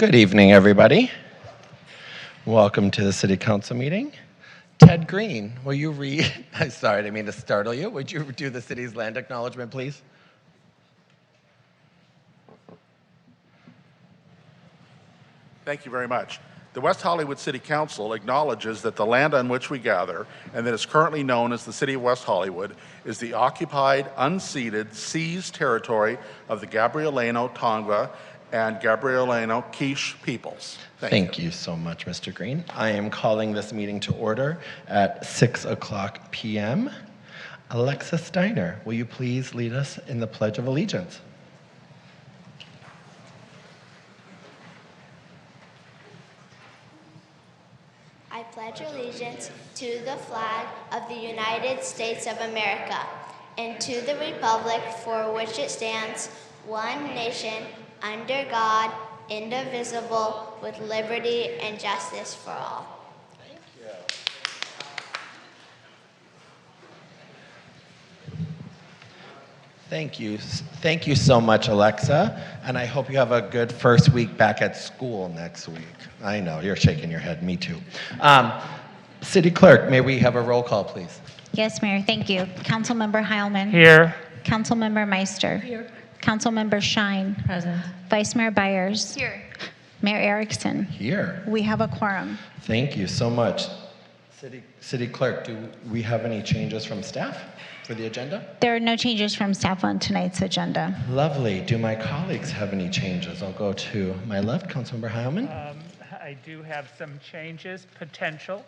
Good evening, everybody. Welcome to the City Council meeting. Ted Green, will you read? I'm sorry, I didn't mean to startle you. Would you do the city's land acknowledgement, please? Thank you very much. The West Hollywood City Council acknowledges that the land on which we gather, and that is currently known as the City of West Hollywood, is the occupied, unceded, seized territory of the Gabrielino Tongva and Gabrielino Quiche peoples. Thank you so much, Mr. Green. I am calling this meeting to order at 6 o'clock p.m. Alexa Steiner, will you please lead us in the Pledge of Allegiance? I pledge allegiance to the flag of the United States of America and to the republic for which it stands, one nation, under God, indivisible, with liberty and justice for all. Thank you. Thank you so much, Alexa. And I hope you have a good first week back at school next week. I know, you're shaking your head. Me too. City Clerk, may we have a roll call, please? Yes, Mayor, thank you. Councilmember Heilman. Here. Councilmember Meister. Here. Councilmember Shine. Present. Vice Mayor Byers. Here. Mayor Erickson. Here. We have a quorum. Thank you so much. City Clerk, do we have any changes from staff for the agenda? There are no changes from staff on tonight's agenda. Lovely. Do my colleagues have any changes? I'll go to my left, Councilmember Heilman. I do have some changes, potential.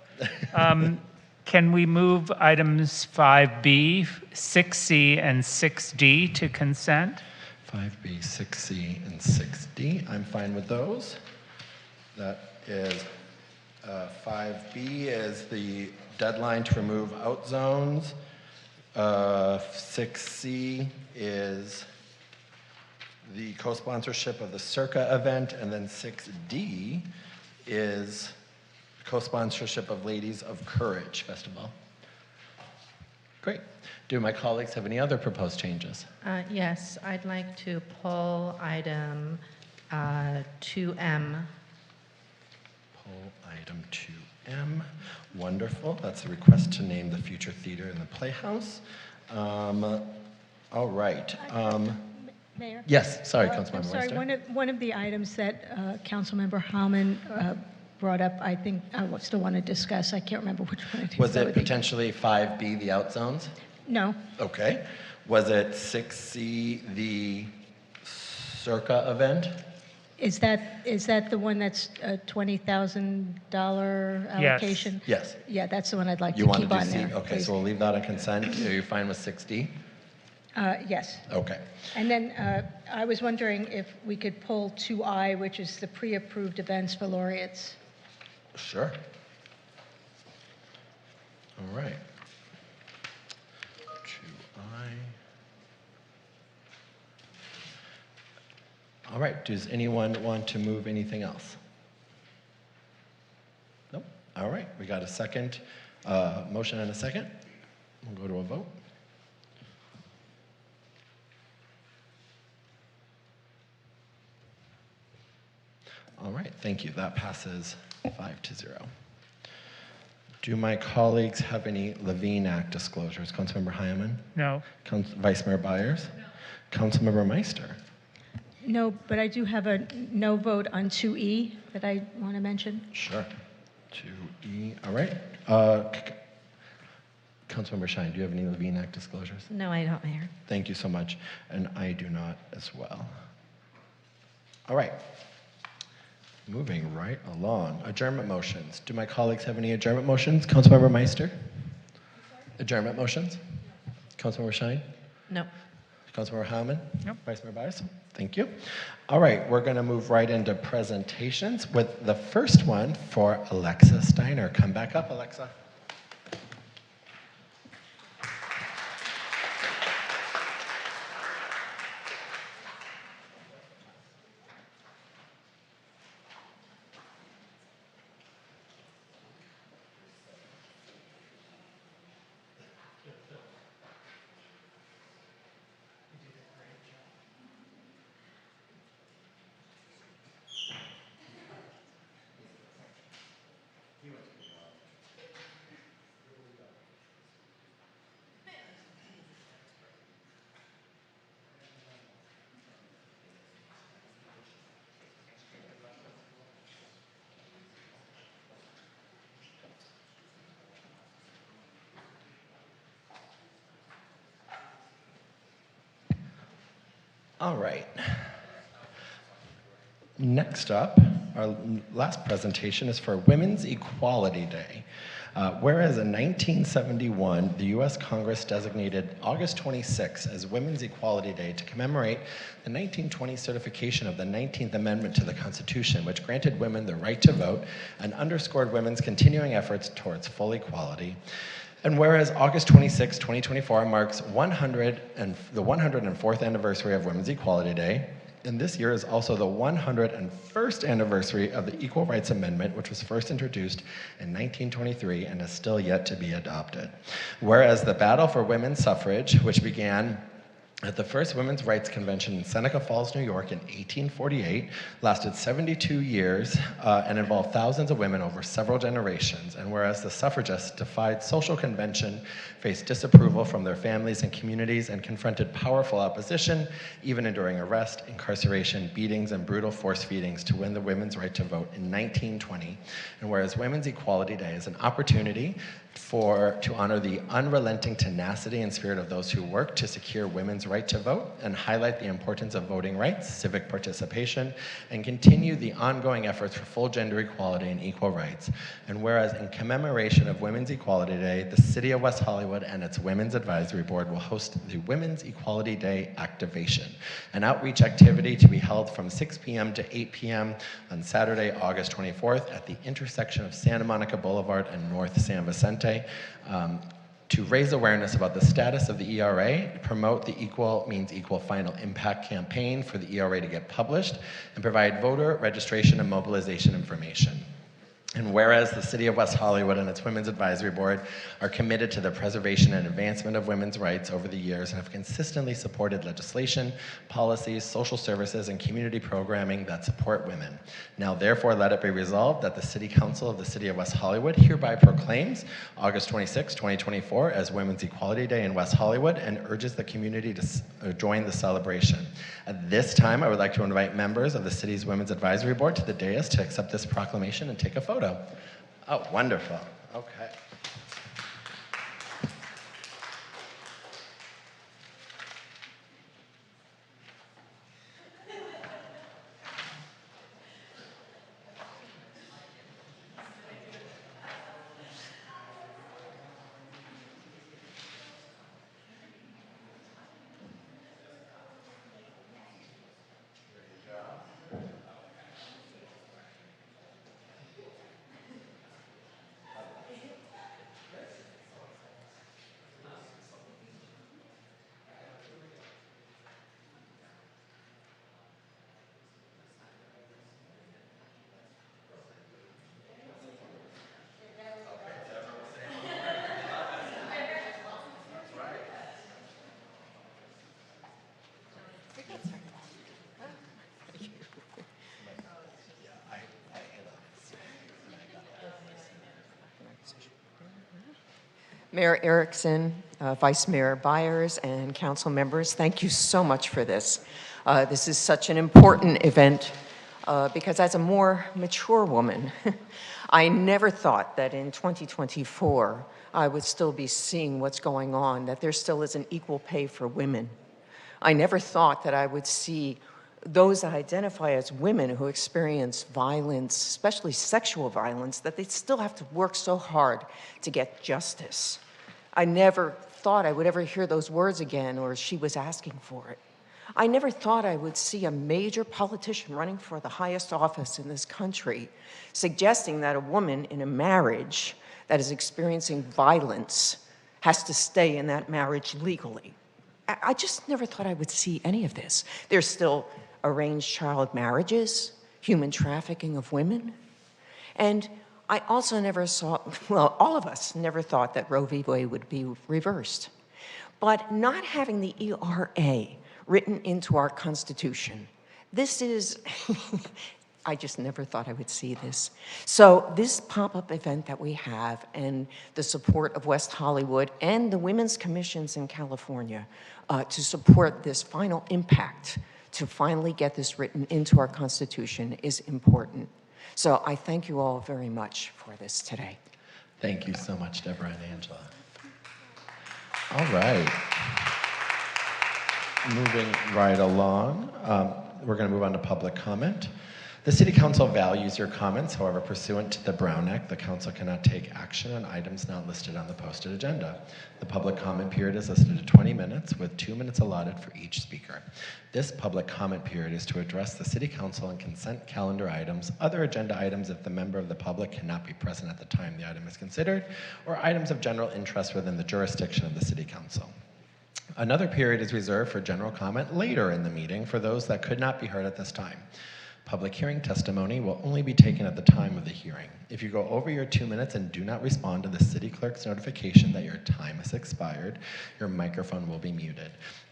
Can we move items 5B, 6C, and 6D to consent? 5B, 6C, and 6D. I'm fine with those. That is 5B is the deadline to remove out zones. 6C is the co-sponsorship of the Circa event, and then 6D is co-sponsorship of Ladies of Courage Festival. Great. Do my colleagues have any other proposed changes? Yes, I'd like to pull item 2M. Pull item 2M. Wonderful. That's a request to name the future theater in the Playhouse. All right. Mayor? Yes, sorry, Councilmember I'm sorry, Meister. one of the items that Councilmember Howman brought up, I think I still want to discuss. I can't remember which one it is. Was it potentially 5B, the out zones? No. Okay. Was it 6C, the Circa event? Is that the one that's a $20,000 allocation? Yes. Yeah, that's the one I'd like You to want keep to do on C? there. Okay, please. so we'll leave that on consent. Are you fine with 6D? Yes. Okay. And then I was wondering if we could pull 2I, which is the pre-approved events for laureates. Sure. All right. 2I. All right, does anyone want to move anything else? Nope. All right, we got a second, motion and a second. We'll go to a vote. All right, thank you. That passes 5-0. Do my colleagues have any Levine Act disclosures? Councilmember Hyman? No. Vice Mayor Byers? Councilmember Meister? No, but I do have a no vote on 2E that I want to mention. Sure. 2E, all right. Councilmember Shine, do you have any Levine Act disclosures? No, I don't, Mayor. Thank you so much, and I do not as well. All right. Moving right along. Adjournment motions. Do my colleagues have any adjournment motions? Councilmember Meister? Adjournment motions? Councilmember Shine? No. Councilmember Howman? Nope. Vice Mayor Byers? Thank you. All right, we're going to move right into presentations with the first one for Alexa Steiner. Come back up, Alexa. All right. Next up, our last presentation is for Women's Equality Day. Whereas in 1971, the U.S. Congress designated August 26 as Women's Equality Day to commemorate the 1920 certification of the 19th Amendment to the Constitution, which granted women the right to vote and underscored women's continuing efforts towards full equality. And whereas August 26, 2024 marks the 104th anniversary of Women's Equality Day, and this year is also the 101st anniversary of the Equal Rights Amendment, which was first introduced in 1923 and is still yet to be adopted. Whereas the battle for women's suffrage, which began at the first Women's Rights Convention in Seneca Falls, New York in 1848, lasted 72 years and involved thousands of women over several generations. And whereas the suffragists defied social convention, faced disapproval from their families and communities, and confronted powerful opposition, even enduring arrest, incarceration, beatings, and brutal force feedings to win the women's right to vote in 1920. And whereas Women's Equality Day is an opportunity to honor the unrelenting tenacity and spirit of those who work to secure women's right to vote and highlight the importance of voting rights, civic participation, and continue the ongoing efforts for full gender equality and equal rights. And whereas in commemoration of Women's Equality Day, the City of West Hollywood and its Women's Advisory Board will host the Women's Equality Day Activation, an outreach activity to be held from 6 p.m. to 8 p.m. on Saturday, August 24th at the intersection of Santa Monica Boulevard and North San Vicente, to raise awareness about the status of the ERA, promote the Equal Means Equal Final Impact campaign for the ERA to get published, and provide voter registration and mobilization information. And whereas the City of West Hollywood and its Women's Advisory Board are committed to the preservation and advancement of women's rights over the years and have consistently supported legislation, policies, social services, and community programming that support women. Now therefore let it be resolved that the City Council of the City of West Hollywood hereby proclaims August 26, 2024 as Women's Equality Day in West Hollywood and urges the community to join the celebration. At this time, I would like to invite members of the city's Women's Advisory Board to the dais to accept this proclamation and take a photo. Oh, wonderful. Okay. Mayor Erickson, Vice Mayor Byers, and council members, thank you so much for this. This is such an important event because as a more mature woman, I never thought that in 2024 I would still be seeing what's going on, that there still isn't equal pay for women. I never thought that I would see those that identify as women who experience violence, especially sexual violence, that they still have to work so hard to get justice. I never thought I would ever hear those words again, or she was asking for it. I never thought I would see a major politician running for the highest office in this country suggesting that a woman in a marriage that is experiencing violence has to stay in that marriage legally. I just never thought I would see any of this. There's still arranged child marriages, human trafficking of women, and I also never saw, well, all of us never thought that Roe v. Wade would be reversed. But not having the ERA written into our Constitution, this is, I just never thought I would see this. So this pop-up event that we have and the support of West Hollywood and the women's commissions in California to support this final impact to finally get this written into our Constitution is important. So I thank you all very much for this today. Thank you so much, Deborah and Angela. All right. Moving right along, we're going to move on to public comment. The City Council values your comments. However, pursuant to the Brown Act, the Council cannot take action on items not listed on the posted agenda. The public comment period is listed at 20 minutes, with 2 minutes allotted for each speaker. This public comment period is to address the City Council and consent calendar items, other agenda items if the member of the public cannot be present at the time the item is considered, or items of general interest within the jurisdiction of the City Council. Another period is reserved for general comment later in the meeting for those that could not be heard at this time. Public hearing testimony will only be taken at the time of the hearing. If you go over your 2 minutes and do not respond to the city clerk's notification that your time has expired, your microphone will be muted.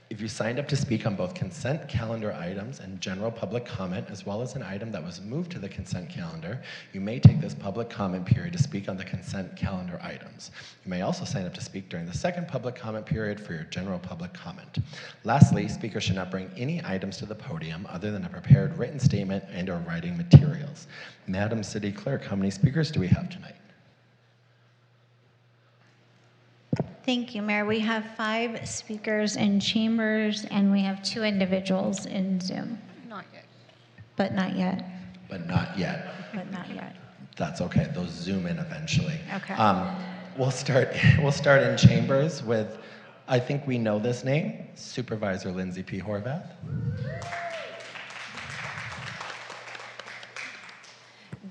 If you signed up to speak on both consent calendar items and general public comment, as well as an item that was moved to the consent calendar, you may take this public comment period to speak on the consent calendar items. You may also sign up to speak during the second public comment period for your general public comment. Lastly, speakers should not bring any items to the podium other than a prepared written statement and/or writing materials. Madam City Clerk, how many speakers do we have tonight? Thank you, Mayor. We have 5 speakers in chambers, and we have 2 individuals in Zoom. Not yet. But not yet. But not yet. But not yet. That's okay. Those zoom in eventually. Okay. We'll start in chambers with, I think we know this name, Supervisor Lindsay P. Horvath.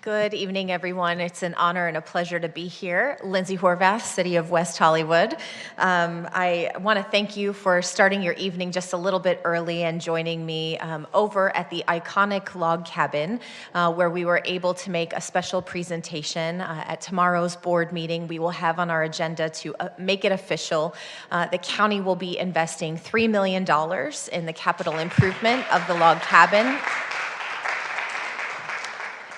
Good evening, everyone. It's an honor and a pleasure to be here. Lindsay Horvath, City of West Hollywood. I want to thank you for starting your evening just a little bit early and joining me over at the iconic log cabin, where we were able to make a special presentation. At tomorrow's board meeting, we will have on our agenda to make it official. The county will be investing $3 million in the capital improvement of the log cabin.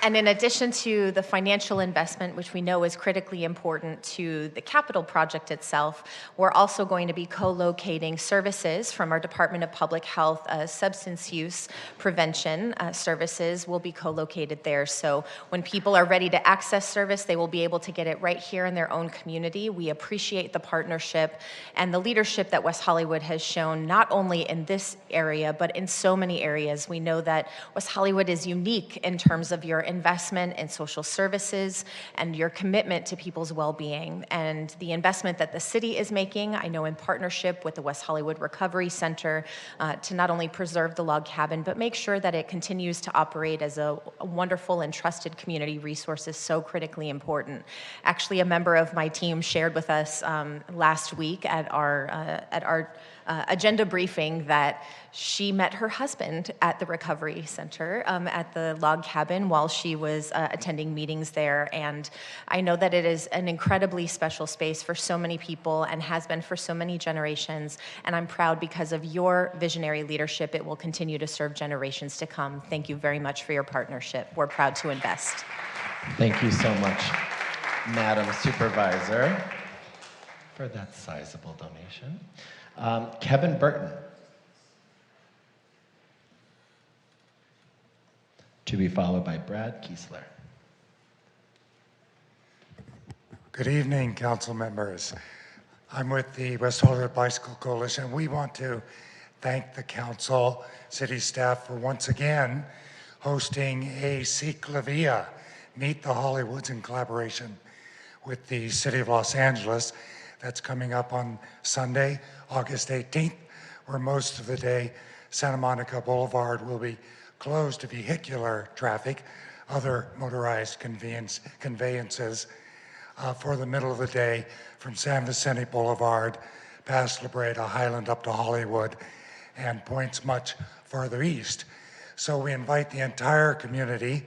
And in addition to the financial investment, which we know is critically important to the capital project itself, we're also going to be co-locating services from our Department of Public Health. Substance use prevention services will be co-located there. So when people are ready to access service, they will be able to get it right here in their own community. We appreciate the partnership and the leadership that West Hollywood has shown, not only in this area, but in so many areas. We know that West Hollywood is unique in terms of your investment in social services and your commitment to people's well-being. And the investment that the city is making, I know in partnership with the West Hollywood Recovery Center, to not only preserve the log cabin, but make sure that it continues to operate as a wonderful and trusted community resource is so critically important. Actually, a member of my team shared with us last week at our agenda briefing that she met her husband at the recovery center at the log cabin while she was attending meetings there. And I know that it is an incredibly special space for so many people and has been for so many generations. And I'm proud because of your visionary leadership, it will continue to serve generations to come. Thank you very much for your partnership. We're proud to invest. Thank you so much, Madam Supervisor, for that sizable donation. Kevin Burton. To be followed by Brad Kiesler. Good evening, council members. I'm with the West Hollywood Bicycle Coalition. We want to thank the council, city staff for once again hosting a Ciclavia, Meet the Hollywoods in collaboration with the City of Los Angeles. That's coming up on Sunday, August 18th, where most of the day Santa Monica Boulevard will be closed to vehicular traffic, other motorized conveyances for the middle of the day from San Vicente Boulevard, past La Brea, Highland up to Hollywood, and points much farther east. So we invite the entire community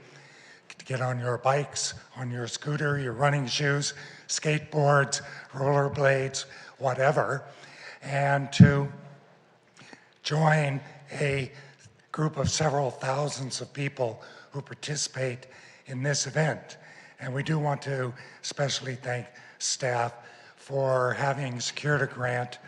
to get on your bikes, on your scooter, your running shoes, skateboards, rollerblades, whatever, and to join a group of several thousands of people who participate in this event. And we do want to especially thank staff for having secured a grant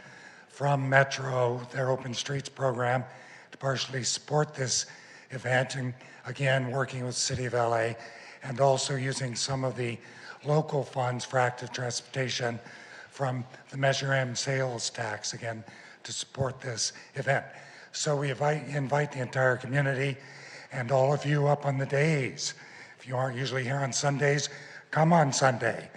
from Metro, their Open Streets program, to partially support this event, and again, working with the City of LA, and also using some of the local funds for active transportation from the Measure M sales tax, again, to support this event. So we invite the entire community and all of you up on the days. If you aren't usually here on Sundays, come on Sunday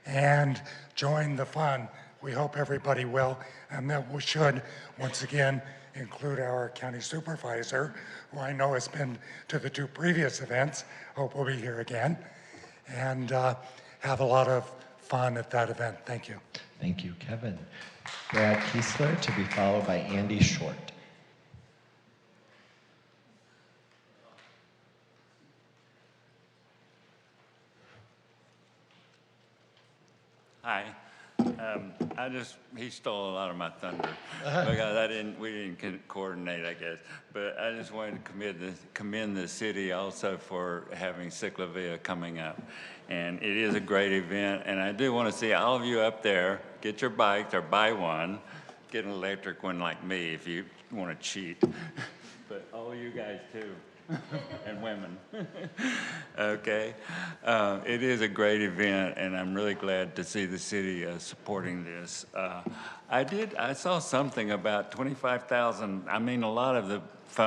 and join the fun. We hope everybody will, and that we should, once again, include our county supervisor, who I know has been to the 2 previous events, hope will be here again, and have a lot of fun at that event. Thank you. Thank you, Kevin. Brad Kiesler, to be followed by Andy Short. Hi. He stole a lot of my thunder because we didn't coordinate, I guess. But I just wanted to commend the city also for having Ciclavia coming up. And it is a great event. And I do want to see all of you up there, get your bikes or buy one, get an electric one like me if you want to cheat. But all of you guys too. And women. Okay. It is a great event, and I'm really glad to see the city supporting this. I saw something about 25,000. I mean, a lot of the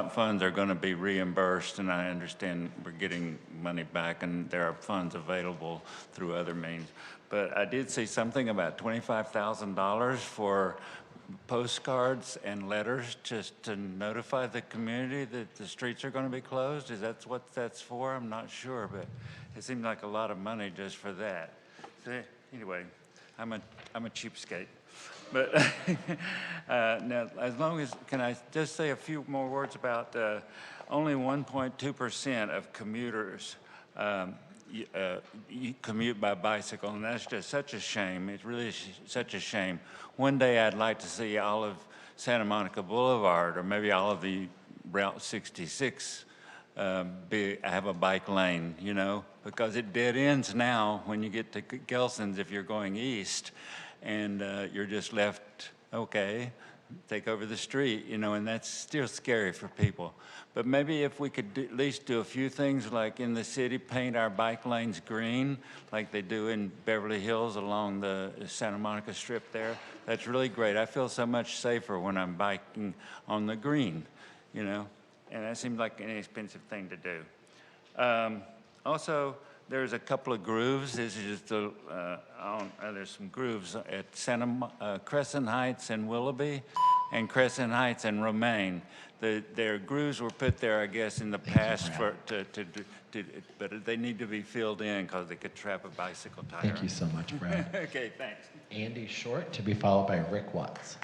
funds are going to be reimbursed, and I understand we're getting money back, and there are funds available through other means. But I did see something about $25,000 for postcards and letters just to notify the community that the streets are going to be closed. Is that what that's for? I'm not sure, but it seemed like a lot of money just for that. So anyway, I'm a cheapskate. But now, as long as, can I just say a few more words about only 1.2% of commuters you commute by bicycle, and that's just such a shame. It really is such a shame. One day I'd like to see all of Santa Monica Boulevard, or maybe all of the Route 66 have a bike lane, you know, because it dead ends now when you get to Gelson's if you're going east, and you're just left, okay, take over the street, you know, and that's still scary for people. But maybe if we could at least do a few things like in the city, paint our bike lanes green, like they do in Beverly Hills along the Santa Monica Strip there. That's really great. I feel so much safer when I'm biking on the green, you know, and that seems like an inexpensive thing to do. Also, there's a couple of grooves. This is just there's some grooves at Crescent Heights and Willoughby, and Crescent Heights and Romaine. Their grooves were put there, I guess, in the past but they need to be filled in because they could trap a bicycle tire. Thank you so much, Brad. Okay, thanks. Andy Short, to be followed by Rick Watts.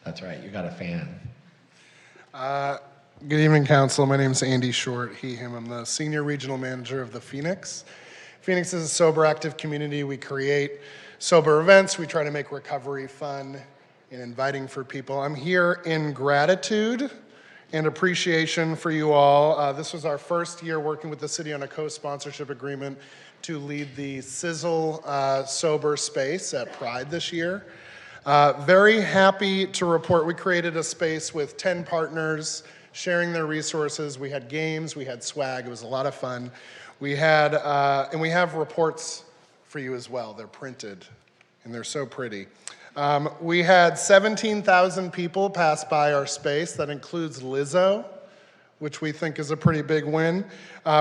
That's right, you got a fan. Good evening, Council. My name is Andy Short, he, him. I'm the Senior Regional Manager of the Phoenix. Phoenix is a sober, active community. We create sober events. We try to make recovery fun and inviting for people. I'm here in gratitude and appreciation for you all. This was our first year working with the city on a co-sponsorship agreement to lead the Sizzle Sober Space at Pride this year. Very happy to report we created a space with 10 partners sharing their resources. We had games, we had swag, it was a lot of fun. We had, and we have reports for you as well. They're printed and they're so pretty. We had 17,000 people pass by our space. That includes Lizzo, which we think is a pretty big win.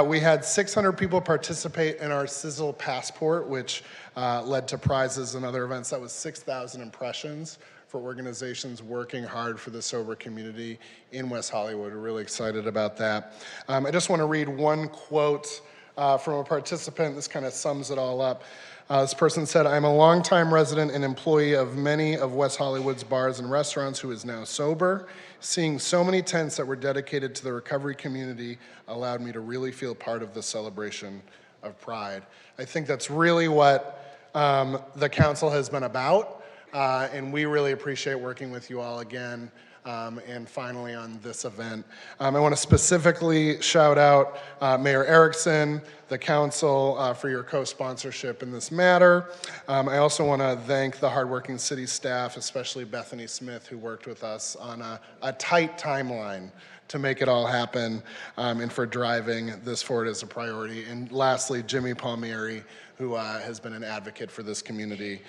We had 600 people participate in our Sizzle Passport, which led to prizes and other events. That was 6,000 impressions for organizations working hard for the sober community in West Hollywood. We're really excited about that. I just want to read one quote from a participant. This kind of sums it all up. This person said, "I'm a longtime resident and employee of many of West Hollywood's bars and restaurants who is now sober. Seeing so many tents that were dedicated to the recovery community allowed me to really feel part of the celebration of Pride." I think that's really what the council has been about, and we really appreciate working with you all again. And finally on this event. I want to specifically shout out Mayor Erickson, the council for your co-sponsorship in this matter. I also want to thank the hardworking city staff, especially Bethany Smith, who worked with us on a tight timeline to make it all happen and for driving this forward as a priority. And lastly, Jimmy Palmieri, who has been an advocate for this community.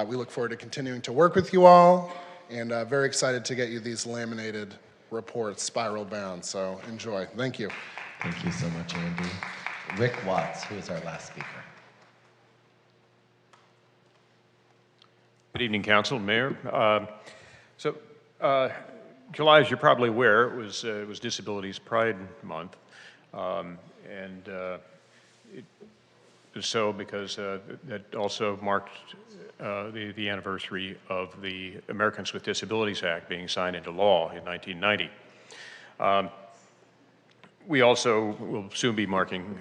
We look forward to continuing to work with you all and very excited to get you these laminated reports, spiral bound. So enjoy. Thank you. Thank you so much, Andy. Rick Watts, who is our last speaker. Good evening, Council, Mayor. July, as you're probably aware, it was Disabilities Pride Month, and it was so because that also marked the anniversary of the Americans with Disabilities Act being signed into law in 1990. We also will soon be marking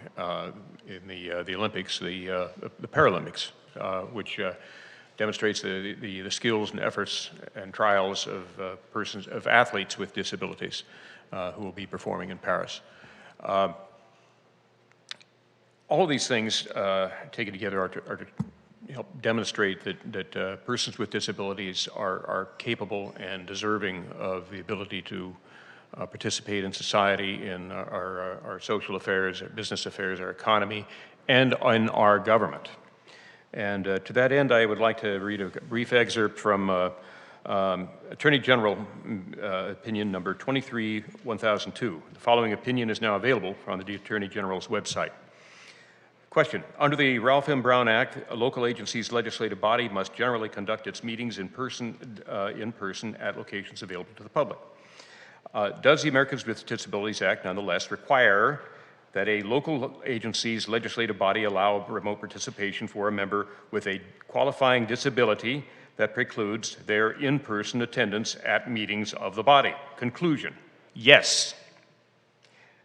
in the Olympics the Paralympics, which demonstrates the skills and efforts and trials of athletes with disabilities who will be performing in Paris. All of these things taken together are to help demonstrate that persons with disabilities are capable and deserving of the ability to participate in society, in our social affairs, our business affairs, our economy, and in our government. And to that end, I would like to read a brief excerpt from Attorney General Opinion number 23-1002. The following opinion is now available on the Attorney General's website. Question. Under the Ralph M. Brown Act, a local agency's legislative body must generally conduct its meetings in person at locations available to the public. Does the Americans with Disabilities Act nonetheless require that a local agency's legislative body allow remote participation for a member with a qualifying disability that precludes their in-person attendance at meetings of the body? Conclusion, yes.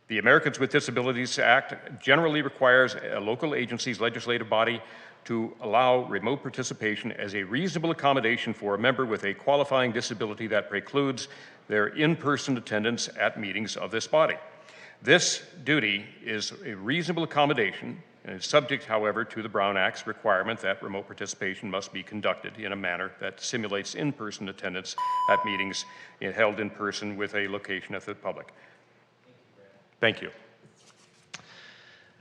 The Americans with Disabilities Act generally requires a local agency's legislative body to allow remote participation as a reasonable accommodation for a member with a qualifying disability that precludes their in-person attendance at meetings of this body. This duty is a reasonable accommodation and is subject, however, to the Brown Act's requirement that remote participation must be conducted in a manner that simulates in-person attendance at meetings held in person with a location of the public. Thank you.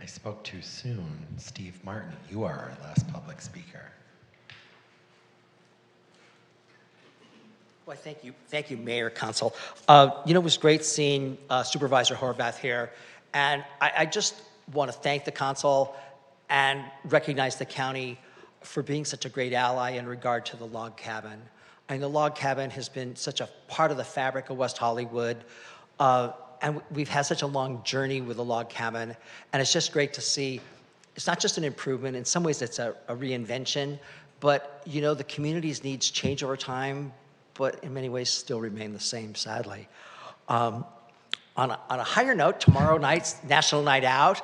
I spoke too soon. Steve Martin, you are our last public speaker. Well, thank you, Mayor, Council. It was great seeing Supervisor Horvath here, and I just want to thank the Council and recognize the county for being such a great ally in regard to the log cabin. I mean, the log cabin has been such a part of the fabric of West Hollywood, and we've had such a long journey with the log cabin, and it's just great to see. It's not just an improvement. In some ways, it's a reinvention, but, the community's needs change over time, but in many ways still remain the same, sadly. On a higher note, tomorrow night's National Night Out.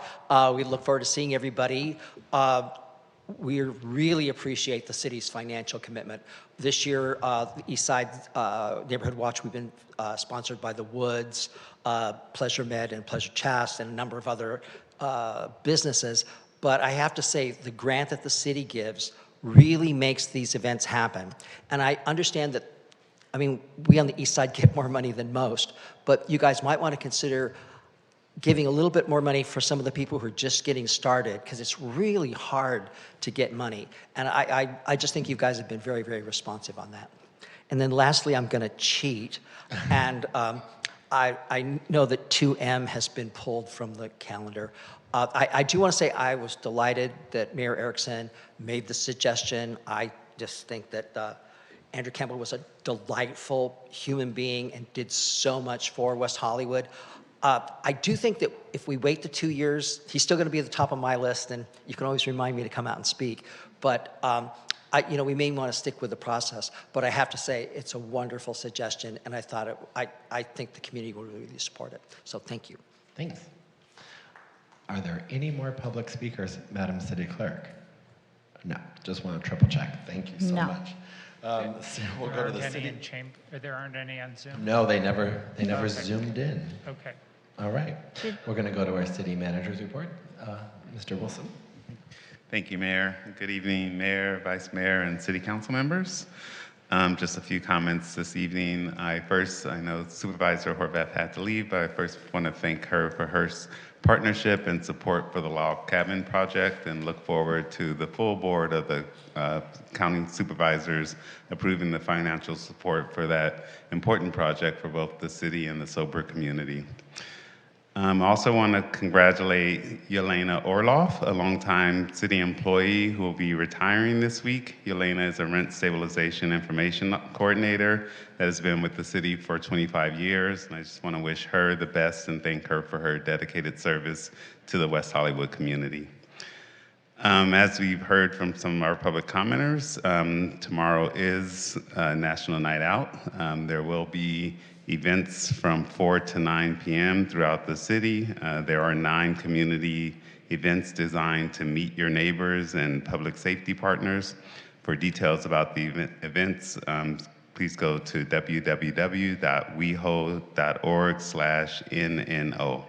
We look forward to seeing everybody. We really appreciate the city's financial commitment. This year, the East Side Neighborhood Watch, we've been sponsored by the Woods, Pleasure Med, and Pleasure Chast, and a number of other businesses. But I have to say, the grant that the city gives really makes these events happen. And I understand that, we on the East Side get more money than most, but you guys might want to consider giving a little bit more money for some of the people who are just getting started, because it's really hard to get money. And I just think you guys have been very, very responsive on that. And then lastly, I'm going to cheat. And I know that 2M has been pulled from the calendar. I do want to say I was delighted that Mayor Erickson made the suggestion. I just think that Andrew Campbell was a delightful human being and did so much for West Hollywood. I do think that if we wait the 2 years, he's still going to be at the top of my list, and you can always remind me to come out and speak. But we may want to stick with the process. But I have to say, it's a wonderful suggestion, and I think the community will really support it. So thank you. Thanks. Are there any more public speakers, Madam City Clerk? No, just want to triple check. Thank you so much. So we'll go to the city. There aren't any on Zoom? No, they never zoomed in. Okay. All right. We're going to go to our city manager's report. Mr. Wilson. Thank you, Mayor. Good evening, Mayor, Vice Mayor, and City Council members. Just a few comments this evening. I know Supervisor Horvath had to leave, but I first want to thank her for her partnership and support for the log cabin project, and look forward to the full board of the county supervisors approving the financial support for that important project for both the city and the sober community. I also want to congratulate Yelena Orloff, a longtime city employee who will be retiring this week. Yelena is a rent stabilization information coordinator that has been with the city for 25 years, and I just want to wish her the best and thank her for her dedicated service to the West Hollywood community. As we've heard from some of our public commenters, tomorrow is National Night Out. There will be events from 4 to 9 p.m. throughout the city. There are 9 community events designed to meet your neighbors and public safety partners. For details about the events, please go to www.weho.org/NNO.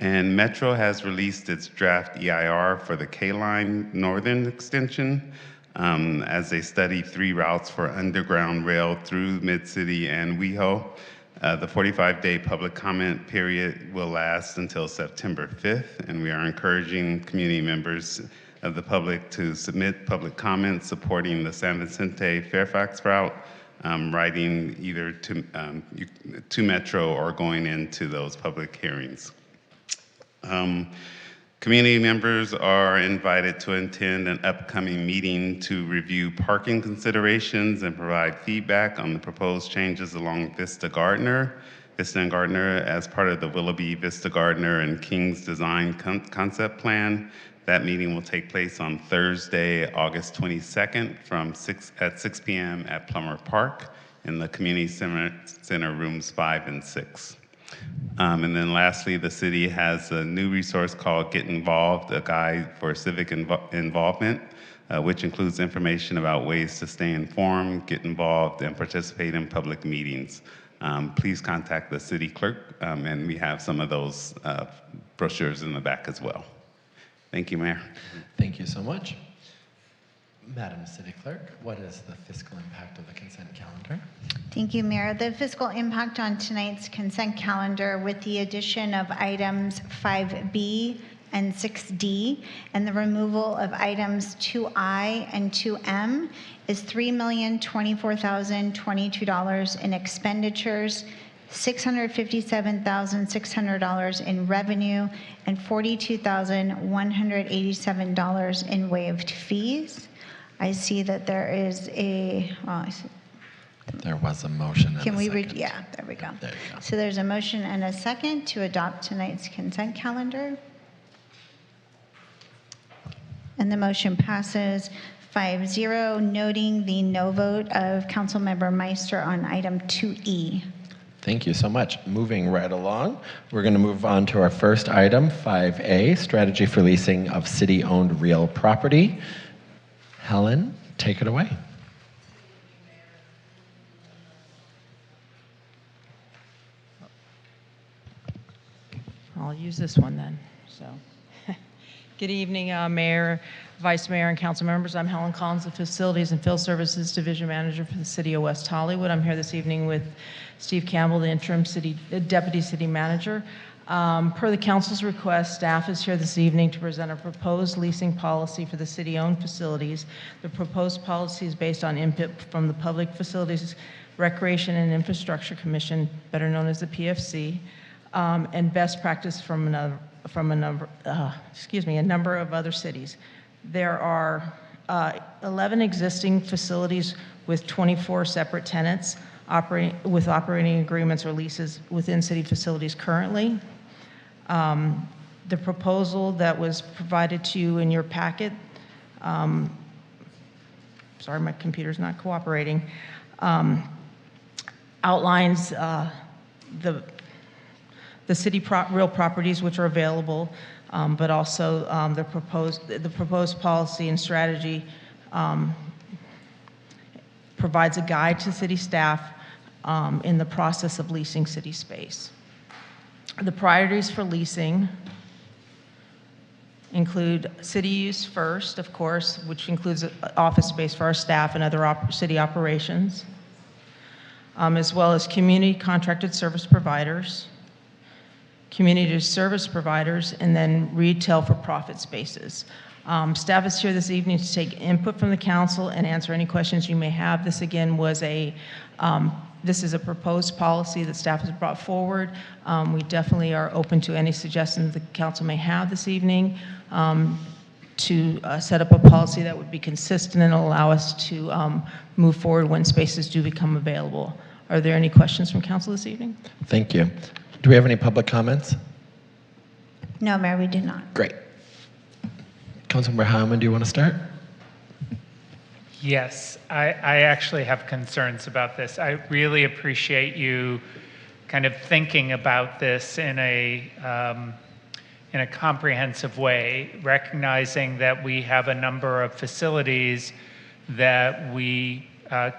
And Metro has released its draft EIR for the K-Line Northern Extension as they study 3 routes for underground rail through Mid-City and WeHo. The 45-day public comment period will last until September 5th, and we are encouraging community members of the public to submit public comments supporting the San Vicente Fairfax route, riding either to Metro or going into those public hearings. Community members are invited to attend an upcoming meeting to review parking considerations and provide feedback on the proposed changes along Vista and Gardner as part of the Willoughby, Vista Gardner, and King's Design Concept Plan. That meeting will take place on Thursday, August 22nd at 6 p.m. at Plummer Park in the Community Center rooms 5 and 6. And then lastly, the city has a new resource called Get Involved, a guide for civic involvement, which includes information about ways to stay informed, get involved, and participate in public meetings. Please contact the city clerk, and we have some of those brochures in the back as well. Thank you, Mayor. Thank you so much. Madam City Clerk, what is the fiscal impact of the consent calendar? Thank you, Mayor. The fiscal impact on tonight's consent calendar, with the addition of items 5B and 6D and the removal of items 2I and 2M, is $3,024,022 in expenditures, $657,600 in revenue, and $42,187 in waived fees. I see that there is there was a motion and can a we second. yeah, there we go. There you go. So there's a motion and a second to adopt tonight's consent calendar. And the motion passes 5-0, noting the no vote of Councilmember Meister on item 2E. Thank you so much. Moving right along, we're going to move on to our first item, 5A, strategy for leasing of city-owned real property. Helen, take it away. I'll use this one then. So, good evening, Mayor, Vice Mayor, and council members. I'm Helen Collins, the Facilities and Field Services Division Manager for the City of West Hollywood. I'm here this evening with Steve Campbell, the interim Deputy City Manager. Per the council's request, staff is here this evening to present a proposed leasing policy for the city-owned facilities. The proposed policy is based on input from the Public Facilities, Recreation and Infrastructure Commission, better known as the PFC, and best practice from a number of other cities. There are 11 existing facilities with 24 separate tenants with operating agreements or leases within city facilities currently. The proposal that was provided to you in your packet, sorry, my computer's not cooperating, outlines the city real properties which are available, but also the proposed policy and strategy provides a guide to city staff in the process of leasing city space. The priorities for leasing include city use first, of course, which includes office space for our staff and other city operations, as well as community contracted service providers, community service providers, and then retail for profit spaces. Staff is here this evening to take input from the council and answer any questions you may have. This again was this is a proposed policy that staff has brought forward. We definitely are open to any suggestions the council may have this evening to set up a policy that would be consistent and allow us to move forward when spaces do become available. Are there any questions from council this evening? Thank you. Do we have any public comments? No, Mayor, we do not. Great. Councilmember Howman, do you want to start? Yes, I actually have concerns about this. I really appreciate you kind of thinking about this in a comprehensive way, recognizing that we have a number of facilities that we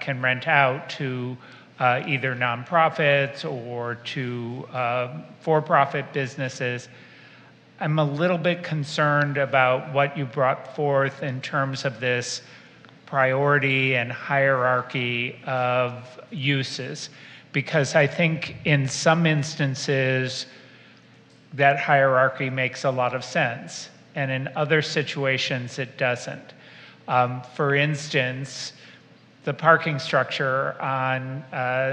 can rent out to either nonprofits or to for-profit businesses. I'm a little bit concerned about what you brought forth in terms of this priority and hierarchy of uses, because I think in some instances that hierarchy makes a lot of sense, and in other situations it doesn't. For instance, the parking structure on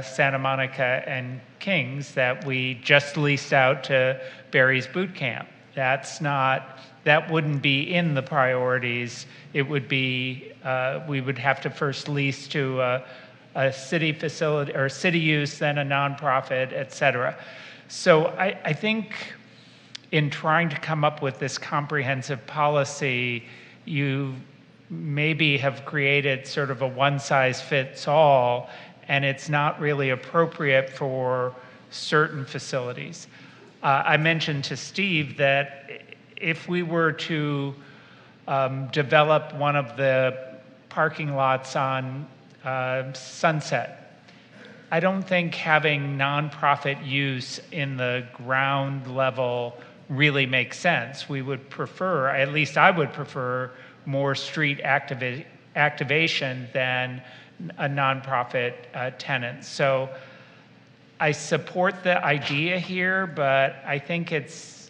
Santa Monica and Kings that we just leased out to Barry's Boot Camp. That wouldn't be in the priorities. It would be, we would have to first lease to a city facility or city use, then a nonprofit, et cetera. So I think in trying to come up with this comprehensive policy, you maybe have created sort of a one-size-fits-all, and it's not really appropriate for certain facilities. I mentioned to Steve that if we were to develop one of the parking lots on Sunset, I don't think having nonprofit use in the ground level really makes sense. We would prefer, at least I would prefer, more street activation than a nonprofit tenant. So I support the idea here, but I think it's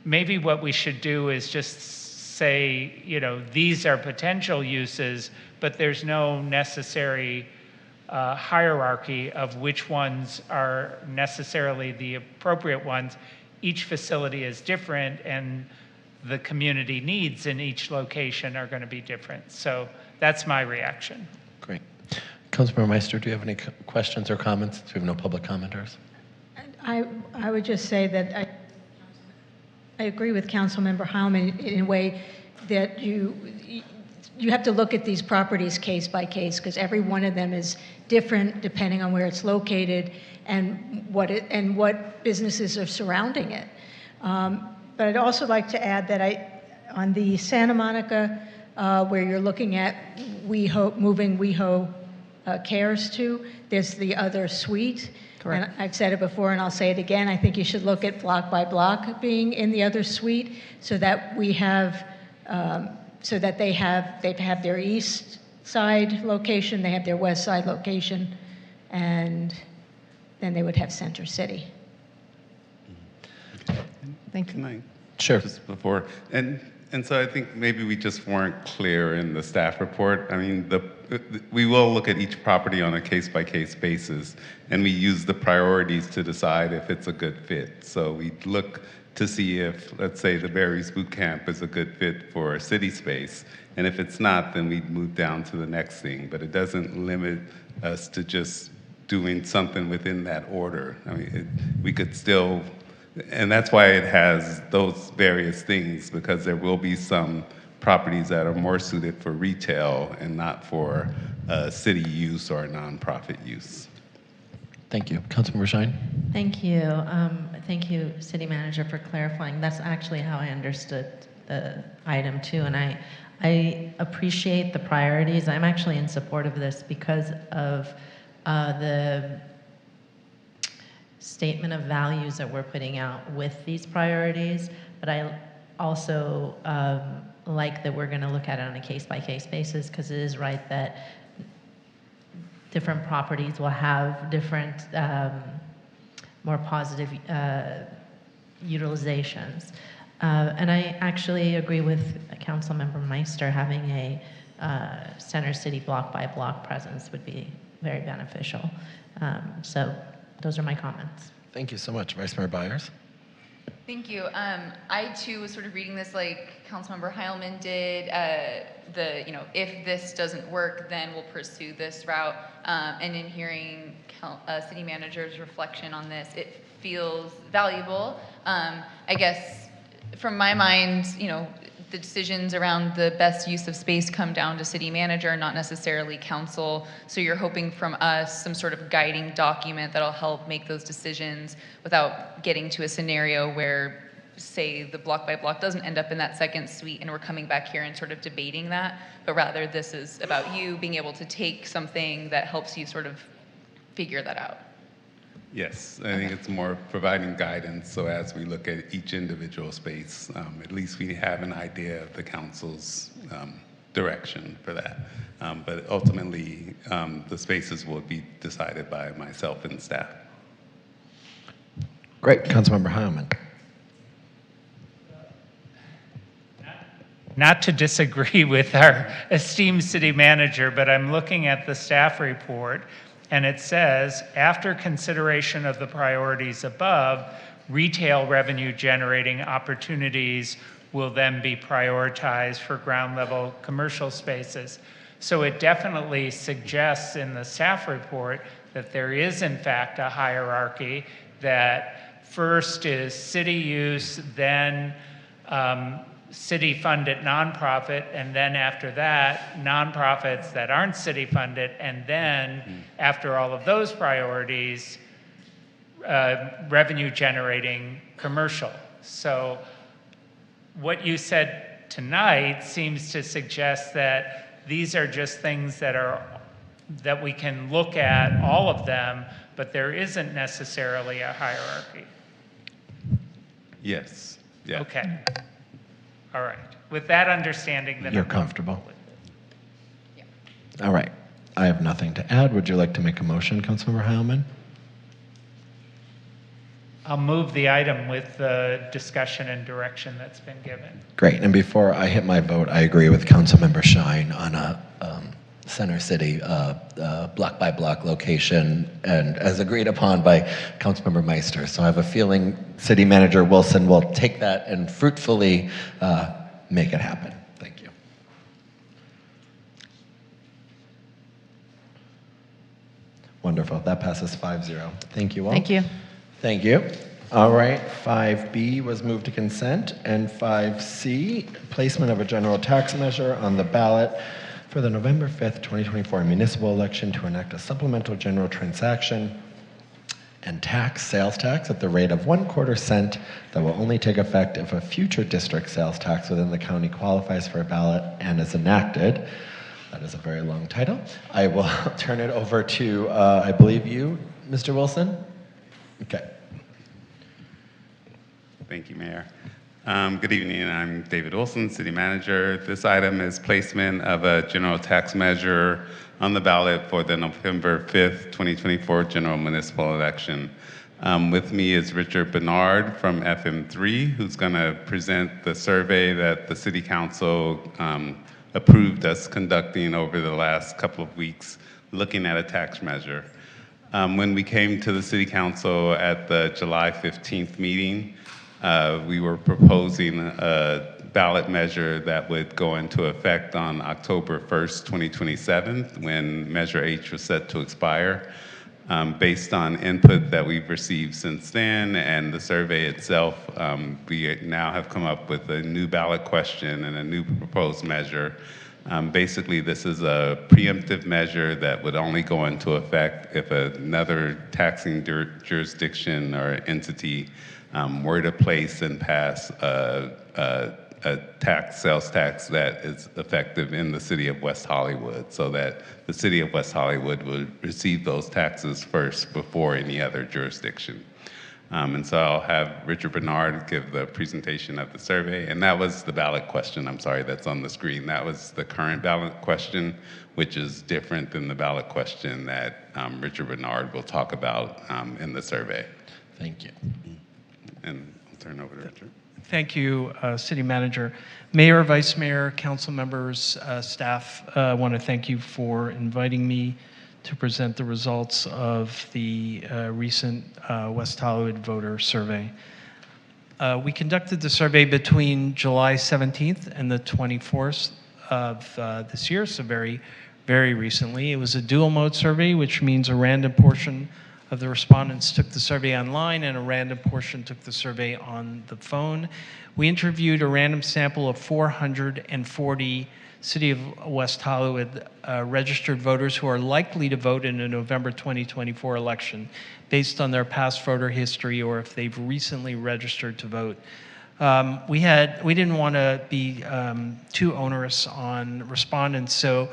maybe what we should do is just say, you know, these are potential uses, but there's no necessary hierarchy of which ones are necessarily the appropriate ones. Each facility is different, and the community needs in each location are going to be different. So that's my reaction. Great. Councilmember Meister, do you have any questions or comments since we have no public commenters? I would just say that I agree with Councilmember Howman in a way that you have to look at these properties case by case, because every one of them is different depending on where it's located and what businesses are surrounding it. But I'd also like to add that on the Santa Monica, where you're looking at moving WeHo Cares to, there's the other suite. Correct. And I've said it before and I'll say it again, I think you should look at block by block being in the other suite so that we have, so that they have their east side location, they have their west side location, and then they would have Center City. Thank you. Can I Sure. just before, and so I think maybe we just weren't clear in the staff report. I mean, we will look at each property on a case-by-case basis, and we use the priorities to decide if it's a good fit. So we look to see if, let's say, the Barry's Boot Camp is a good fit for a city space, and if it's not, then we move down to the next thing. But it doesn't limit us to just doing something within that order. I mean, we could still. And that's why it has those various things, because there will be some properties that are more suited for retail and not for city use or nonprofit use. Thank you. Councilmember Shine? Thank you. Thank you, City Manager, for clarifying. That's actually how I understood the item too, and I appreciate the priorities. I'm actually in support of this because of the statement of values that we're putting out with these priorities, but I also like that we're going to look at it on a case-by-case basis, because it is right that different properties will have different, more positive utilizations. And I actually agree with Councilmember Meister, having a center city block-by-block presence would be very beneficial. So those are my comments. Thank you so much. Vice Mayor Byers? Thank you. I too was sort of reading this like Councilmember Heilman did. If this doesn't work, then we'll pursue this route. And in hearing City Manager's reflection on this, it feels valuable. I guess from my mind, the decisions around the best use of space come down to City Manager, not necessarily Council. So you're hoping from us some sort of guiding document that'll help make those decisions without getting to a scenario where, say, the block by block doesn't end up in that second suite and we're coming back here and sort of debating that, but rather this is about you being able to take something that helps you sort of figure that out. Yes, I think it's more providing guidance, so as we look at each individual space, at least we have an idea of the council's direction for that. But ultimately, the spaces will be decided by myself and staff. Great. Councilmember Heilman. Not to disagree with our esteemed city manager, but I'm looking at the staff report, and it says, after consideration of the priorities above, retail revenue generating opportunities will then be prioritized for ground level commercial spaces. So it definitely suggests in the staff report that there is in fact a hierarchy, that first is city use, then city-funded nonprofit, and then after that, nonprofits that aren't city-funded, and then after all of those priorities, revenue-generating commercial. So what you said tonight seems to suggest that these are just things that we can look at, all of them, but there isn't necessarily a hierarchy. Yes. Yeah. Okay. All right. With that understanding, then You're I'm comfortable? All right. I have nothing to add. Would you like to make a motion, Councilmember Heilman? I'll move the item with the discussion and direction that's been given. Great. And before I hit my vote, I agree with Councilmember Shine on a Center City block-by-block location, and as agreed upon by Councilmember Meister. So I have a feeling City Manager Wilson will take that and fruitfully make it happen. Thank you. Wonderful. That passes 5-0. Thank you all. Thank you. Thank you. All right, 5B was moved to consent, and 5C, placement of a general tax measure on the ballot for the November 5th, 2024 municipal election to enact a supplemental general transaction and sales tax at the rate of 1/4 cent that will only take effect if a future district sales tax within the county qualifies for a ballot and is enacted. That is a very long title. I will turn it over to, I believe you, Mr. Wilson? Okay. Thank you, Mayor. Good evening, I'm David Wilson, City Manager. This item is placement of a general tax measure on the ballot for the November 5th, 2024 general municipal election. With me is Richard Bernard from FM3, who's going to present the survey that the City Council approved us conducting over the last couple of weeks, looking at a tax measure. When we came to the City Council at the July 15th meeting, we were proposing a ballot measure that would go into effect on October 1st, 2027, when Measure H was set to expire. Based on input that we've received since then and the survey itself, we now have come up with a new ballot question and a new proposed measure. Basically, this is a preemptive measure that would only go into effect if another taxing jurisdiction or entity were to place and pass a sales tax that is effective in the city of West Hollywood, so that the city of West Hollywood would receive those taxes first before any other jurisdiction. And so I'll have Richard Bernard give the presentation of the survey. And that was the ballot question, I'm sorry, that's on the screen. That was the current ballot question, which is different than the ballot question that Richard Bernard will talk about in the survey. Thank you. And I'll turn over to Richard. Thank you, City Manager. Mayor, Vice Mayor, council members, staff, I want to thank you for inviting me to present the results of the recent West Hollywood voter survey. We conducted the survey between July 17th and the 24th of this year, so very, very recently. It was a dual mode survey, which means a random portion of the respondents took the survey online and a random portion took the survey on the phone. We interviewed a random sample of 440 City of West Hollywood registered voters who are likely to vote in a November 2024 election based on their past voter history or if they've recently registered to vote. We didn't want to be too onerous on respondents, so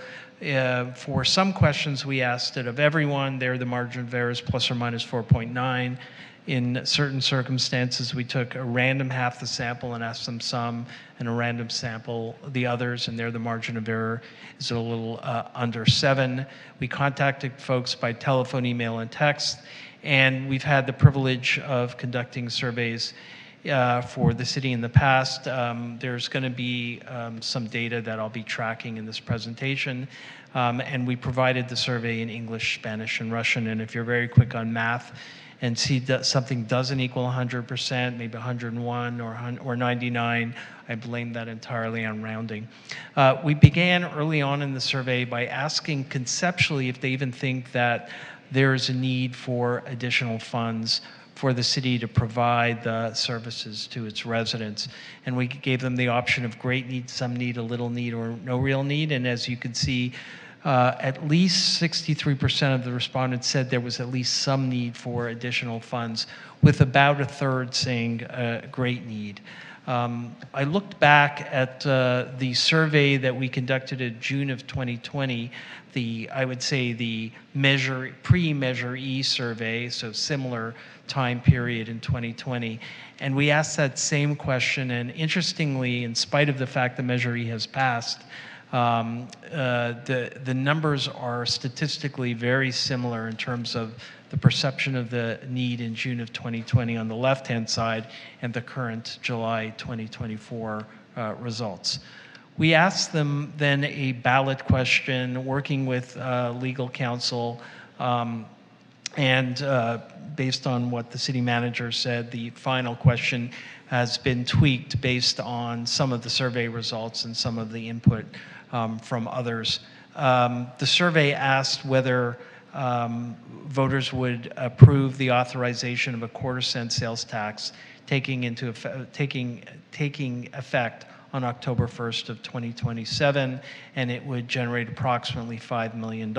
for some questions we asked it of everyone. There the margin of error is plus or minus 4.9. In certain circumstances, we took a random half the sample and asked them some, and a random sample the others, and there the margin of error is a little under 7. We contacted folks by telephone, email, and text, and we've had the privilege of conducting surveys for the city in the past. There's going to be some data that I'll be tracking in this presentation, and we provided the survey in English, Spanish, and Russian, and if you're very quick on math, and see that something doesn't equal 100%, maybe 101 or 99, I blame that entirely on rounding. We began early on in the survey by asking conceptually if they even think that there is a need for additional funds for the city to provide the services to its residents. And we gave them the option of great need, some need, a little need, or no real need. And as you can see, at least 63% of the respondents said there was at least some need for additional funds, with about a third saying great need. I looked back at the survey that we conducted in June of 2020, I would say the pre-Measure E survey, so similar time period in 2020. And we asked that same question, and interestingly, in spite of the fact that Measure E has passed, the numbers are statistically very similar in terms of the perception of the need in June of 2020 on the left-hand side and the current July 2024 results. We asked them then a ballot question, working with legal counsel, and based on what the city manager said, the final question has been tweaked based on some of the survey results and some of the input from others. The survey asked whether voters would approve the authorization of a quarter-cent sales tax taking effect on October 1st of 2027, and it would generate approximately $5 million.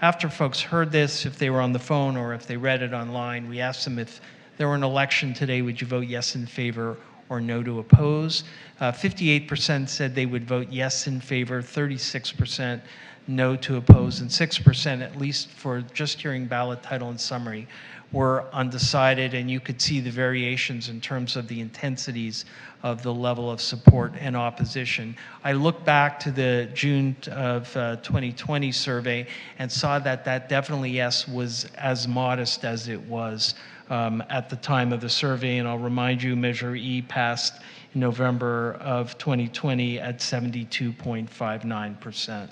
After folks heard this, if they were on the phone or if they read it online, we asked them if there were an election today, would you vote yes in favor or no to oppose? 58% said they would vote yes in favor, 36% no to oppose, and 6%, at least for just hearing ballot title and summary, were undecided, and you could see the variations in terms of the intensities of the level of support and opposition. I looked back to the June of 2020 survey and saw that that definitely yes was as modest as it was at the time of the survey, and I'll remind you, Measure E passed in November of 2020 at 72.59%.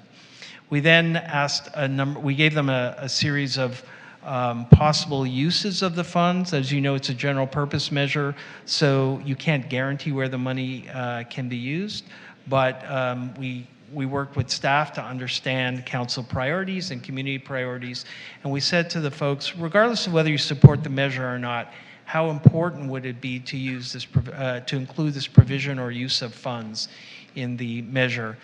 We then asked we gave them a series of possible uses of the funds. As you know, it's a general purpose measure, so you can't guarantee where the money can be used, but we worked with staff to understand council priorities and community priorities, and we said to the folks, regardless of whether you support the measure or not, how important would it be to use this, to include this provision or use of funds in the measure?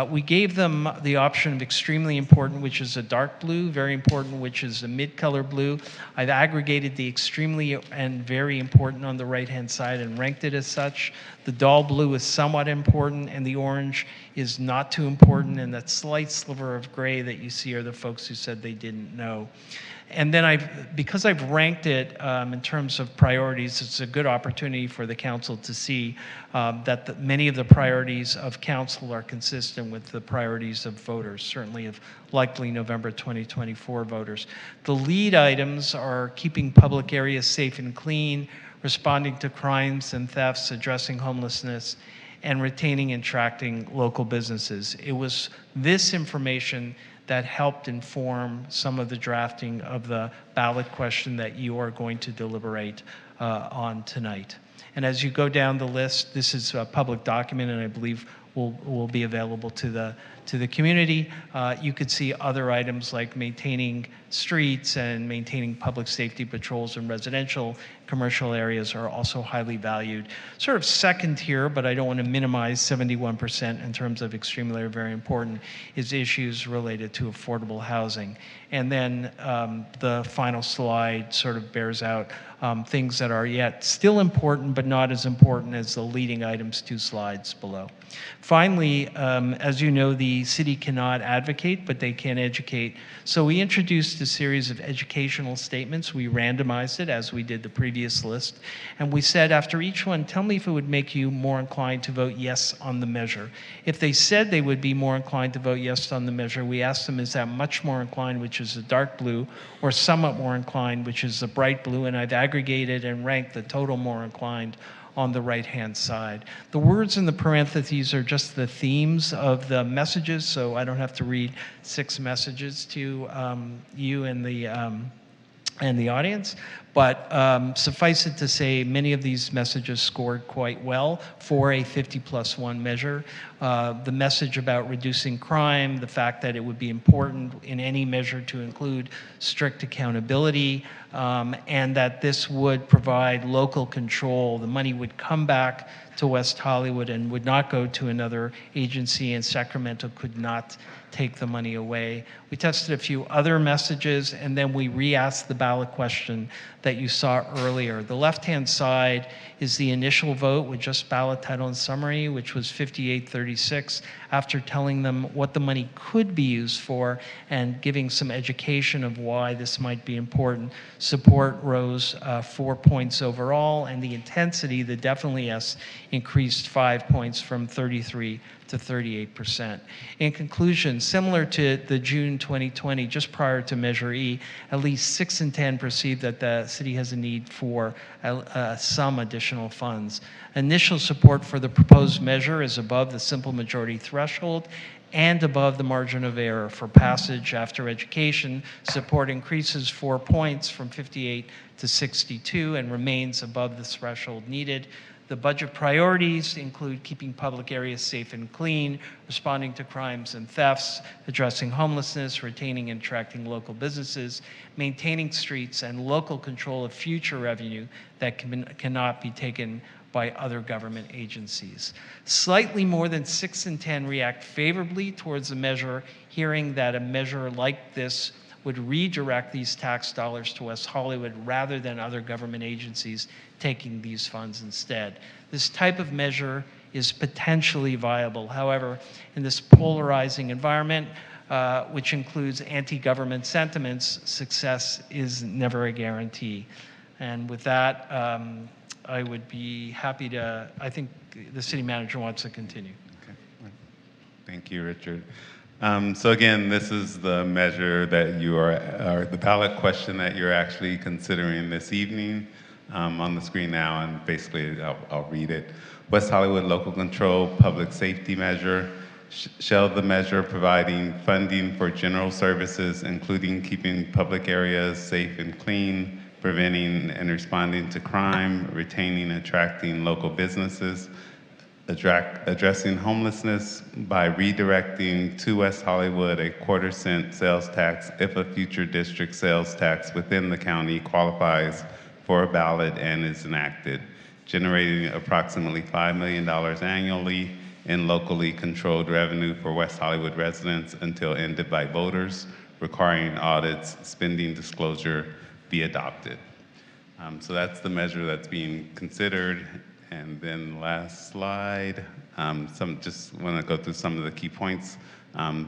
We gave them the option of extremely important, which is a dark blue, very important, which is a mid-color blue. I've aggregated the extremely and very important on the right-hand side and ranked it as such. The dull blue is somewhat important, and the orange is not too important, and that slight sliver of gray that you see are the folks who said they didn't know. And then because I've ranked it in terms of priorities, it's a good opportunity for the council to see that many of the priorities of council are consistent with the priorities of voters, certainly of likely November 2024 voters. The lead items are keeping public areas safe and clean, responding to crimes and thefts, addressing homelessness, and retaining and attracting local businesses. It was this information that helped inform some of the drafting of the ballot question that you are going to deliberate on tonight. And as you go down the list, this is a public document, and I believe will be available to the community. You could see other items like maintaining streets and maintaining public safety patrols in residential, commercial areas are also highly valued. Sort of second tier, but I don't want to minimize 71% in terms of extremely very important, is issues related to affordable housing. And then the final slide sort of bears out things that are yet still important, but not as important as the leading items 2 slides below. Finally, as you know, the city cannot advocate, but they can educate. So we introduced a series of educational statements. We randomized it as we did the previous list. And we said after each one, tell me if it would make you more inclined to vote yes on the measure. If they said they would be more inclined to vote yes on the measure, we asked them, is that much more inclined, which is the dark blue, or somewhat more inclined, which is the bright blue? And I've aggregated and ranked the total more inclined on the right-hand side. The words in the parentheses are just the themes of the messages, so I don't have to read 6 messages to you and the audience. But suffice it to say, many of these messages scored quite well for a 50+1 measure. The message about reducing crime, the fact that it would be important in any measure to include strict accountability, and that this would provide local control. The money would come back to West Hollywood and would not go to another agency, and Sacramento could not take the money away. We tested a few other messages, and then we re-asked the ballot question that you saw earlier. The left-hand side is the initial vote with just ballot title and summary, which was 58-36, after telling them what the money could be used for and giving some education of why this might be important. Support rose 4 points overall, and the intensity, the definitely yes, increased 5 points from 33 to 38%. In conclusion, similar to the June 2020, just prior to Measure E, at least 6 in 10 perceive that the city has a need for some additional funds. Initial support for the proposed measure is above the simple majority threshold and above the margin of error for passage. After education, support increases 4 points from 58 to 62 and remains above the threshold needed. The budget priorities include keeping public areas safe and clean, responding to crimes and thefts, addressing homelessness, retaining and attracting local businesses, maintaining streets, and local control of future revenue that cannot be taken by other government agencies. Slightly more than 6 in 10 react favorably towards the measure, hearing that a measure like this would redirect these tax dollars to West Hollywood rather than other government agencies taking these funds instead. This type of measure is potentially viable. However, in this polarizing environment, which includes anti-government sentiments, success is never a guarantee. And with that, I would be happy to, I think the city manager wants to continue. Okay. Thank you, Richard. So again, this is the measure that you are the ballot question that you're actually considering this evening on the screen now, and basically I'll read it. West Hollywood Local Control Public Safety Measure. Shall the measure providing funding for general services, including keeping public areas safe and clean, preventing and responding to crime, retaining and attracting local businesses, addressing homelessness by redirecting to West Hollywood a 1/4 cent sales tax if a future district sales tax within the county qualifies for a ballot and is enacted, generating approximately $5 million annually in locally controlled revenue for West Hollywood residents until ended by voters, requiring audits, spending disclosure be adopted. So that's the measure that's being considered. And then last slide, just want to go through some of the key points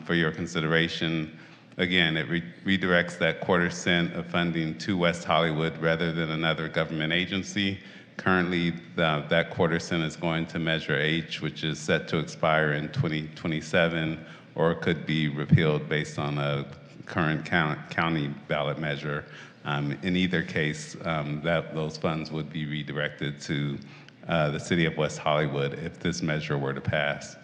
for your consideration. Again, it redirects that $0.25 of funding to West Hollywood rather than another government agency. Currently, that $0.25 is going to Measure H, which is set to expire in 2027, or could be repealed based on a current county ballot measure. In either case, those funds would be redirected to the city of West Hollywood if this measure were to pass.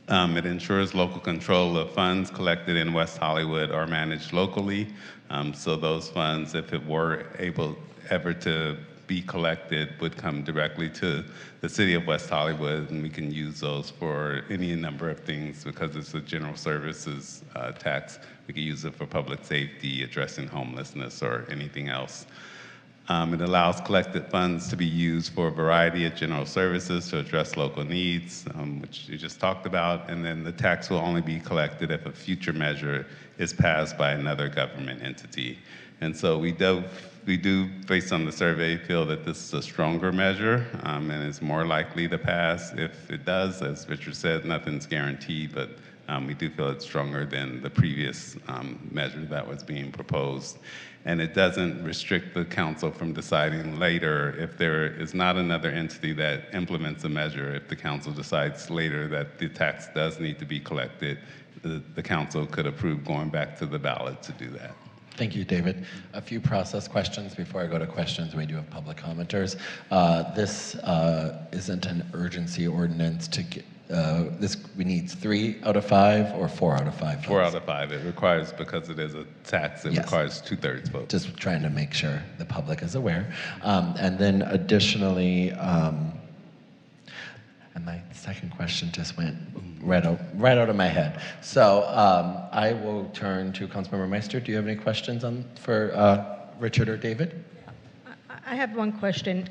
It ensures local control of funds collected in West Hollywood are managed locally. So those funds, if it were ever to be collected, would come directly to the city of West Hollywood, and we can use those for any number of things because it's a general services tax. We could use it for public safety, addressing homelessness, or anything else. It allows collected funds to be used for a variety of general services to address local needs, which you just talked about, and then the tax will only be collected if a future measure is passed by another government entity. And so we do, based on the survey, feel that this is a stronger measure and is more likely to pass. If it does, as Richard said, nothing's guaranteed, but we do feel it's stronger than the previous measure that was being proposed. And it doesn't restrict the council from deciding later if there is not another entity that implements a measure. If the council decides later that the tax does need to be collected, the council could approve going back to the ballot to do that. Thank you, David. A few process questions before I go to questions. We do have public commenters. This isn't an urgency ordinance to get, we need 3 out of 5 or 4 out of 5 votes? 4 out of 5. It requires, because it is a tax, it requires 2/3 vote. Just trying to make sure the public is aware. And then additionally, and my second question just went right out of my head. So I will turn to Councilmember Meister. Do you have any questions for Richard or David? I have one question.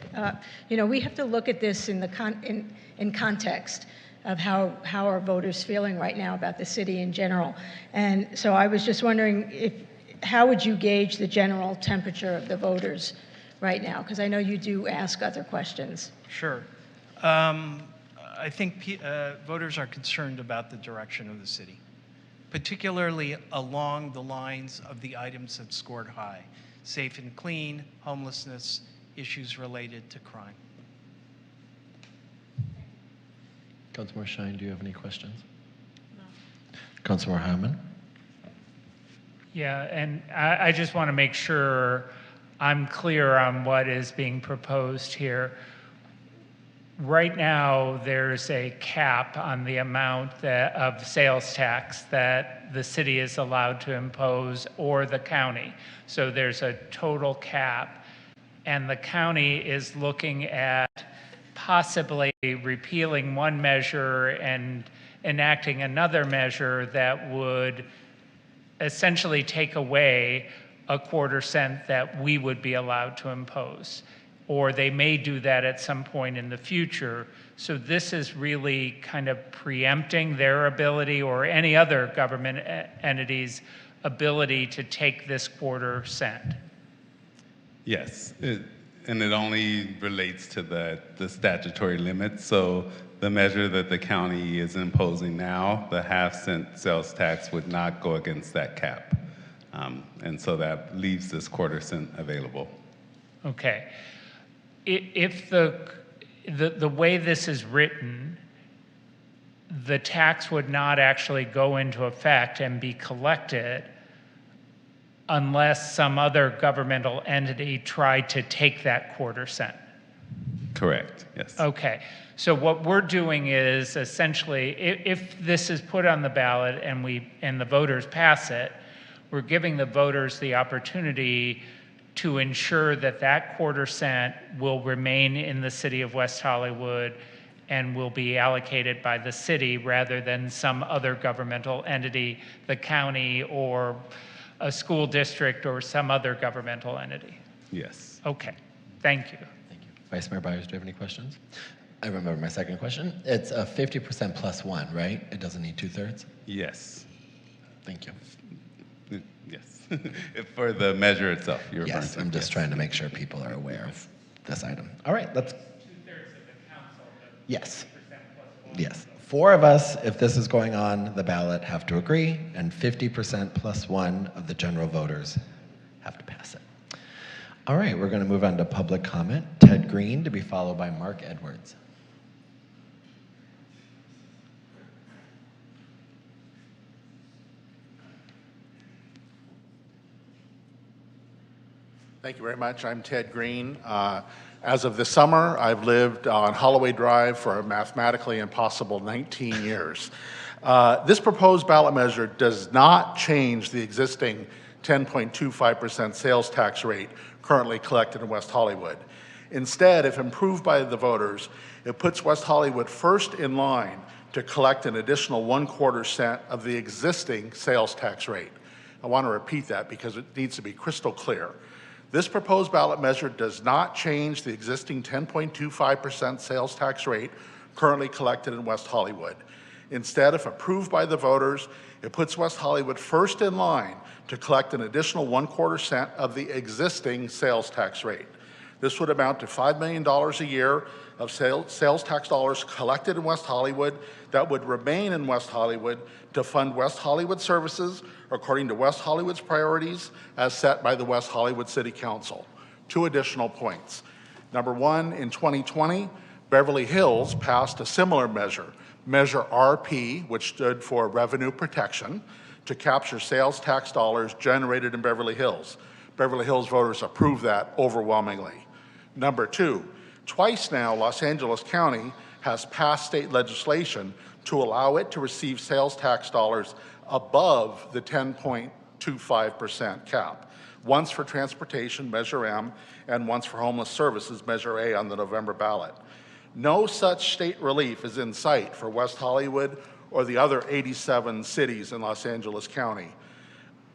We have to look at this in context of how are voters feeling right now about the city in general. And so I was just wondering how would you gauge the general temperature of the voters right now? Because I know you do ask other questions. Sure. I think voters are concerned about the direction of the city, particularly along the lines of the items that scored high: safe and clean, homelessness, issues related to crime. Councilmember Shine, do you have any questions? No. Councilmember Hyman? Yeah, and I just want to make sure I'm clear on what is being proposed here. Right now, there's a cap on the amount of sales tax that the city is allowed to impose, or the county. So there's a total cap, and the county is looking at possibly repealing one measure and enacting another measure that would essentially take away a $0.25 that we would be allowed to impose. Or they may do that at some point in the future. So this is really kind of preempting their ability, or any other government entity's ability, to take this $0.25. Yes, and it only relates to the statutory limit. So the measure that the county is imposing now, the half-cent sales tax, would not go against that cap. And so that leaves this $0.25 available. Okay. If the way this is written, the tax would not actually go into effect and be collected unless some other governmental entity tried to take that $0.25. Correct, yes. Okay, so what we're doing is essentially, if this is put on the ballot and the voters pass it, we're giving the voters the opportunity to ensure that that $0.25 will remain in the city of West Hollywood and will be allocated by the city rather than some other governmental entity, the county or a school district or some other governmental entity. Yes. Okay, thank you. Thank you. Vice Mayor Byers, do you have any questions? I remember my second question. It's a 50% plus 1, right? It doesn't need 2/3? Yes. Thank you. Yes. For the measure itself, you're referring Yes, to. I'm just trying to make sure people are aware of this item. All right, let's. 2/3 of the council. Yes. Yes. 4 of us, if this is going on the ballot, have to agree, and 50% plus 1 of the general voters have to pass it. All right, we're going to move on to public comment. Ted Green, to be followed by Mark Edwards. Thank you very much. I'm Ted Green. As of this summer, I've lived on Holloway Drive for a mathematically impossible 19 years. This proposed ballot measure does not change the existing 10.25% sales tax rate currently collected in West Hollywood. Instead, if approved by the voters, it puts West Hollywood first in line to collect an additional 1/4 cent of the existing sales tax rate. I want to repeat that because it needs to be crystal clear. This proposed ballot measure does not change the existing 10.25% sales tax rate currently collected in West Hollywood. Instead, if approved by the voters, it puts West Hollywood first in line to collect an additional 1/4 cent of the existing sales tax rate. This would amount to $5 million a year of sales tax dollars collected in West Hollywood that would remain in West Hollywood to fund West Hollywood services according to West Hollywood's priorities as set by the West Hollywood City Council. 2 additional points. Number 1, in 2020, Beverly Hills passed a similar measure, Measure RP, which stood for Revenue Protection, to capture sales tax dollars generated in Beverly Hills. Beverly Hills voters approved that overwhelmingly. Number 2, twice now, Los Angeles County has passed state legislation to allow it to receive sales tax dollars above the 10.25% cap. Once for transportation, Measure M, and once for homeless services, Measure A, on the November ballot. No such state relief is in sight for West Hollywood or the other 87 cities in Los Angeles County.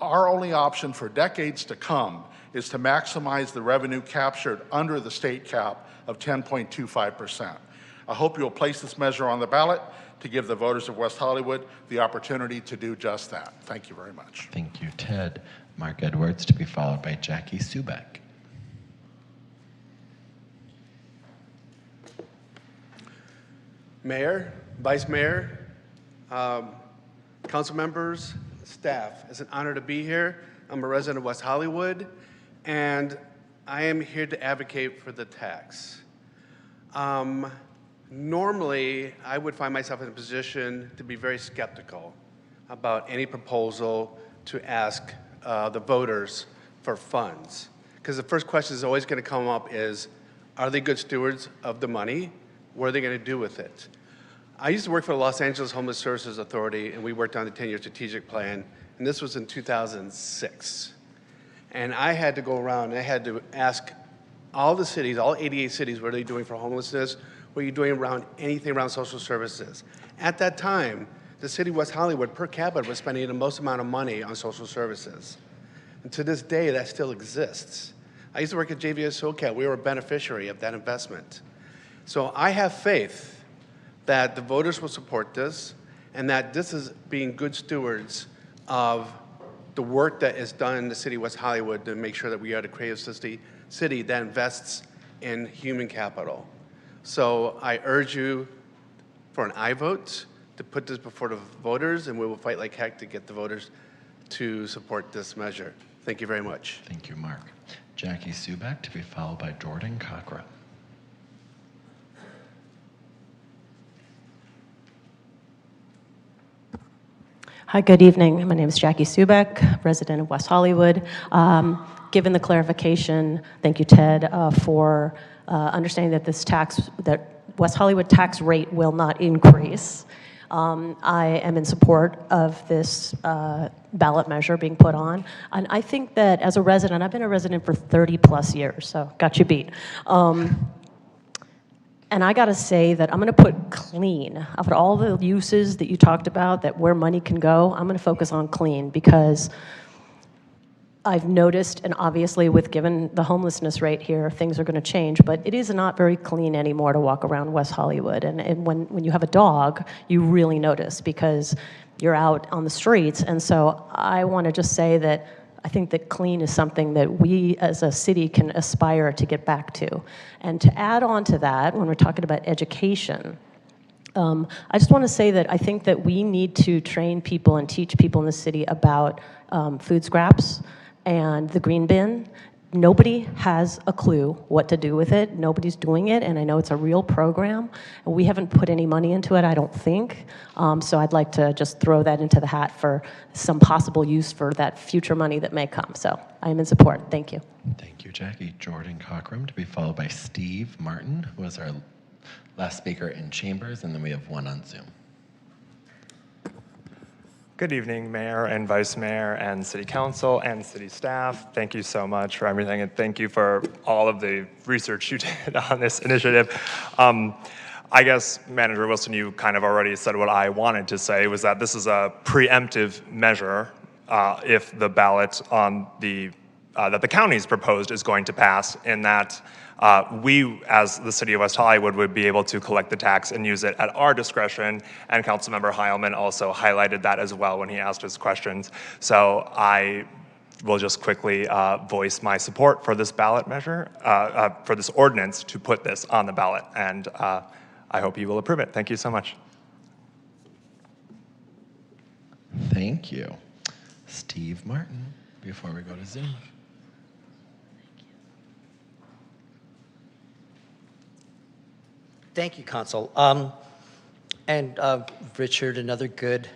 Our only option for decades to come is to maximize the revenue captured under the state cap of 10.25%. I hope you'll place this measure on the ballot to give the voters of West Hollywood the opportunity to do just that. Thank you very much. Thank you, Ted. Mark Edwards, to be followed by Jackie Subek. Mayor, Vice Mayor, council members, staff, it's an honor to be here. I'm a resident of West Hollywood, and I am here to advocate for the tax. Normally, I would find myself in a position to be very skeptical about any proposal to ask the voters for funds. Because the first question is always going to come up is, are they good stewards of the money? What are they going to do with it? I used to work for the Los Angeles Homeless Services Authority, and we worked on the 10-year strategic plan, and this was in 2006. And I had to go around and I had to ask all the cities, all 88 cities, what are they doing for homelessness? What are you doing around anything around social services? At that time, the city of West Hollywood per capita was spending the most amount of money on social services. And to this day, that still exists. I used to work at JVS SoCal. We were a beneficiary of that investment. So I have faith that the voters will support this and that this is being good stewards of the work that is done in the city of West Hollywood to make sure that we are the creative city that invests in human capital. So I urge you for an aye vote to put this before the voters, and we will fight like heck to get the voters to support this measure. Thank you very much. Thank you, Mark. Jackie Subek, to be followed by Jordan Cochran. Hi, good evening. My name is Jackie Subek, resident of West Hollywood. Given the clarification, thank you, Ted, for understanding that that West Hollywood tax rate will not increase. I am in support of this ballot measure being put on. And I think that as a resident, I've been a resident for 30 plus years, so got you beat. And I gotta say that I'm gonna put clean. Of all the uses that you talked about, that where money can go, I'm gonna focus on clean because I've noticed, and obviously given the homelessness rate here, things are gonna change, but it is not very clean anymore to walk around West Hollywood. And when you have a dog, you really notice because you're out on the streets. And so I wanna just say that I think that clean is something that we as a city can aspire to get back to. And to add on to that, when we're talking about education, I just want to say that I think that we need to train people and teach people in the city about food scraps and the green bin. Nobody has a clue what to do with it. Nobody's doing it, and I know it's a real program. And we haven't put any money into it, I don't think. So I'd like to just throw that into the hat for some possible use for that future money that may come. So I am in support. Thank you. Thank you, Jackie. Jordan Cockrum, to be followed by Steve Martin, who was our last speaker in chambers, and then we have one on Zoom. Good evening, Mayor and Vice Mayor and City Council and City staff. Thank you so much for everything, and thank you for all of the research you did on this initiative. I guess, Manager Wilson, you kind of already said what I wanted to say, was that this is a preemptive measure if the ballot on the that the county's proposed is going to pass, in that we, as the City of West Hollywood, would be able to collect the tax and use it at our discretion, and Councilmember Heilman also highlighted that as well when he asked his questions. So I will just quickly voice my support for this ballot measure, for this ordinance to put this on the ballot, and I hope you will approve it. Thank you so much. Thank you. Steve Martin, before we go to Zoom. Thank you, Council. And Richard, another good,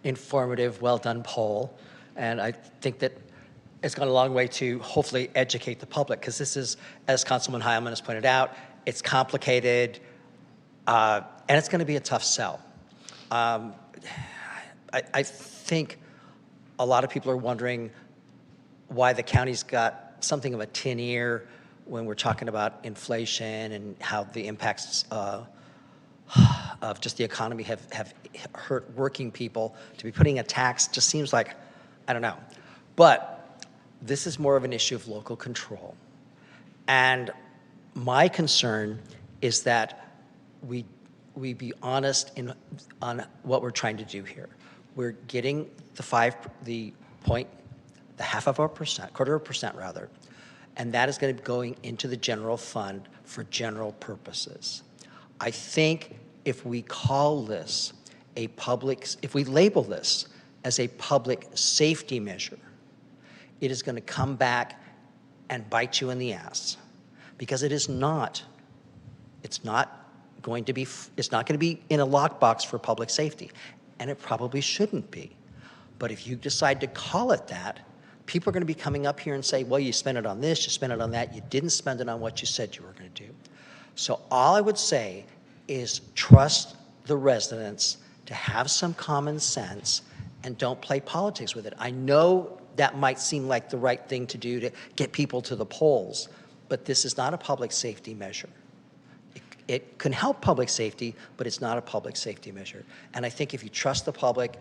informative, well-done poll. And I think that it's gone a long way to hopefully educate the public, because this is, as Councilman Heilman has pointed out, it's complicated, and it's going to be a tough sell. I think a lot of people are wondering why the county's got something of a tin ear when we're talking about inflation and how the impacts of just the economy have hurt working people. To be putting a tax just seems like, I don't know. But this is more of an issue of local control. And my concern is that we be honest on what we're trying to do here. We're getting the half of a percent, quarter of a percent rather, and that is going to be going into the general fund for general purposes. I think if we call this if we label this as a public safety measure, it is going to come back and bite you in the ass, because it's not going to be in a lockbox for public safety, and it probably shouldn't be. But if you decide to call it that, people are going to be coming up here and say, well, you spent it on this, you spent it on that, you didn't spend it on what you said you were going to do. So all I would say is trust the residents to have some common sense and don't play politics with it. I know that might seem like the right thing to do to get people to the polls, but this is not a public safety measure. It can help public safety, but it's not a public safety measure. And I think if you trust the public,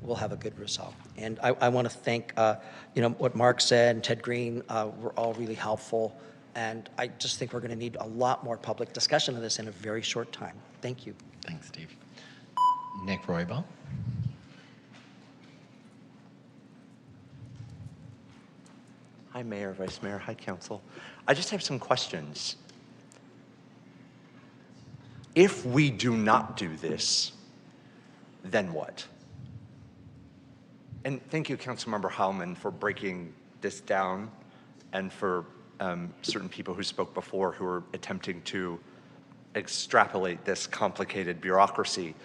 we'll have a good result. And I want to thank, what Mark said and Ted Green were all really helpful. And I just think we're going to need a lot more public discussion of this in a very short time. Thank you. Thanks, Steve. Nick Roybal. Hi, Mayor, Vice Mayor, hi, Council. I just have some questions. If we do not do this, then what? And thank you, Councilmember Heilman, for breaking this down, and for certain people who spoke before who are attempting to extrapolate this complicated bureaucracy.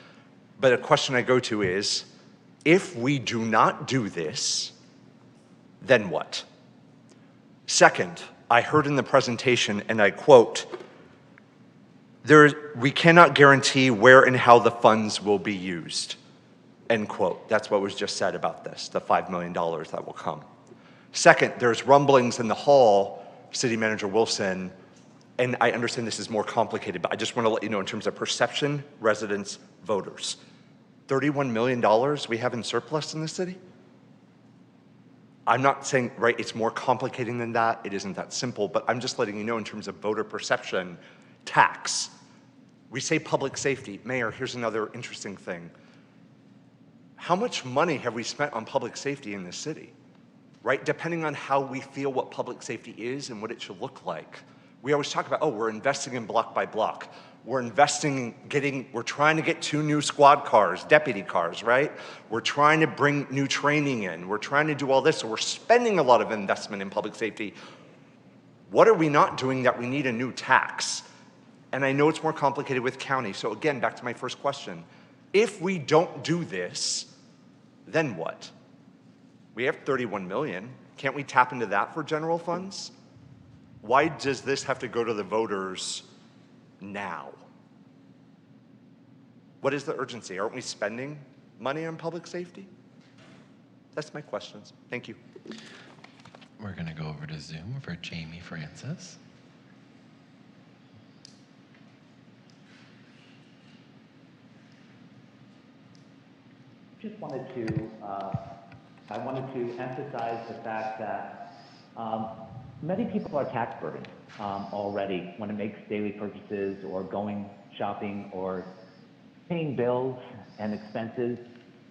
But a question I go to is, if we do not do this, then what? Second, I heard in the presentation, and I quote, we cannot guarantee where and how the funds will be used, end quote. That's what was just said about this, the $5 million that will come. Second, there's rumblings in the hall, City Manager Wilson, and I understand this is more complicated, but I just want to let you know in terms of perception, residents, voters. $31 million we have in surplus in the city? I'm not saying, right, it's more complicated than that. It isn't that simple, but I'm just letting you know in terms of voter perception, tax. We say public safety. Mayor, here's another interesting thing. How much money have we spent on public safety in this city? Right? Depending on how we feel what public safety is and what it should look like. we always talk about, oh, we're investing in block by block. We're investing in we're trying to get 2 new squad cars, deputy cars, right? We're trying to bring new training in. We're trying to do all this, so we're spending a lot of investment in public safety. What are we not doing that we need a new tax? And I know it's more complicated with county, so again, back to my first question. If we don't do this, then what? We have 31 million. Can't we tap into that for general funds? Why does this have to go to the voters now? What is the urgency? Aren't we spending money on public safety? That's my questions. Thank you. We're going to go over to Zoom for Jamie Francis. Just wanted to, I wanted to emphasize the fact that many people are tax burdened already when it makes daily purchases or going shopping or paying bills and expenses.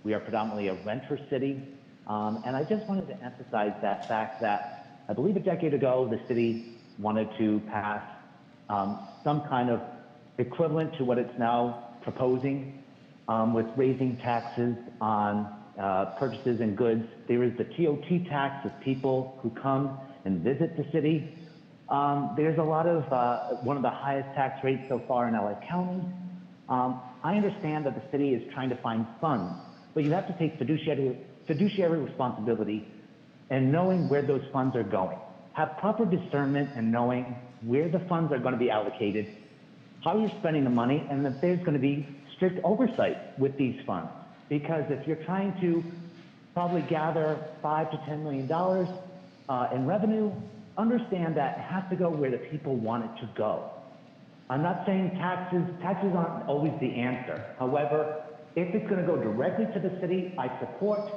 We are predominantly a renter city. And I just wanted to emphasize that fact that I believe a decade ago, the city wanted to pass some kind of equivalent to what it's now proposing with raising taxes on purchases and goods. There is the TOT tax of people who come and visit the city. There's a lot of, one of the highest tax rates so far in LA County. I understand that the city is trying to find funds, but you have to take fiduciary responsibility and knowing where those funds are going. Have proper discernment and knowing where the funds are going to be allocated, how you're spending the money, and that there's going to be strict oversight with these funds. Because if you're trying to probably gather $5 to $10 million in revenue, understand that it has to go where the people want it to go. I'm not saying taxes aren't always the answer. However, if it's going to go directly to the city, I support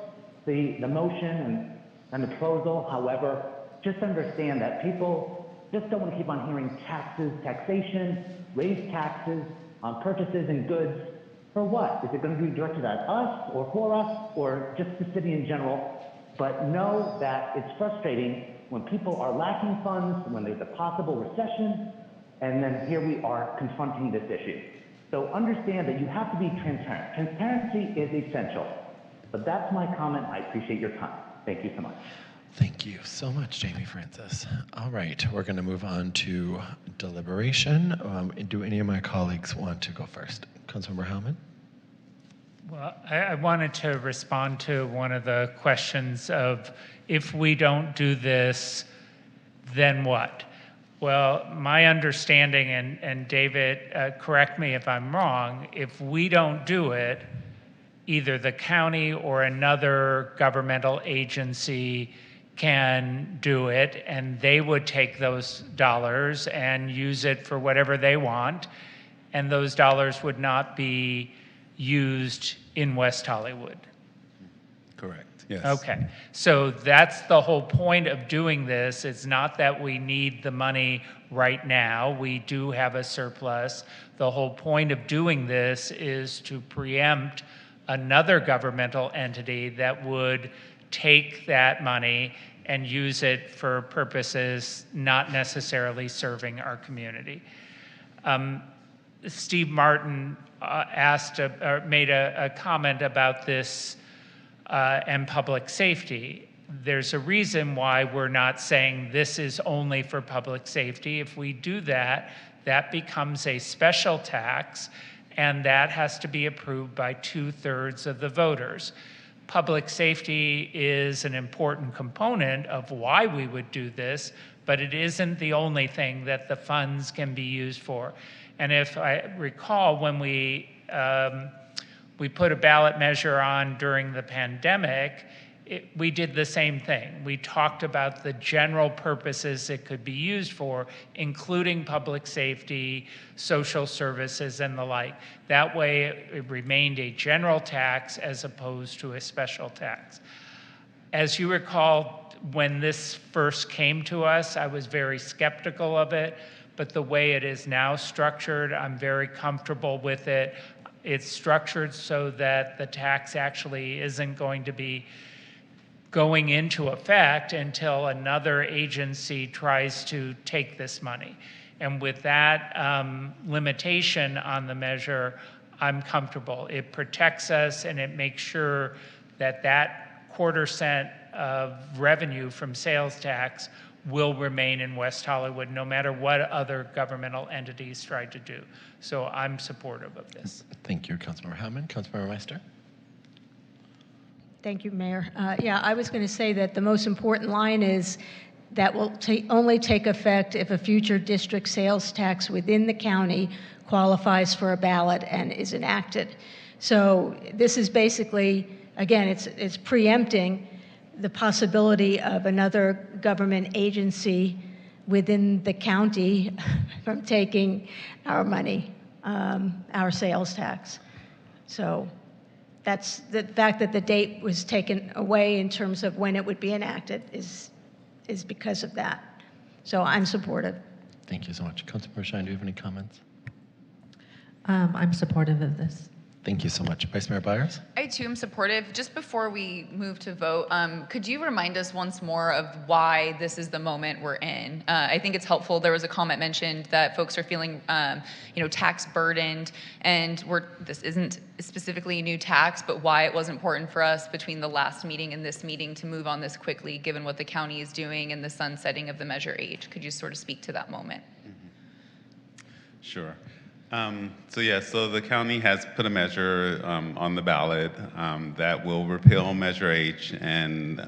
the motion and the proposal. However, just understand that people just don't want to keep on hearing taxes, taxation, raise taxes on purchases and goods. For what? Is it going to be directed at us or for us or just the city in general? But know that it's frustrating when people are lacking funds, when there's a possible recession, and then here we are confronting this issue. So understand that you have to be transparent. Transparency is essential. But that's my comment. I appreciate your time. Thank you so much. Thank you so much, Jamie Francis. All right, we're going to move on to deliberation. Do any of my colleagues want to go first? Councilmember Hellman? Well, I wanted to respond to one of the questions of, if we don't do this, then what? Well, my understanding, and David, correct me if I'm wrong, if we don't do it, either the county or another governmental agency can do it, and they would take those dollars and use it for whatever they want, and those dollars would not be used in West Hollywood. Correct, yes. Okay, so that's the whole point of doing this. It's not that we need the money right now. We do have a surplus. The whole point of doing this is to preempt another governmental entity that would take that money and use it for purposes not necessarily serving our community. Steve Martin made a comment about this and public safety. There's a reason why we're not saying this is only for public safety. If we do that, that becomes a special tax, and that has to be approved by 2/3 of the voters. Public safety is an important component of why we would do this, but it isn't the only thing that the funds can be used for. And if I recall, when we put a ballot measure on during the pandemic, we did the same thing. We talked about the general purposes it could be used for, including public safety, social services, and the like. That way, it remained a general tax as opposed to a special tax. As you recall, when this first came to us, I was very skeptical of it, but the way it is now structured, I'm very comfortable with it. It's structured so that the tax actually isn't going to be going into effect until another agency tries to take this money. And with that limitation on the measure, I'm comfortable. It protects us and it makes sure that that $0.25 of revenue from sales tax will remain in West Hollywood no matter what other governmental entities try to do. So I'm supportive of this. Thank you, Councilmember Hammond. Councilmember Meister? Thank you, Mayor. Yeah, I was going to say that the most important line is that will only take effect if a future district sales tax within the county qualifies for a ballot and is enacted. So this is basically, again, it's preempting the possibility of another government agency within the county from taking our money, our sales tax. So that's the fact that the date was taken away in terms of when it would be enacted is because of that. So I'm supportive. Thank you so much. Councilmember Shine, do you have any comments? I'm supportive of this. Thank you so much. Vice Mayor Byers? I too am supportive. Just before we move to vote, could you remind us once more of why this is the moment we're in? I think it's helpful. There was a comment mentioned that folks are feeling, tax burdened, and this isn't specifically a new tax, but why it was important for us between the last meeting and this meeting to move on this quickly, given what the county is doing and the sunsetting of the Measure H. Could you sort of speak to that moment? Sure. So the county has put a measure on the ballot that will repeal Measure H and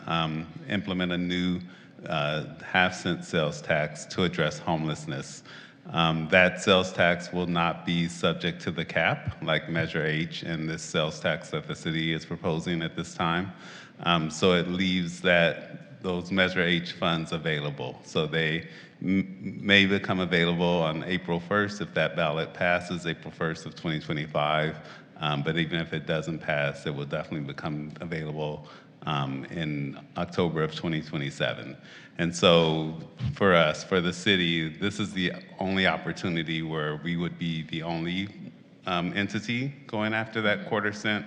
implement a new half-cent sales tax to address homelessness. That sales tax will not be subject to the cap like Measure H and this sales tax that the city is proposing at this time. So it leaves those Measure H funds available. So they may become available on April 1st if that ballot passes, April 1st of 2025. But even if it doesn't pass, it will definitely become available in October of 2027. And so for us, for the city, this is the only opportunity where we would be the only entity going after that $0.25.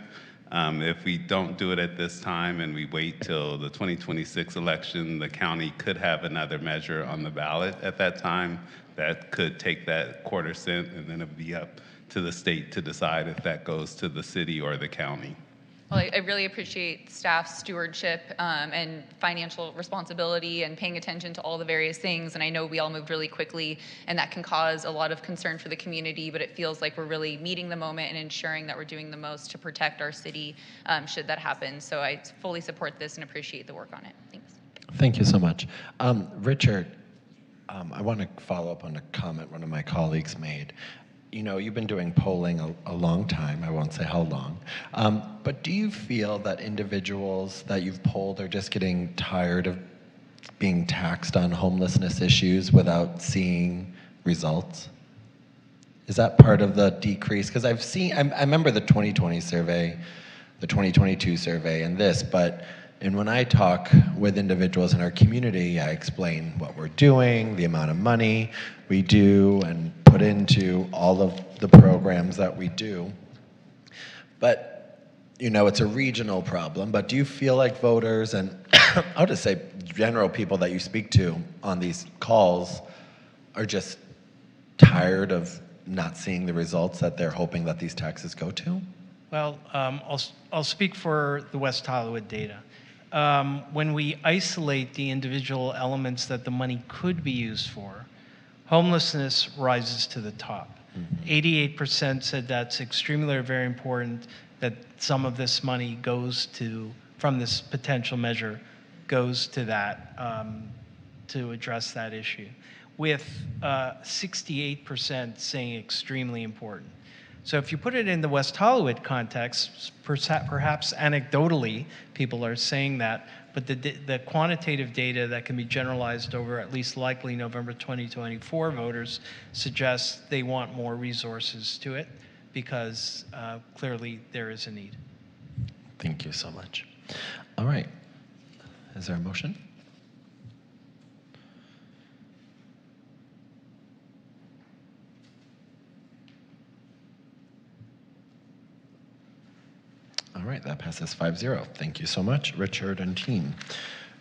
If we don't do it at this time and we wait till the 2026 election, the county could have another measure on the ballot at that time that could take that $0.25, and then it would be up to the state to decide if that goes to the city or the county. Well, I really appreciate staff's stewardship and financial responsibility and paying attention to all the various things. And I know we all moved really quickly, and that can cause a lot of concern for the community, but it feels like we're really meeting the moment and ensuring that we're doing the most to protect our city should that happen. So I fully support this and appreciate the work on it. Thanks. Thank you so much. Richard, I want to follow up on a comment one of my colleagues made. You know, you've been doing polling a long time. I won't say how long. But do you feel that individuals that you've polled are just getting tired of being taxed on homelessness issues without seeing results? Is that part of the decrease? Because I remember the 2020 survey, the 2022 survey, and this, and when I talk with individuals in our community, I explain what we're doing, the amount of money we do and put into all of the programs that we do. But, it's a regional problem, but do you feel like voters and I'll just say general people that you speak to on these calls are just tired of not seeing the results that they're hoping that these taxes go to? Well, I'll speak for the West Hollywood data. When we isolate the individual elements that the money could be used for, homelessness rises to the top. 88% said that's extremely or very important, that some of this money goes from this potential measure, goes to that, to address that issue, with 68% saying extremely important. So if you put it in the West Hollywood context, perhaps anecdotally, people are saying that, but the quantitative data that can be generalized over at least likely November 2024 voters suggests they want more resources to it because clearly there is a need. Thank you so much. All right. Is there a motion? All right, that passes 5-0. Thank you so much, Richard and team.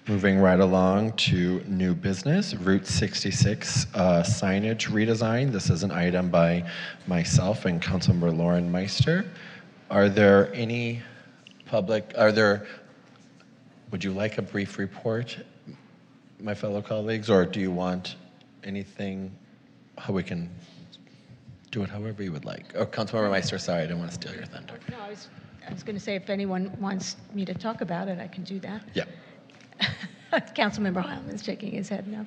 Moving right along to new business, Route 66 signage redesign. This is an item by myself and Councilmember Lauren Meister. Are there any would you like a brief report, my fellow colleagues, or do you want anything, how we can do it however you would like? Oh, Councilmember Meister, sorry, I didn't want to steal your thunder. No, I was going to say, if anyone wants me to talk about it, I can do that. Yeah. Councilmember Heilman's shaking his head no.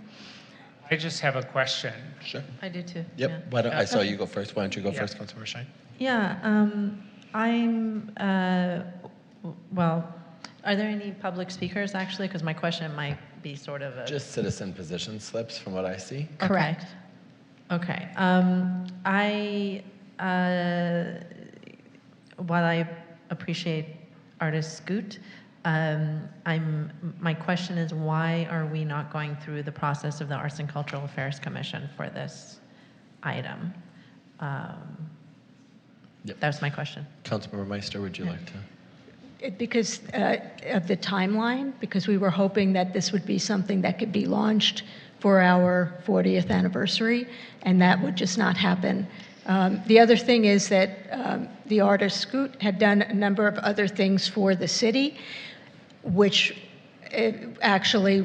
I just have a question. Sure. I do too. Yep. Yeah. Why don't, I saw you go first. Why don't you go first, Councilmember Shine? Yeah, I'm, well, are there any public speakers actually? Because my question might be sort of a... Just citizen position slips from what I see. Correct. Okay. While I appreciate Artist Scoot, my question is, why are we not going through the process of the Arts and Cultural Affairs Commission for this item? Yep. That's my question. Councilmember Meister, would you like to? Because of the timeline, because we were hoping that this would be something that could be launched for our 40th anniversary, and that would just not happen. The other thing is that the artist Scoot had done a number of other things for the city, which actually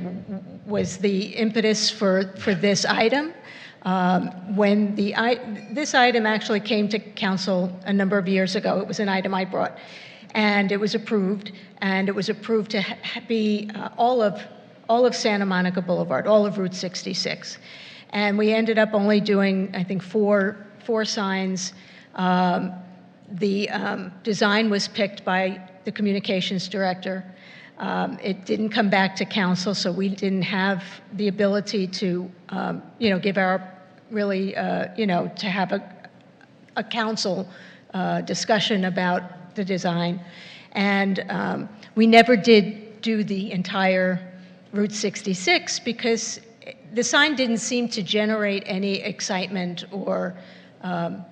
was the impetus for this item. When this item actually came to council a number of years ago, it was an item I brought, and it was approved, to be all of Santa Monica Boulevard, all of Route 66. And we ended up only doing, I think, four signs. The design was picked by the communications director. It didn't come back to council, so we didn't have the ability to, give our really, to have a council discussion about the design. And we never did do the entire Route 66 because the sign didn't seem to generate any excitement or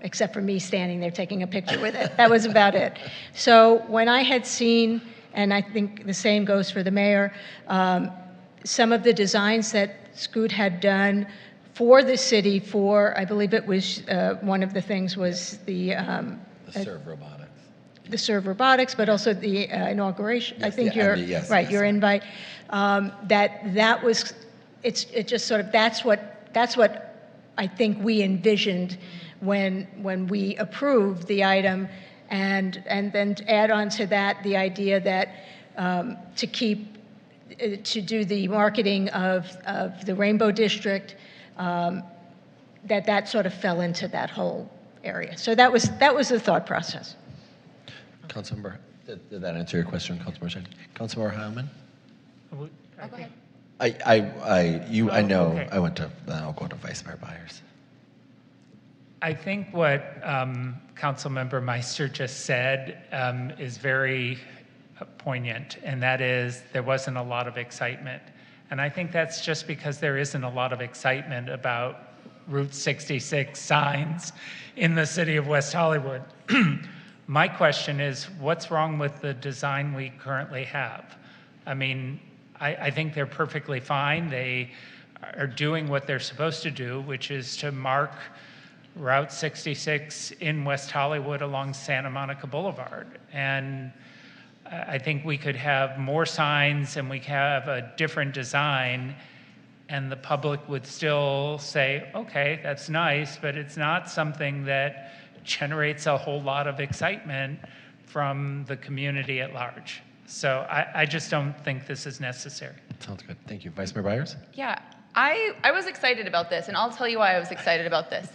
except for me standing there taking a picture with it. That was about it. So when I had seen, and I think the same goes for the mayor, some of the designs that Scoot had done for the city for, I believe it was, one of the things was the Serve Robotics. The Serve Robotics, but also the inauguration. Yes, I think yes, right, yes, your yes. invite. That was, it just sort of, that's what I think we envisioned when we approved the item, and then to add on to that the idea that to do the marketing of the Rainbow District, that sort of fell into that whole area. So that was the thought process. Councilmember, did that answer your question, Councilmember Shine? Councilmember Heilman? Oh, go ahead. I know. Okay. I went to. I'll go to Vice Mayor Byers. I think what Councilmember Meister just said is very poignant, and that is there wasn't a lot of excitement. And I think that's just because there isn't a lot of excitement about Route 66 signs in the city of West Hollywood. My question is, what's wrong with the design we currently have? I mean, I think they're perfectly fine. They are doing what they're supposed to do, which is to mark Route 66 in West Hollywood along Santa Monica Boulevard. And I think we could have more signs and we could have a different design, and the public would still say, okay, that's nice, but it's not something that generates a whole lot of excitement from the community at large. So I just don't think this is necessary. Sounds good. Thank you. Vice Mayor Byers? Yeah, I was excited about this, and I'll tell you why I was excited about this.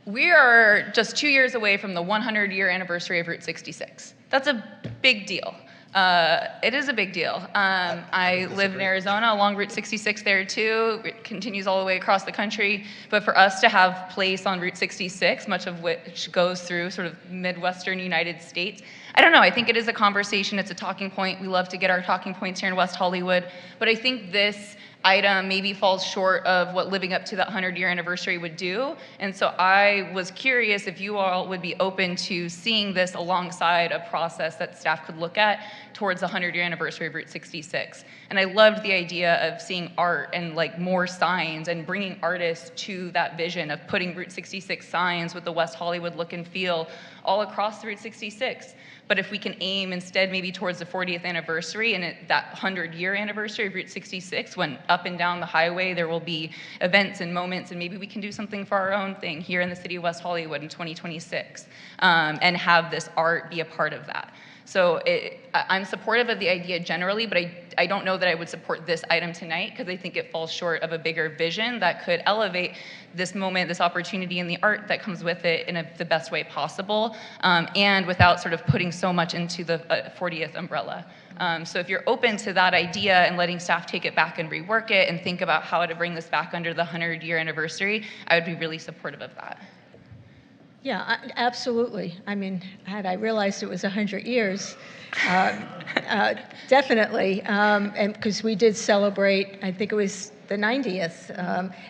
We are just 2 years away from the 100-year anniversary of Route 66. That's a big deal. It is a big deal. I live in Arizona along Route 66 there too. It continues all the way across the country. But for us to have place on Route 66, much of which goes through sort of Midwestern United States, I don't know. I think it is a conversation. It's a talking point. We love to get our talking points here in West Hollywood. But I think this item maybe falls short of what living up to that 100-year anniversary would do. And so I was curious if you all would be open to seeing this alongside a process that staff could look at towards the 100-year anniversary of Route 66. And I loved the idea of seeing art and like more signs and bringing artists to that vision of putting Route 66 signs with the West Hollywood look and feel all across Route 66. But if we can aim instead maybe towards the 40th anniversary and that 100-year anniversary of Route 66, when up and down the highway there will be events and moments, and maybe we can do something for our own thing here in the city of West Hollywood in 2026, and have this art be a part of that. So I'm supportive of the idea generally, but I don't know that I would support this item tonight because I think it falls short of a bigger vision that could elevate this moment, this opportunity, and the art that comes with it in the best way possible, and without sort of putting so much into the 40th umbrella. So if you're open to that idea and letting staff take it back and rework it and think about how to bring this back under the 100-year anniversary, I would be really supportive of that. Yeah, absolutely. I mean, had I realized it was 100 years, definitely. And because we did celebrate, I think it was the 90th,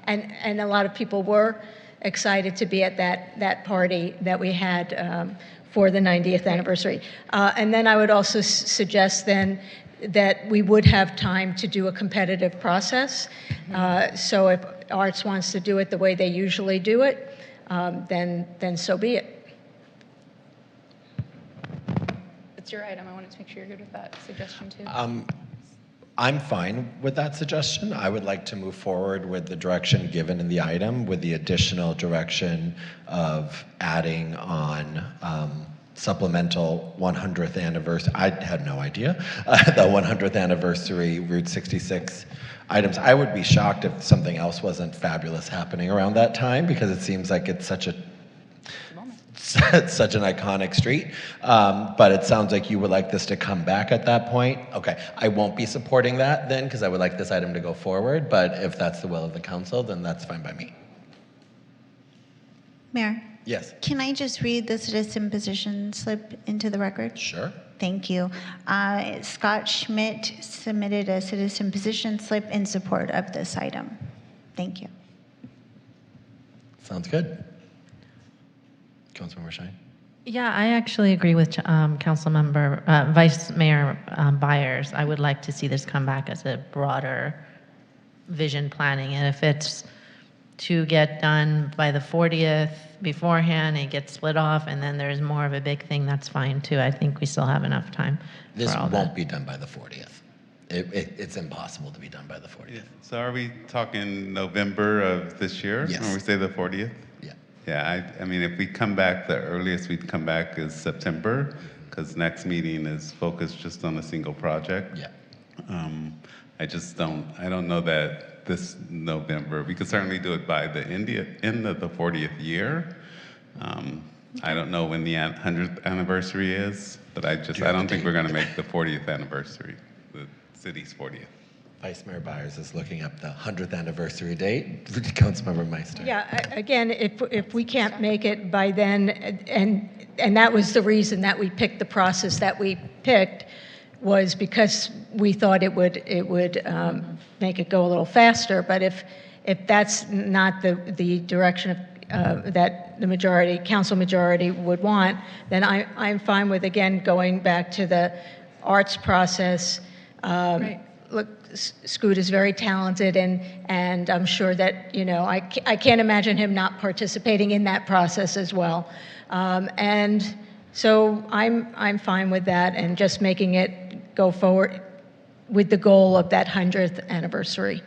and a lot of people were excited to be at that party that we had for the 90th anniversary. And then I would also suggest then that we would have time to do a competitive process. So if Arts wants to do it the way they usually do it, then so be it. It's your item. I wanted to make sure you're good with that suggestion too. I'm fine with that suggestion. I would like to move forward with the direction given in the item with the additional direction of adding on supplemental 100th anniversary. I had no idea. The 100th anniversary Route 66 items. I would be shocked if something else wasn't fabulous happening around that time because it seems like it's such an iconic street. But it sounds like you would like this to come back at that point. Okay, I won't be supporting that then because I would like this item to go forward. But if that's the will of the council, then that's fine by me. Mayor? Yes. Can I just read the citizen position slip into the record? Sure. Thank you. Scott Schmidt submitted a citizen position slip in support of this item. Thank you. Sounds good. Councilmember Shine. Yeah, I actually agree with Vice Mayor Byers. I would like to see this come back as a broader vision planning, and if it's to get done by the 40th beforehand, it gets split off, and then there's more of a big thing, that's fine too. I think we still have enough time. This won't be done by the 40th. It's impossible to be done by the 40th. Yeah. So are we talking November of this year? Yes. When we say the 40th? Yeah. Yeah, I mean, if we come back, the earliest we'd come back is September, because next meeting is focused just on a single project. Yeah. I don't know that this November, we could certainly do it by the end of the 40th year. I don't know when the 100th anniversary is, but I don't think we're going to make the 40th anniversary, the city's 40th. Vice Mayor Byers is looking up the 100th anniversary date. Councilmember Meister. Yeah, again, if we can't make it by then, and that was the reason that we picked the process that we picked, was because we thought it would make it go a little faster. But if that's not the direction that the council majority would want, then I'm fine with, again, going back to the arts process. Right. Look, Scoot is very talented, and I'm sure that, I can't imagine him not participating in that process as well. And so I'm fine with that, and just making it go forward with the goal of that 100th anniversary.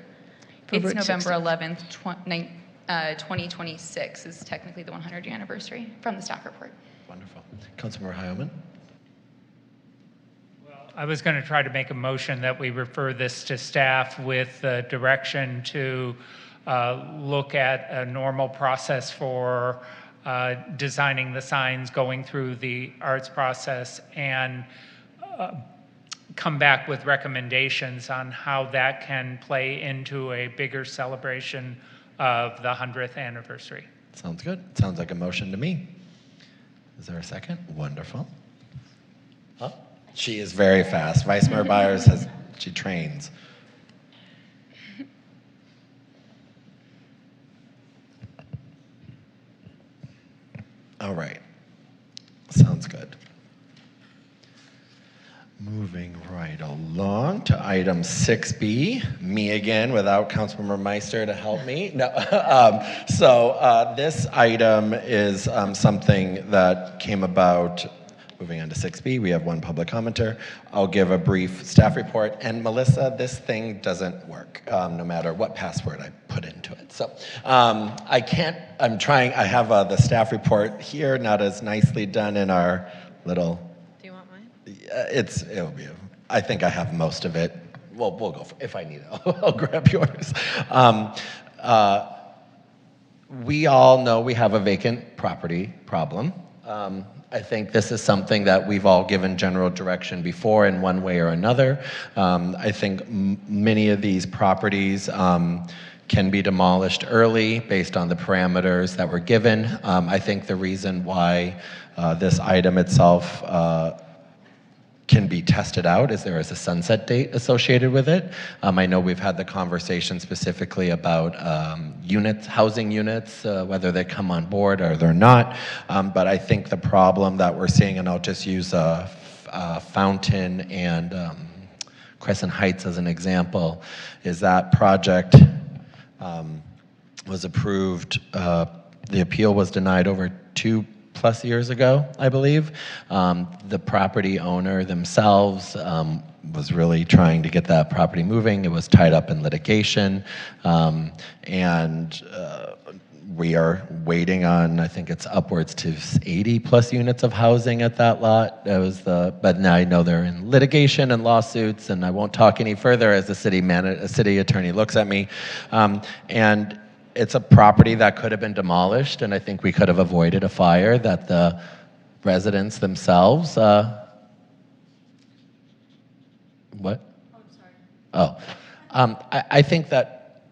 It's November 11th, 2026 is technically the 100-year anniversary from the staff report. Wonderful. Councilmember Heilman. I was going to try to make a motion that we refer this to staff with direction to look at a normal process for designing the signs, going through the arts process, and come back with recommendations on how that can play into a bigger celebration of the 100th anniversary. Sounds good. Sounds like a motion to me. Is there a second? Wonderful. Oh, she is very fast. Vice Mayor Byers she trains. All right. Sounds good. Moving right along to item 6B, me again without Councilmember Meister to help me. No, this item is something that came about. Moving on to 6B, we have one public commenter. I'll give a brief staff report. And Melissa, this thing doesn't work, no matter what password I put into it. So I can't, I'm trying, I have the staff report here, not as nicely done in our little. Do you want mine? It'll be, I think I have most of it. Well, we'll go, if I need it, I'll grab yours. We all know we have a vacant property problem. I think this is something that we've all given general direction before in one way or another. I think many of these properties can be demolished early based on the parameters that were given. I think the reason why this item itself can be tested out is there is a sunset date associated with it. I know we've had the conversation specifically about units, housing units, whether they come on board or they're not. But I think the problem that we're seeing, and I'll just use Fountain and Crescent Heights as an example, is that project was approved, the appeal was denied over 2+ years ago, I believe. The property owner themselves was really trying to get that property moving. It was tied up in litigation, and we are waiting on, I think it's upwards to 80+ units of housing at that lot. That was but now I know they're in litigation and lawsuits, and I won't talk any further as the city attorney looks at me. And it's a property that could have been demolished, and I think we could have avoided a fire that the residents themselves. What? Oh, I'm sorry. I think that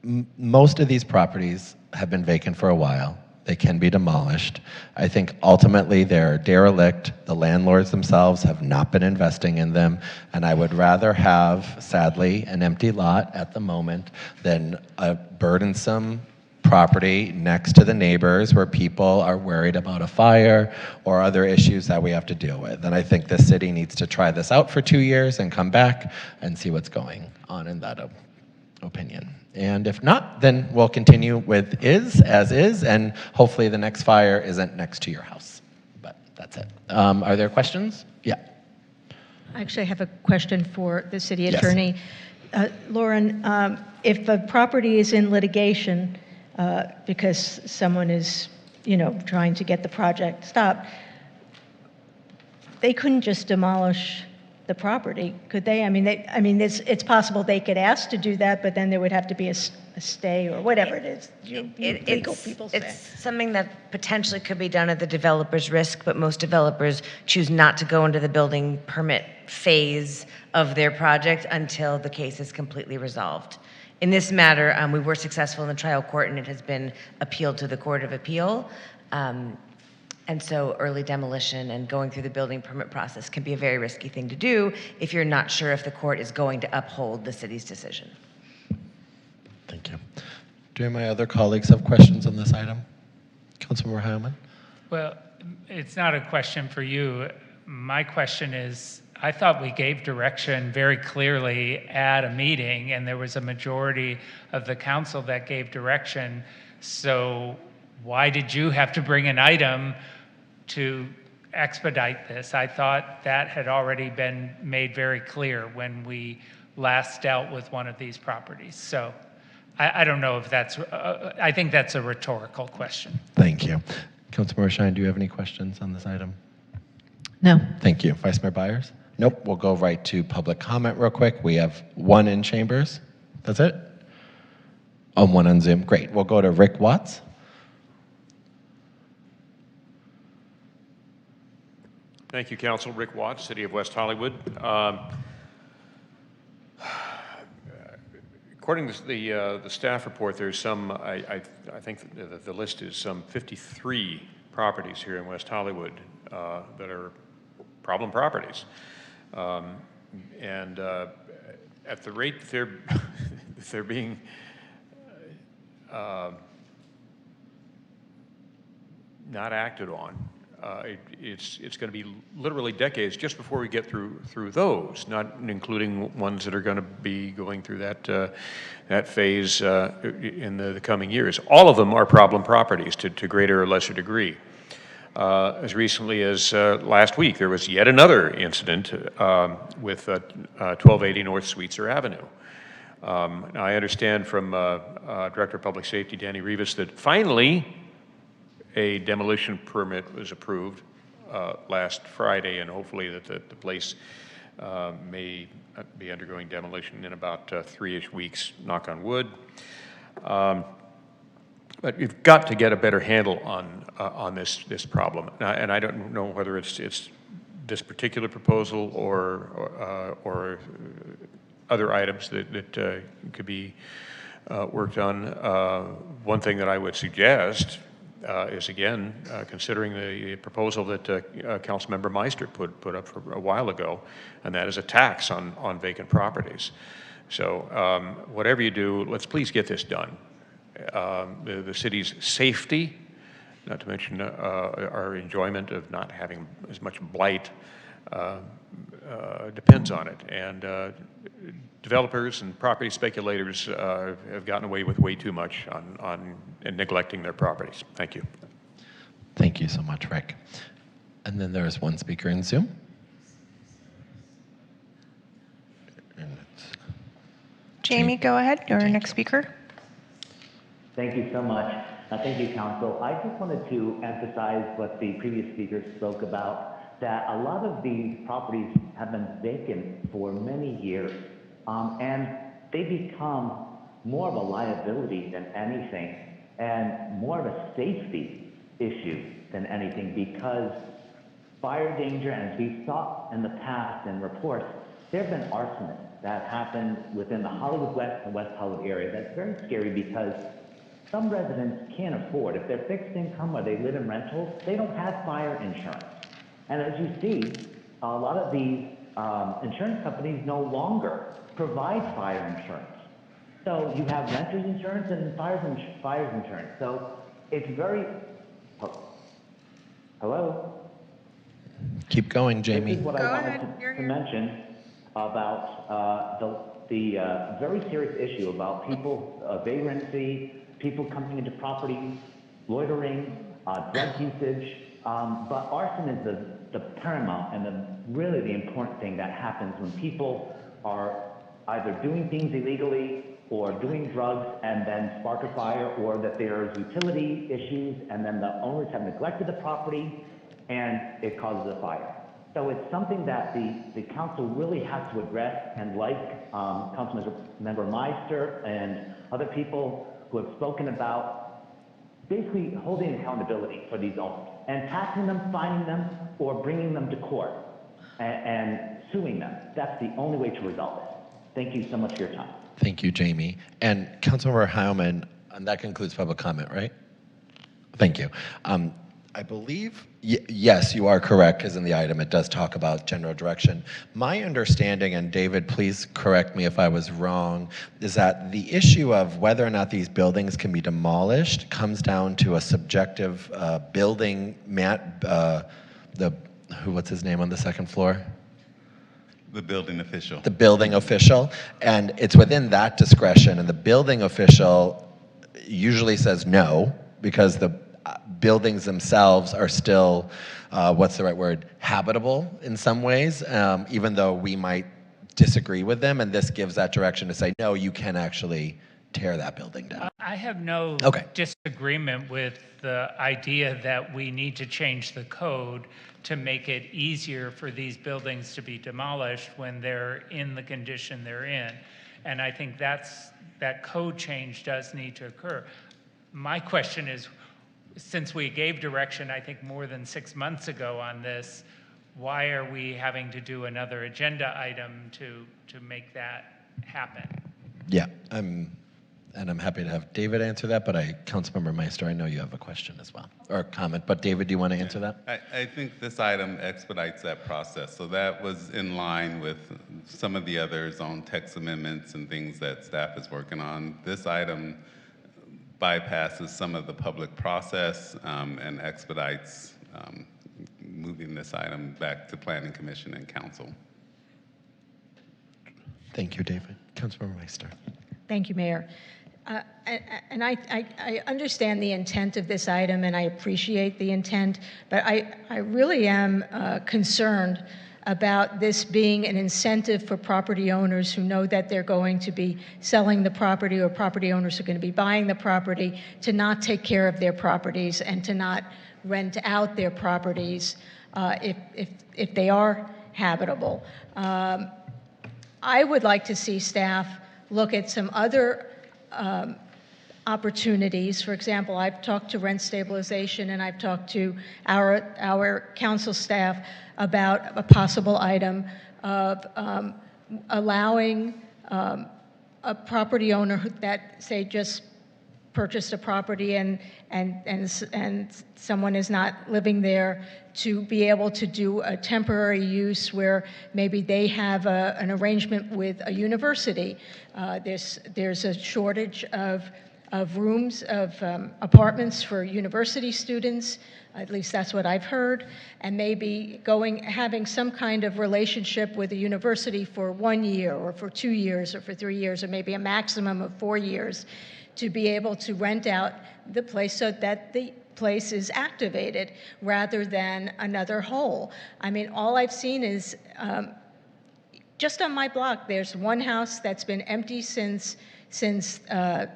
most of these properties have been vacant for a while. They can be demolished. I think ultimately they're derelict. The landlords themselves have not been investing in them, and I would rather have, sadly, an empty lot at the moment than a burdensome property next to the neighbors where people are worried about a fire or other issues that we have to deal with. And I think the city needs to try this out for 2 years and come back and see what's going on in that opinion. And if not, then we'll continue with as is, and hopefully the next fire isn't next to your house. But that's it. Are there questions? Yeah. Actually, I have a question for the city Yes. attorney. Lauren, if a property is in litigation because someone is, trying to get the project stopped, they couldn't just demolish the property, could they? I mean, it's possible they could ask to do that, but then there would have to be a stay or whatever it is. Legal people say. It's something that potentially could be done at the developer's risk, but most developers choose not to go into the building permit phase of their project until the case is completely resolved. In this matter, we were successful in the trial court, and it has been appealed to the Court of Appeal. And so early demolition and going through the building permit process can be a very risky thing to do if you're not sure if the court is going to uphold the city's decision. Thank you. Do any of my other colleagues have questions on this item? Councilmember Heilman? Well, it's not a question for you. My question is, I thought we gave direction very clearly at a meeting, and there was a majority of the council that gave direction. So why did you have to bring an item to expedite this? I thought that had already been made very clear when we last dealt with one of these properties. So I don't know if that's, I think that's a rhetorical question. Thank you. Councilmember Shine, do you have any questions on this item? No. Thank you. Vice Mayor Byers? Nope. We'll go right to public comment real quick. We have one in chambers. That's it? Oh, one on Zoom. Great. We'll go to Rick Watts. Thank you, Council. Rick Watts, City of West Hollywood. According to the staff report, there's some, I think the list is some 53 properties here in West Hollywood that are problem properties. And at the rate that they're being not acted on, it's going to be literally decades just before we get through those, not including ones that are going to be going through that phase in the coming years. All of them are problem properties to greater or lesser degree. As recently as last week, there was yet another incident with 1280 North Sweetser Avenue. Now, I understand from Director of Public Safety Danny Rivas that finally a demolition permit was approved last Friday, and hopefully that the place may be undergoing demolition in about 3-ish weeks, knock on wood. But you've got to get a better handle on this problem, and I don't know whether it's this particular proposal or other items that could be worked on. One thing that I would suggest is, again, considering the proposal that Councilmember Meister put up for a while ago, and that is a tax on vacant properties. So whatever you do, let's please get this done. The city's safety, not to mention our enjoyment of not having as much blight, depends on it. And developers and property speculators have gotten away with way too much on neglecting their properties. Thank you. Thank you so much, Rick. And then there's one speaker in Zoom. Jamie, go ahead. You're our next speaker. Thank you so much. Thank you, Council. I just wanted to emphasize what the previous speaker spoke about, that a lot of these properties have been vacant for many years, and they become more of a liability than anything, and more of a safety issue than anything, because fire danger, and as we saw in the past in reports, there have been arsonists that happened within the Hollywood West and West Hollywood area. That's very scary because some residents can't afford, if they're fixed income or they live in rentals, they don't have fire insurance. And as you see, a lot of these insurance companies no longer provide fire insurance. So you have renter's insurance and fire insurance. So it's very, hello? Keep going, Jamie. This is what I wanted to mention about the very serious issue about people, vagrancy, people coming into property, loitering, drug usage. But arson is the paramount and really the important thing that happens when people are either doing things illegally or doing drugs and then spark a fire, or that there's utility issues and then the owners have neglected the property and it causes a fire. So it's something that the council really has to address, and like Councilmember Meister and other people who have spoken about, basically holding accountability for these owners and taxing them, fining them, or bringing them to court and suing them. That's the only way to resolve it. Thank you so much for your time. Thank you, Jamie. And Councilmember Heilman, and that concludes public comment, right? Thank you. I believe, yes, you are correct, because in the item it does talk about general direction. My understanding, and David, please correct me if I was wrong, is that the issue of whether or not these buildings can be demolished comes down to a subjective building, what's his name on the second floor? The building official. The building official, and it's within that discretion, and the building official usually says no, because the buildings themselves are still, what's the right word, habitable in some ways, even though we might disagree with them, and this gives that direction to say, no, you can actually tear that building down. I have no disagreement with the idea that we need to change the code to make it easier for these buildings to be demolished when they're in the condition they're in. And I think that code change does need to occur. My question is, since we gave direction, I think more than 6 months ago on this, why are we having to do another agenda item to make that happen? Yeah, and I'm happy to have David answer that, but Councilmember Meister, I know you have a question as well, or a comment, but David, do you want to answer that? I think this item expedites that process. So that was in line with some of the others on text amendments and things that staff is working on. This item bypasses some of the public process and expedites moving this item back to Planning Commission and Council. Thank you, David. Councilmember Meister. Thank you, Mayor. And I understand the intent of this item, and I appreciate the intent, but I really am concerned about this being an incentive for property owners who know that they're going to be selling the property, or property owners are going to be buying the property, to not take care of their properties and to not rent out their properties if they are habitable. I would like to see staff look at some other opportunities. For example, I've talked to rent stabilization, and I've talked to our council staff about a possible item of allowing a property owner that, say, just purchased a property and someone is not living there, to be able to do a temporary use where maybe they have an arrangement with a university. There's a shortage of rooms, of apartments for university students. At least that's what I've heard. And maybe having some kind of relationship with a university for 1 year or for 2 years or for 3 years, or maybe a maximum of 4 years, to be able to rent out the place so that the place is activated rather than another hole. I mean, all I've seen is, just on my block, there's one house that's been empty since the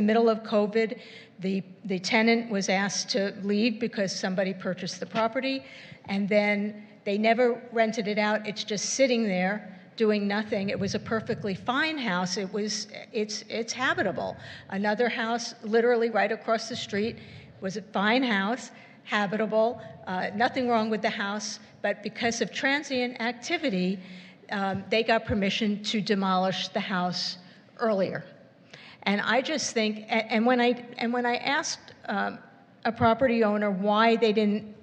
middle of COVID. The tenant was asked to leave because somebody purchased the property, and then they never rented it out. It's just sitting there doing nothing. It was a perfectly fine house. It's habitable. Another house literally right across the street was a fine house, habitable, nothing wrong with the house, but because of transient activity, they got permission to demolish the house earlier. And I just think, and when I asked a property owner why they didn't,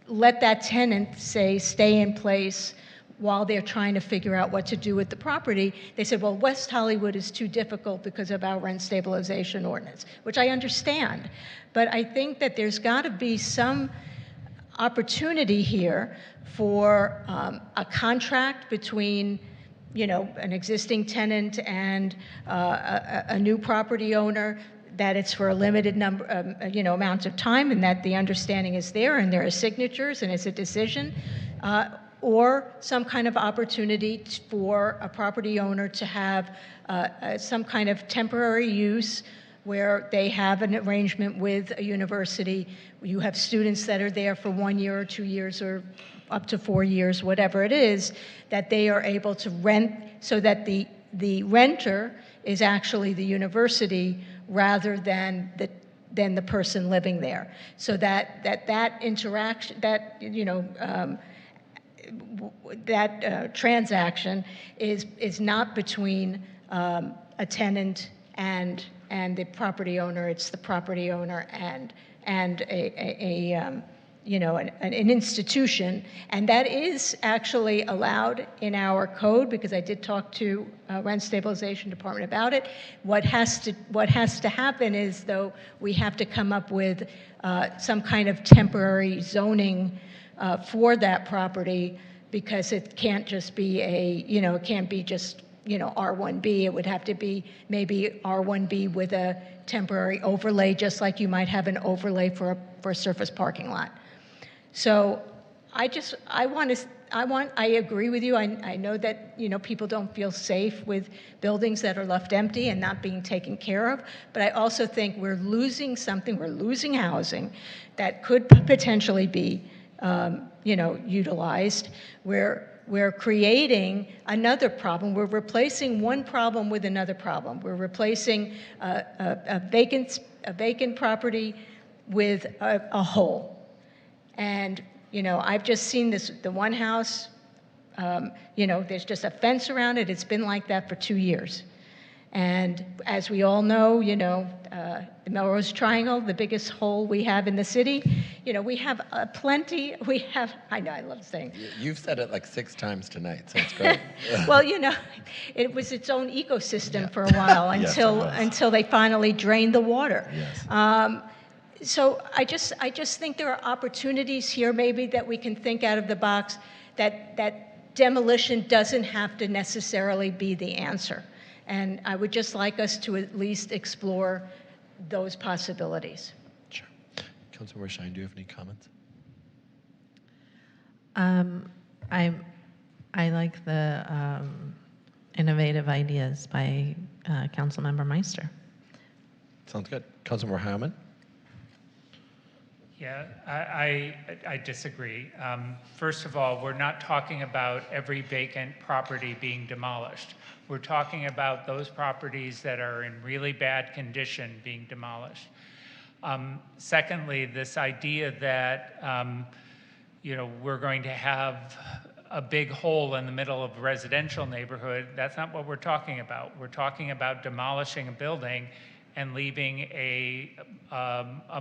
let that tenant, say, stay in place while they're trying to figure out what to do with the property, they said, well, West Hollywood is too difficult because of our rent stabilization ordinance, which I understand. But I think that there's got to be some opportunity here for a contract between an existing tenant and a new property owner, that it's for a limited number, amount of time, and that the understanding is there, and there are signatures, and it's a decision, or some kind of opportunity for a property owner to have some kind of temporary use where they have an arrangement with a university. You have students that are there for 1 year or 2 years or up to 4 years, whatever it is, that they are able to rent, so that the renter is actually the university rather than the person living there. So that interaction, that transaction is not between a tenant and the property owner. It's the property owner and an institution, and that is actually allowed in our code, because I did talk to Rent Stabilization Department about it. What has to happen is, though, we have to come up with some kind of temporary zoning for that property, because it can't just be it can't be just R1B. It would have to be maybe R1B with a temporary overlay, just like you might have an overlay for a surface parking lot. So I agree with you. I know that people don't feel safe with buildings that are left empty and not being taken care of, but I also think we're losing something. We're losing housing that could potentially be utilized. We're creating another problem. We're replacing one problem with another problem. We're replacing a vacant property with a hole. And I've just seen the one house. There's just a fence around it. It's been like that for 2 years, And as we all know, the Melrose Triangle, the biggest hole we have in the city, we have plenty, I know, I love saying. You've said it like 6 times tonight, so it's great. Well, it was its own ecosystem for a while Yes, it was. until they finally drained the water. Yes. So I just think there are opportunities here maybe that we can think out of the box, that demolition doesn't have to necessarily be the answer. And I would just like us to at least explore those possibilities. Sure. Councilmember Shine, do you have any comments? I like the innovative ideas by Councilmember Meister. Sounds good. Councilmember Heilman? Yeah, I disagree. First of all, we're not talking about every vacant property being demolished. We're talking about those properties that are in really bad condition being demolished. Secondly, this idea that we're going to have a big hole in the middle of a residential neighborhood, that's not what we're talking about. We're talking about demolishing a building and leaving a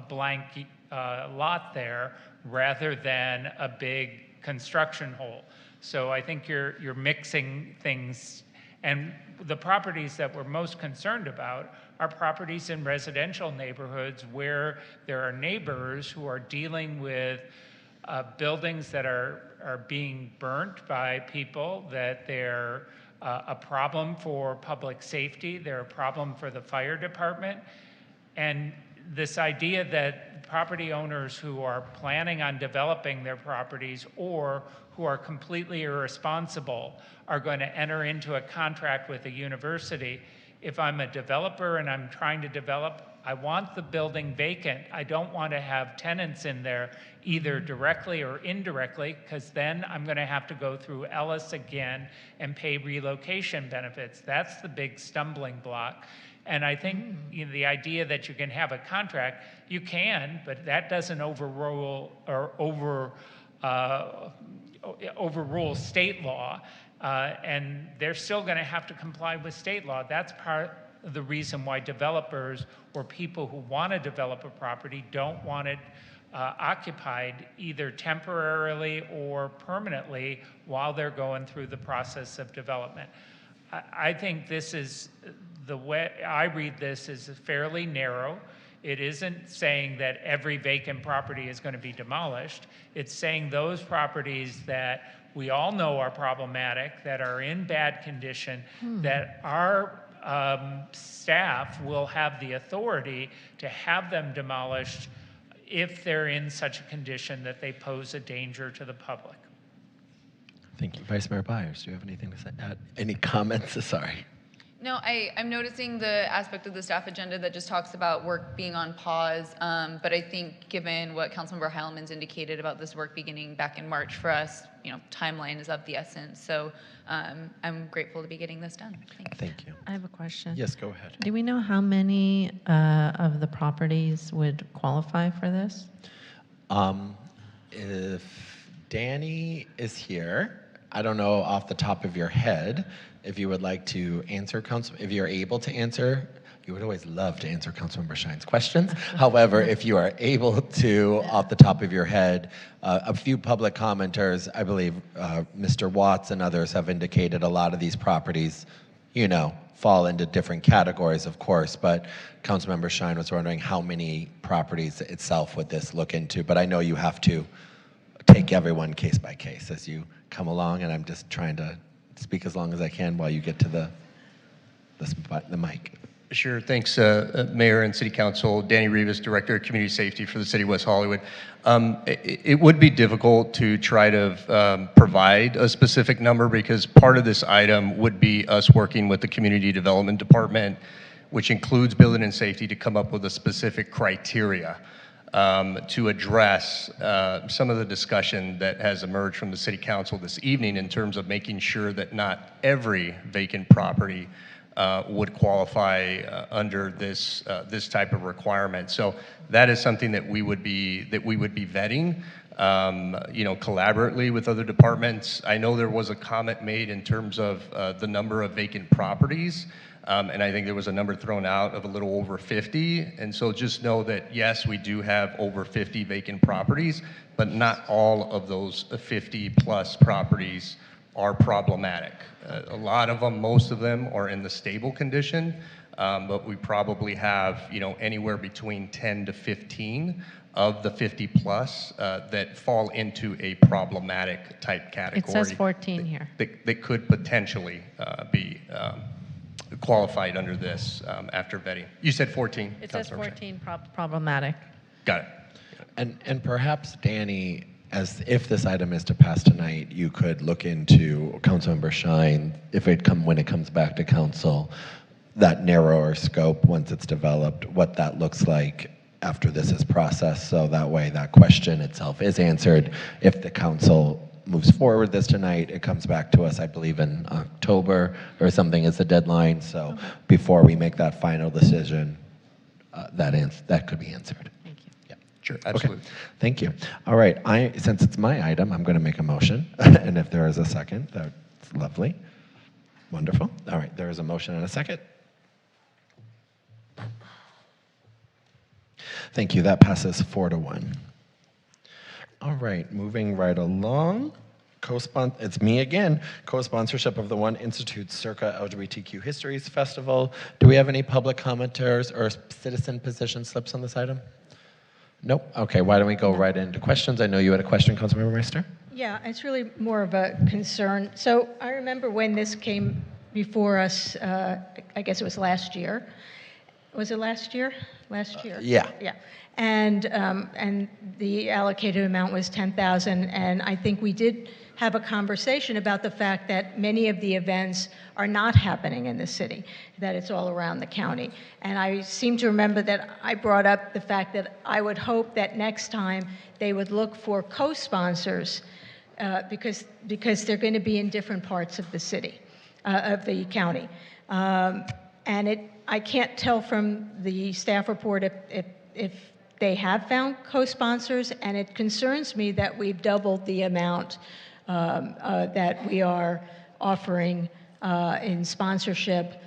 blank lot there rather than a big construction hole. So I think you're mixing things, and the properties that we're most concerned about are properties in residential neighborhoods where there are neighbors who are dealing with buildings that are being burnt by people, that they're a problem for public safety, they're a problem for the fire department. And this idea that property owners who are planning on developing their properties or who are completely irresponsible are going to enter into a contract with a university. If I'm a developer and I'm trying to develop, I want the building vacant. I don't want to have tenants in there either directly or indirectly, because then I'm going to have to go through Ellis again and pay relocation benefits. That's the big stumbling block. And I think the idea that you can have a contract, you can, but that doesn't overrule state law. And they're still going to have to comply with state law. That's part of the reason why developers or people who want to develop a property don't want it occupied either temporarily or permanently while they're going through the process of development. I think this is, the way I read this is fairly narrow. It isn't saying that every vacant property is going to be demolished. It's saying those properties that we all know are problematic, that are in bad condition, that our staff will have the authority to have them demolished if they're in such a condition that they pose a danger to the public. Thank you. Vice Mayor Byers, do you have anything to say? Any comments? Sorry. No, I'm noticing the aspect of the staff agenda that just talks about work being on pause, but I think given what Councilmember Heilman's indicated about this work beginning back in March for us, timeline is of the essence. So I'm grateful to be getting this done. Thank you. I have a question. Yes, go ahead. Do we know how many of the properties would qualify for this? If Danny is here, I don't know off the top of your head if you would like to answer, if you're able to answer. You would always love to answer Councilmember Shine's questions. However, if you are able to, off the top of your head, a few public commenters, I believe Mr. Watts and others have indicated a lot of these properties, fall into different categories, of course, but Councilmember Shine was wondering how many properties itself would this look into. But I know you have to take everyone case by case as you come along, and I'm just trying to speak as long as I can while you get to the mic. Sure. Thanks, Mayor and City Council. Danny Rivas, Director of Community Safety for the City of West Hollywood. It would be difficult to try to provide a specific number because part of this item would be us working with the Community Development Department, which includes building and safety, to come up with a specific criteria to address some of the discussion that has emerged from the City Council this evening in terms of making sure that not every vacant property would qualify under this type of requirement. So that is something that we would be vetting, collaboratively with other departments. I know there was a comment made in terms of the number of vacant properties. And I think there was a number thrown out of a little over 50. And so just know that, yes, we do have over 50 vacant properties, but not all of those 50 plus properties are problematic. A lot of them, most of them are in the stable condition, but we probably have, anywhere between 10 to 15 of the 50 plus that fall into a problematic type category. It says 14 here. That could potentially be qualified under this after vetting. You said 14. It says Councilmember Shea. 14 problematic. Got it. And perhaps, Danny, as if this item is to pass tonight, you could look into Councilmember Shine, when it comes back to council, that narrower scope once it's developed, what that looks like after this is processed, so that way that question itself is answered. If the council moves forward this tonight, it comes back to us, I believe, in October or something is the deadline. So before we make that final decision, that could be answered. Thank you. Yeah, sure, absolutely. Okay. Thank you. All right, since it's my item, I'm going to make a motion, and if there is a second, that's lovely. Wonderful. All right, there is a motion and a second. Thank you. That passes 4-1. All right, moving right along. It's me again. Co-sponsorship of the One Institute Circa LGBTQ Histories Festival. Do we have any public commenters or citizen position slips on this item? Nope. Okay, why don't we go right into questions? I know you had a question, Councilmember Meister. Yeah, it's really more of a concern. So I remember when this came before us, I guess it was last year. Was it last year? Last year. Yeah. Yeah. And the allocated amount was 10,000, and I think we did have a conversation about the fact that many of the events are not happening in the city, that it's all around the county. And I seem to remember that I brought up the fact that I would hope that next time they would look for co-sponsors because they're going to be in different parts of the city, of the county. And I can't tell from the staff report if they have found co-sponsors, and it concerns me that we've doubled the amount that we are offering in sponsorship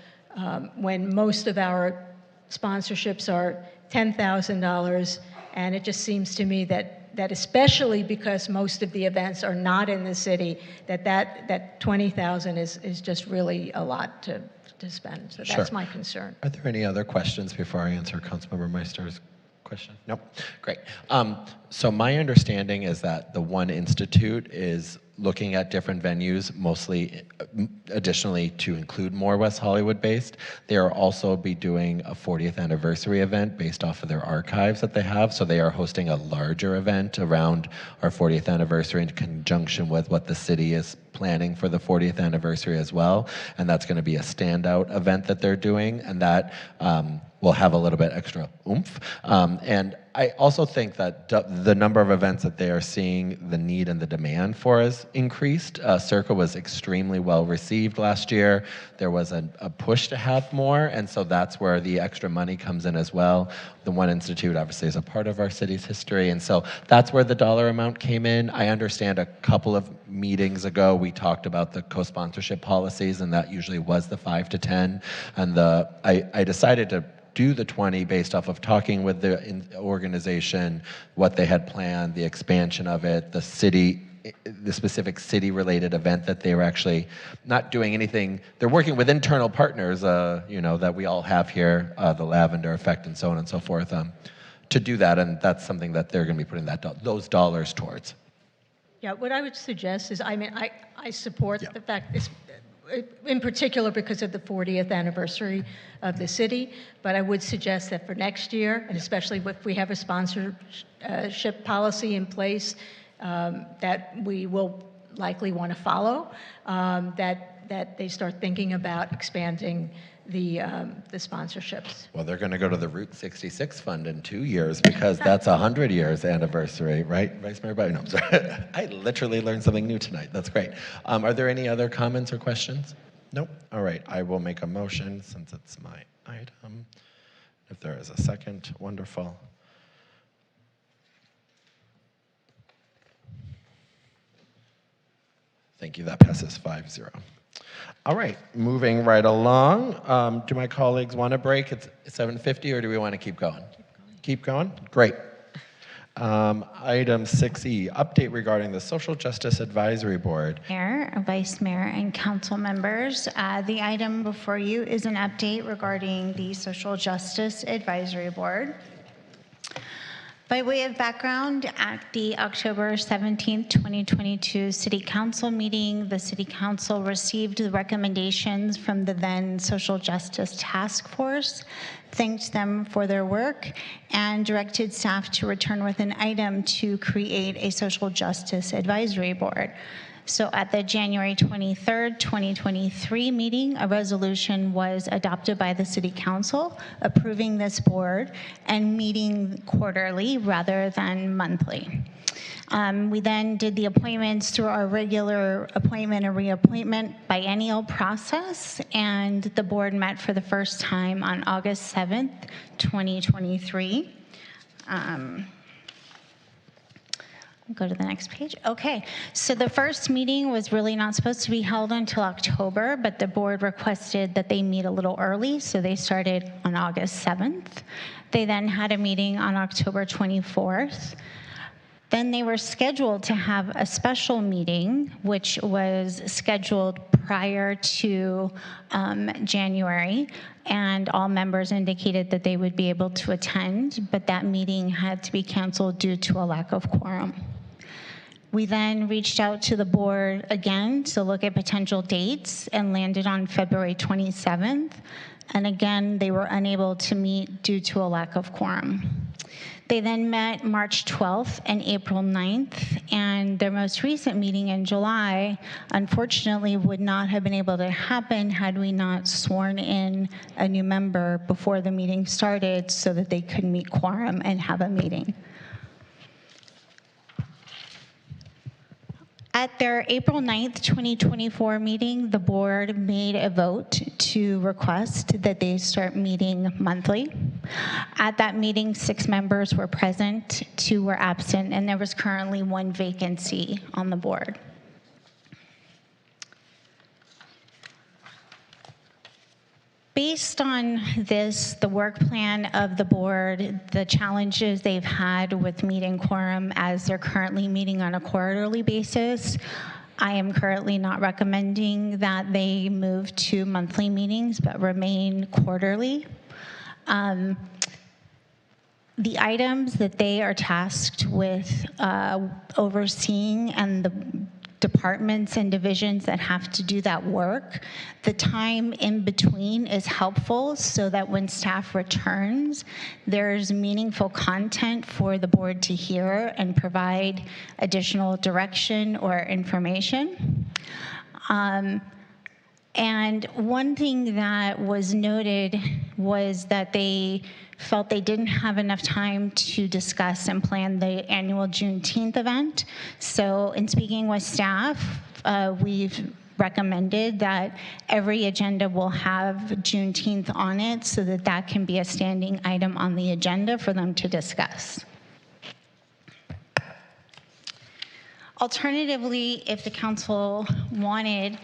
when most of our sponsorships are $10,000, and it just seems to me that especially because most of the events are not in the city, that 20,000 is just really a lot to spend. So that's my concern. Are there any other questions before I answer Councilmember Meister's question? Nope. Great. So my understanding is that the One Institute is looking at different venues, mostly additionally to include more West Hollywood based. They are also be doing a 40th anniversary event based off of their archives that they have. So they are hosting a larger event around our 40th anniversary in conjunction with what the city is planning for the 40th anniversary as well. And that's going to be a standout event that they're doing, and that will have a little bit extra oomph. And I also think that the number of events that they are seeing the need and the demand for has increased. Circa was extremely well received last year. There was a push to have more, and so that's where the extra money comes in as well. The One Institute obviously is a part of our city's history, and so that's where the dollar amount came in. I understand a couple of meetings ago we talked about the co-sponsorship policies, and that usually was the 5 to 10, and I decided to do the 20 based off of talking with the organization, what they had planned, the expansion of it, the specific city-related event that they were actually not doing anything. They're working with internal partners, that we all have here, the Lavender Effect and so on and so forth, to do that, and that's something that they're going to be putting those dollars towards. Yeah, what I would suggest is, I support the fact, in particular because of the 40th anniversary of the city, but I would suggest that for next year, and especially if we have a sponsorship policy in place that we will likely want to follow, that they start thinking about expanding the sponsorships. Well, they're going to go to the Route 66 fund in 2 years because that's 100 years anniversary, right, Vice Mayor Biden? No, I'm sorry. I literally learned something new tonight. That's great. Are there any other comments or questions? Nope. All right. I will make a motion since it's my item. If there is a second, wonderful. Thank you. That passes 5-0. All right, moving right along. Do my colleagues want a break? It's 7:50, or do we want to keep going? Keep going? Great. Item 6E, update regarding the Social Justice Advisory Board. Mayor, Vice Mayor, and council members, the item before you is an update regarding the Social Justice Advisory Board. By way of background, at the October 17, 2022 City Council meeting, the City Council received the recommendations from the then Social Justice Task Force, thanked them for their work, and directed staff to return with an item to create a Social Justice Advisory Board. So at the January 23rd, 2023 meeting, a resolution was adopted by the City Council approving this board and meeting quarterly rather than monthly. We then did the appointments through our regular appointment and reappointment biennial process, and the board met for the first time on August 7th, 2023. Go to the next page. Okay, so the first meeting was really not supposed to be held until October, but the board requested that they meet a little early, so they started on August 7th. They then had a meeting on October 24th. Then they were scheduled to have a special meeting, which was scheduled prior to January, and all members indicated that they would be able to attend, but that meeting had to be canceled due to a lack of quorum. We then reached out to the board again to look at potential dates and landed on February 27th. And again, they were unable to meet due to a lack of quorum. They then met March 12th and April 9th, and their most recent meeting in July, unfortunately, would not have been able to happen had we not sworn in a new member before the meeting started so that they could meet quorum and have a meeting. At their April 9th, 2024 meeting, the board made a vote to request that they start meeting monthly. At that meeting, 6 members were present, 2 were absent, and there was currently 1 vacancy on the board. Based on this, the work plan of the board, the challenges they've had with meeting quorum as they're currently meeting on a quarterly basis, I am currently not recommending that they move to monthly meetings but remain quarterly. The items that they are tasked with overseeing and the departments and divisions that have to do that work, the time in between is helpful so that when staff returns, there's meaningful content for the board to hear and provide additional direction or information. And one thing that was noted was that they felt they didn't have enough time to discuss and plan the annual Juneteenth event. So in speaking with staff, we've recommended that every agenda will have Juneteenth on it so that that can be a standing item on the agenda for them to discuss. Alternatively, if the council wanted,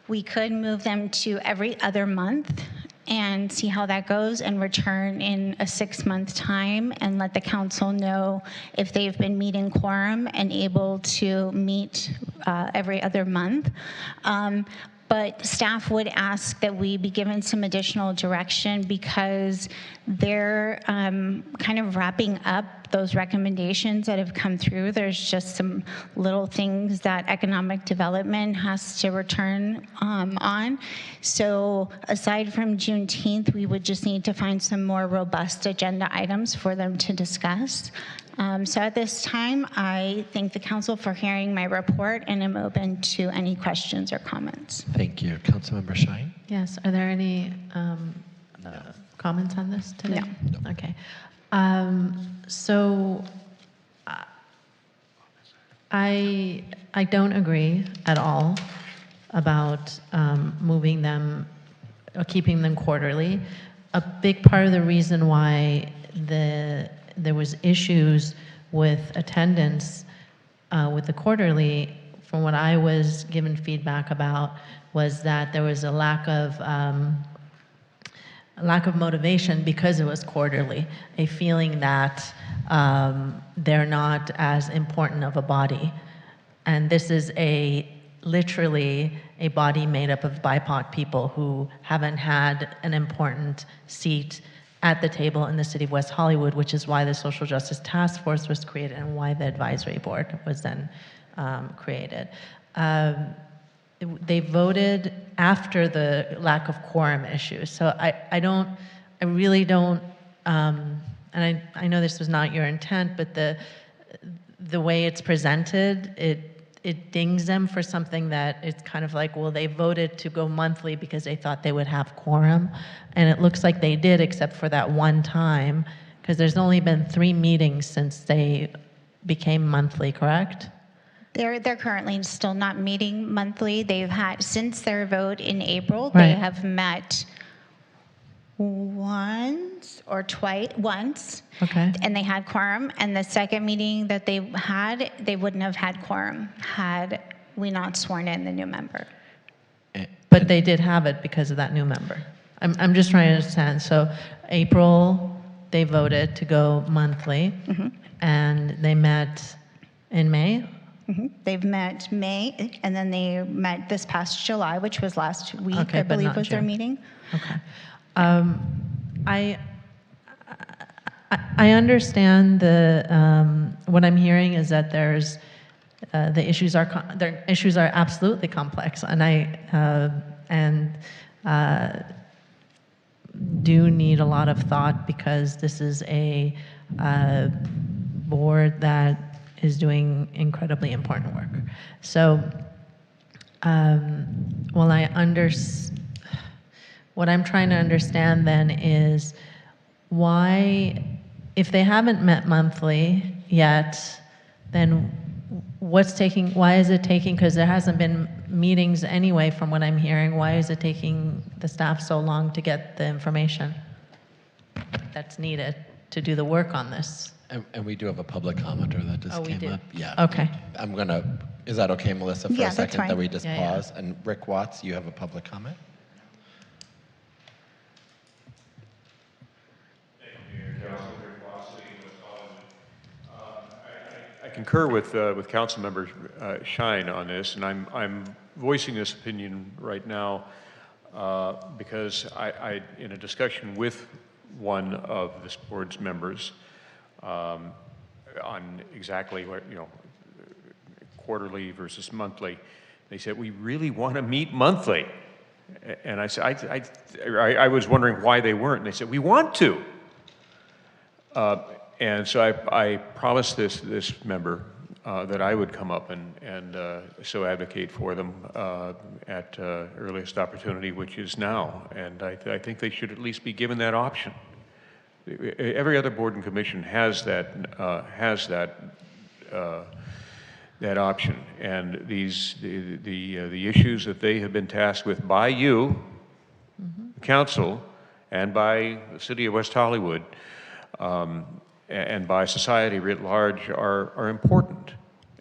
we could move them to every other month and see how that goes and return in a 6-month time and let the council know if they've been meeting quorum and able to meet every other month. But staff would ask that we be given some additional direction because they're kind of wrapping up those recommendations that have come through. There's just some little things that economic development has to return on. So aside from Juneteenth, we would just need to find some more robust agenda items for them to discuss. So at this time, I thank the council for hearing my report and am open to any questions or comments. Thank you. Councilmember Shine? Yes, are there any comments on this today? No. Okay. So I don't agree at all about moving them or keeping them quarterly. A big part of the reason why there was issues with attendance with the quarterly from what I was given feedback about, was that there was a lack of motivation because it was quarterly, a feeling that they're not as important of a body. And this is literally a body made up of BIPOC people who haven't had an important seat at the table in the city of West Hollywood, which is why the Social Justice Task Force was created and why the advisory board was then created. They voted after the lack of quorum issues. So I really don't, and I know this was not your intent, but the way it's presented, it dings them for something that it's kind of like, well, they voted to go monthly because they thought they would have quorum. And it looks like they did, except for that one time, because there's only been 3 meetings since they became monthly, correct? They're currently still not meeting monthly. They've had, since their vote in April, they have met once, Okay. and they had quorum. And the second meeting that they had, they wouldn't have had quorum had we not sworn in the new member. But they did have it because of that new member. I'm just trying to understand. So April, they voted to go monthly, and they met in May? They've met May, and then they met this past July, which was last week, Okay, I but believe not was their June. meeting. Okay. I understand what I'm hearing is that there's the issues are absolutely complex, and do need a lot of thought because this is a board that is doing incredibly important work. So, what I'm trying to understand then is why, if they haven't met monthly yet, then why is it taking, because there hasn't been meetings anyway from what I'm hearing, why is it taking the staff so long to get the information that's needed to do the work on this? And we do have a public commenter that just came up. Yeah. Okay. Is that okay, Melissa, for Yeah, a that's second fine. that we just Yeah, yeah. pause? And Rick Watts, you have a public comment? I concur with Councilmember Shine on this, and I'm voicing this opinion right now because I, in a discussion with one of this board's members on exactly what, quarterly versus monthly, they said, we really want to meet monthly. And I said, I was wondering why they weren't. And they said, we want to. And so I promised this member that I would come up and so advocate for them at earliest opportunity, which is now. And I think they should at least be given that option. Every other board and commission has that option. And the issues that they have been tasked with by you, council, and by the city of West Hollywood, and by society writ large are important.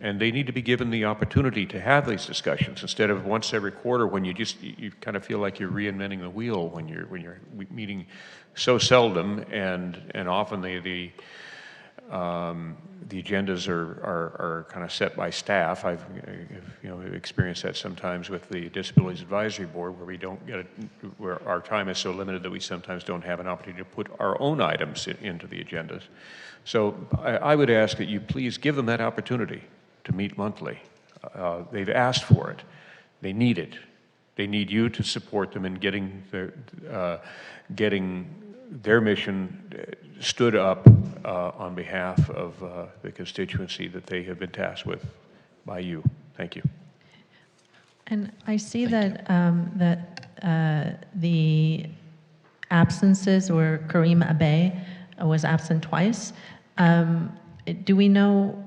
And they need to be given the opportunity to have these discussions instead of once every quarter when you kind of feel like you're reinventing the wheel when you're meeting so seldom, and often the agendas are kind of set by staff. I've experienced that sometimes with the Disabilities Advisory Board, where we don't get where our time is so limited that we sometimes don't have an opportunity to put our own items into the agendas. So I would ask that you please give them that opportunity to meet monthly. They've asked for it. They need it. They need you to support them in getting their mission stood up on behalf of the constituency that they have been tasked with by you. Thank you. And I see that the absences were Kareem Abe was absent twice. Do we know,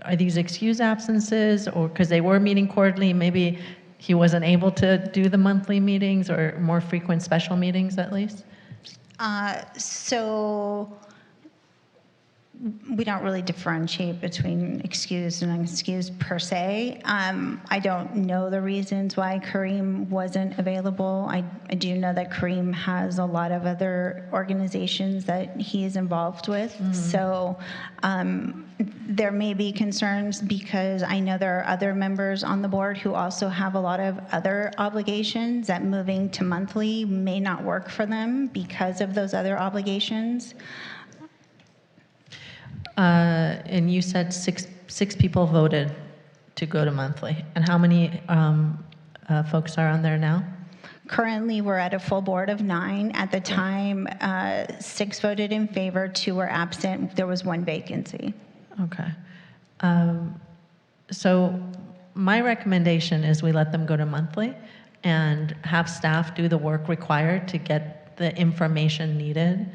are these excused absences, or because they were meeting quarterly, maybe he wasn't able to do the monthly meetings or more frequent special meetings at least? So we don't really differentiate between excused and unexcused per se. I don't know the reasons why Kareem wasn't available. I do know that Kareem has a lot of other organizations that he is involved with. So there may be concerns because I know there are other members on the board who also have a lot of other obligations that moving to monthly may not work for them because of those other obligations. And you said six people voted to go to monthly. And how many folks are on there now? Currently, we're at a full board of 9. At the time, 6 voted in favor, 2 were absent. There was 1 vacancy. Okay. So my recommendation is we let them go to monthly and have staff do the work required to get the information needed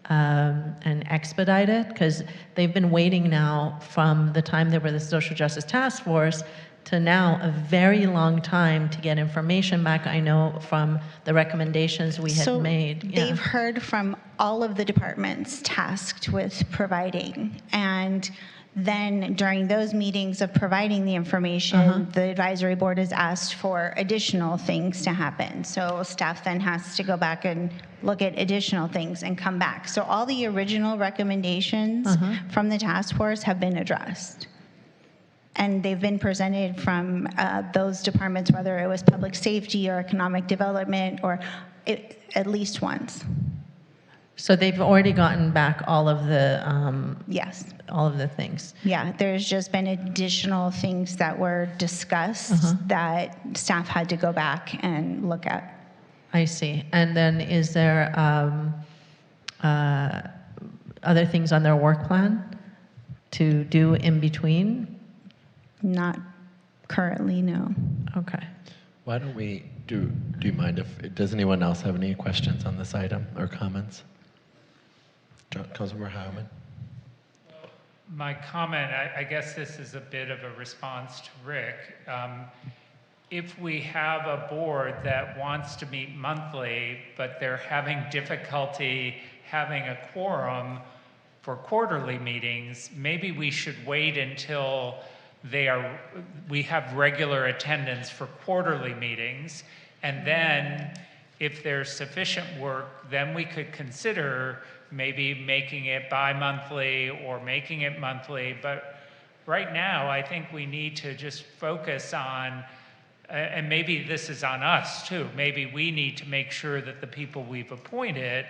and expedite it, because they've been waiting now from the time they were the Social Justice Task Force to now a very long time to get information back. I know from the recommendations we had made. They've heard from all of the departments tasked with providing, and then during those meetings of providing the information, the advisory board has asked for additional things to happen. So staff then has to go back and look at additional things and come back. So all the original recommendations from the task force have been addressed. And they've been presented from those departments, whether it was public safety or economic development, or at least once. So they've already gotten back all of the yes, all of the things. Yeah, there's just been additional things that were discussed that staff had to go back and look at. I see. And then is there other things on their work plan to do in between? Not currently, no. Okay. Why don't we, do you mind if, does anyone else have any questions on this item or comments? Councilmember Heilman. My comment, I guess this is a bit of a response to Rick. If we have a board that wants to meet monthly, but they're having difficulty having a quorum for quarterly meetings, maybe we should wait until we have regular attendance for quarterly meetings, and then if there's sufficient work, then we could consider maybe making it bi-monthly or making it monthly. But right now, I think we need to just focus on, and maybe this is on us too, maybe we need to make sure that the people we've appointed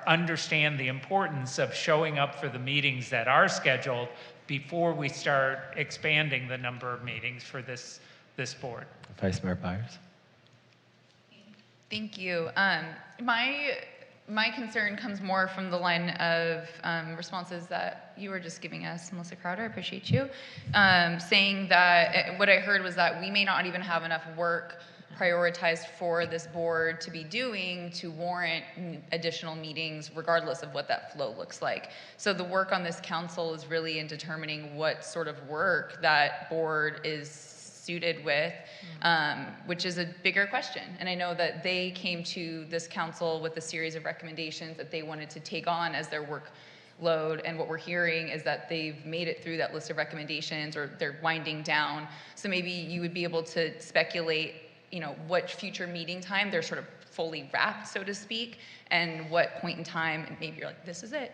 understand the importance of showing up for the meetings that are scheduled before we start expanding the number of meetings for this board. Vice Mayor Byers. Thank you. My concern comes more from the line of responses that you were just giving us, Melissa Crowder. I appreciate you. Saying that what I heard was that we may not even have enough work prioritized for this board to be doing to warrant additional meetings, regardless of what that flow looks like. So the work on this council is really in determining what sort of work that board is suited with, which is a bigger question. And I know that they came to this council with a series of recommendations that they wanted to take on as their workload, and what we're hearing is that they've made it through that list of recommendations, or they're winding down. So maybe you would be able to speculate, what future meeting time they're sort of fully wrapped, so to speak, and what point in time, and maybe you're like, this is it,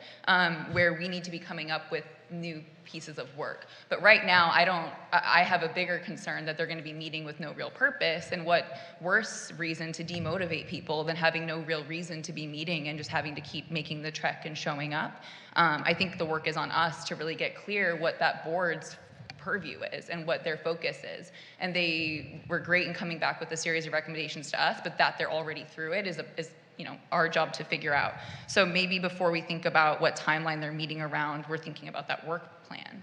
where we need to be coming up with new pieces of work. But right now, I have a bigger concern that they're going to be meeting with no real purpose, and what worse reason to demotivate people than having no real reason to be meeting and just having to keep making the trek and showing up. I think the work is on us to really get clear what that board's purview is and what their focus is. And they were great in coming back with a series of recommendations to us, but that they're already through it is our job to figure out. So maybe before we think about what timeline they're meeting around, we're thinking about that work plan.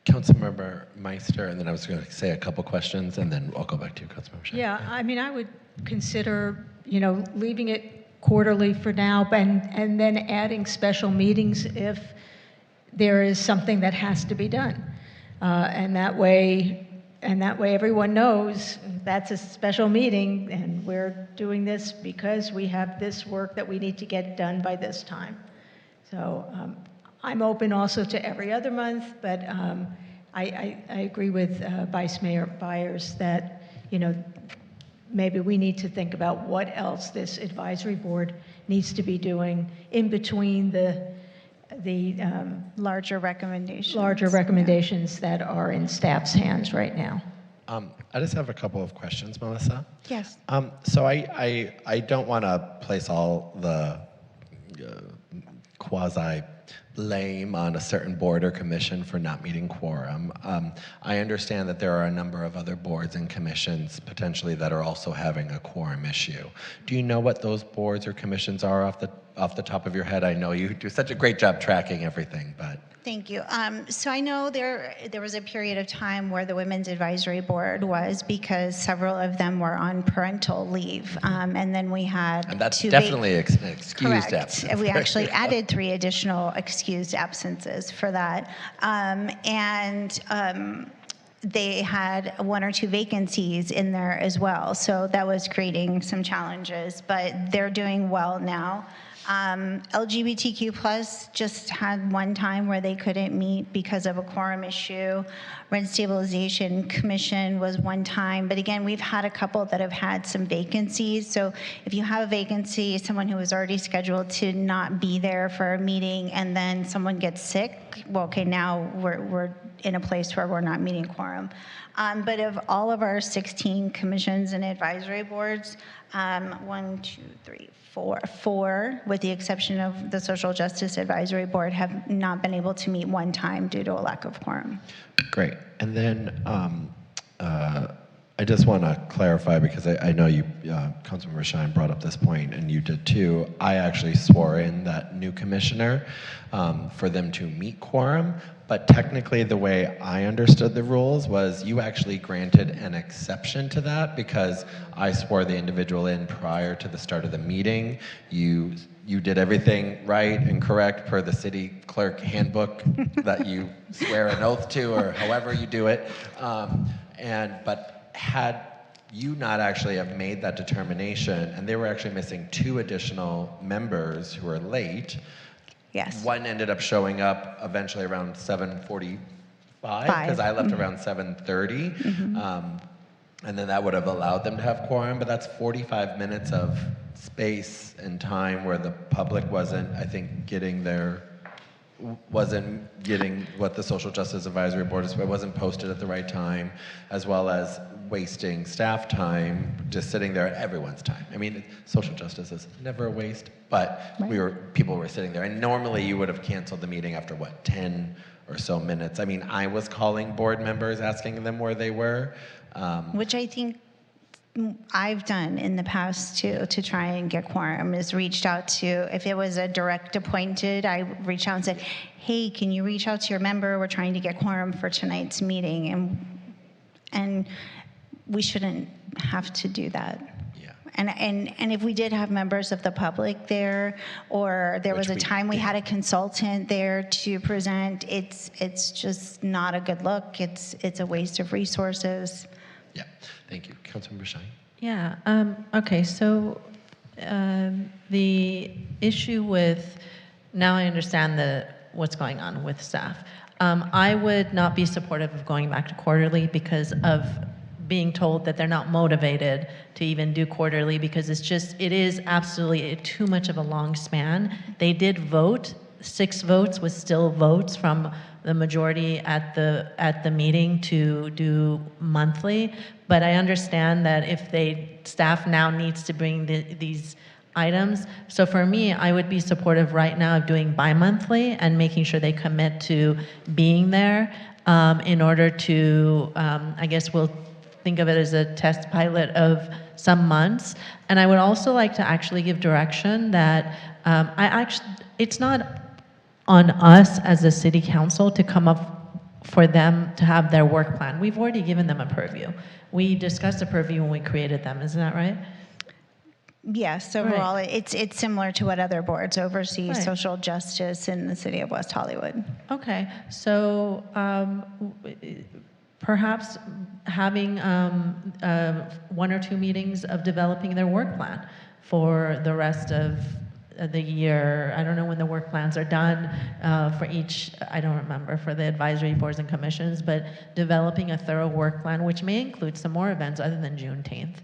Councilmember Meister, and then I was going to say a couple questions, and then I'll go back to you, Councilmember Shea. Yeah, I mean, I would consider, leaving it quarterly for now, and then adding special meetings if there is something that has to be done. And that way everyone knows that's a special meeting, and we're doing this because we have this work that we need to get done by this time. So I'm open also to every other month, but I agree with Vice Mayor Byers that, maybe we need to think about what else this advisory board needs to be doing in between the larger recommendations. That are in staff's hands right now. I just have a couple of questions, Melissa. Yes. So I don't want to place all the quasi blame on a certain board or commission for not meeting quorum. I understand that there are a number of other boards and commissions potentially that are also having a quorum issue. Do you know what those boards or commissions are off the top of your head? I know you do such a great job tracking everything, but. Thank you. So I know there was a period of time where the Women's Advisory Board was, because several of them were on parental leave. And then we had And that's two definitely an excused Correct. absence. We actually added 3 additional excused absences for that. They had 1 or 2 vacancies in there as well. So that was creating some challenges, but they're doing well now. LGBTQ plus just had one time where they couldn't meet because of a quorum issue. Rent Stabilization Commission was one time, but again, we've had a couple that have had some vacancies. So if you have a vacancy, someone who was already scheduled to not be there for a meeting, and then someone gets sick, well, okay, now we're in a place where we're not meeting quorum. But of all of our 16 commissions and advisory boards, 4, with the exception of the Social Justice Advisory Board, have not been able to meet one time due to a lack of quorum. Great. And then I just want to clarify, because I know you, Councilmember Shine, brought up this point, and you did too. I actually swore in that new commissioner for them to meet quorum, but technically the way I understood the rules was you actually granted an exception to that, because I swore the individual in prior to the start of the meeting. You did everything right and correct per the city clerk handbook that you swear an oath to, or however you do it. But had you not actually have made that determination, and they were actually missing 2 additional members who were late. Yes. One ended up showing up eventually around 7:45, because I left around 7:30. And then that would have allowed them to have quorum, but that's 45 minutes of space and time where the public wasn't, I think, getting what the Social Justice Advisory Board is, it wasn't posted at the right time, as well as wasting staff time just sitting there, everyone's time. I mean, social justice is never a waste, but people were sitting there, and normally you would have canceled the meeting after 10 or so minutes. I mean, I was calling board members, asking them where they were. Which I think I've done in the past too, to try and get quorum, is reached out to, if it was a direct appointed, I reached out and said, hey, can you reach out to your member? We're trying to get quorum for tonight's meeting. And we shouldn't have to do that. Yeah. And if we did have members of the public there, or there was a time we had a consultant there to present, it's just not a good look. It's a waste of resources. Yeah, thank you. Councilmember Shine. Yeah, okay, so the issue with, now I understand what's going on with staff. I would not be supportive of going back to quarterly because of being told that they're not motivated to even do quarterly, because it is absolutely too much of a long span. They did vote, 6 votes was still votes from the majority at the meeting to do monthly, but I understand that if staff now needs to bring these items. So for me, I would be supportive right now of doing bi-monthly and making sure they commit to being there in order to, I guess we'll think of it as a test pilot of some months. And I would also like to actually give direction that it's not on us as a city council to come up for them to have their work plan. We've already given them a purview. We discussed a purview when we created them, isn't that right? Yes, overall, it's similar to what other boards oversee Right. social justice in the city of West Hollywood. Okay, so perhaps having 1 or 2 meetings of developing their work plan for the rest of the year. I don't know when the work plans are done for each, I don't remember, for the advisory boards and commissions, but developing a thorough work plan, which may include some more events other than Juneteenth.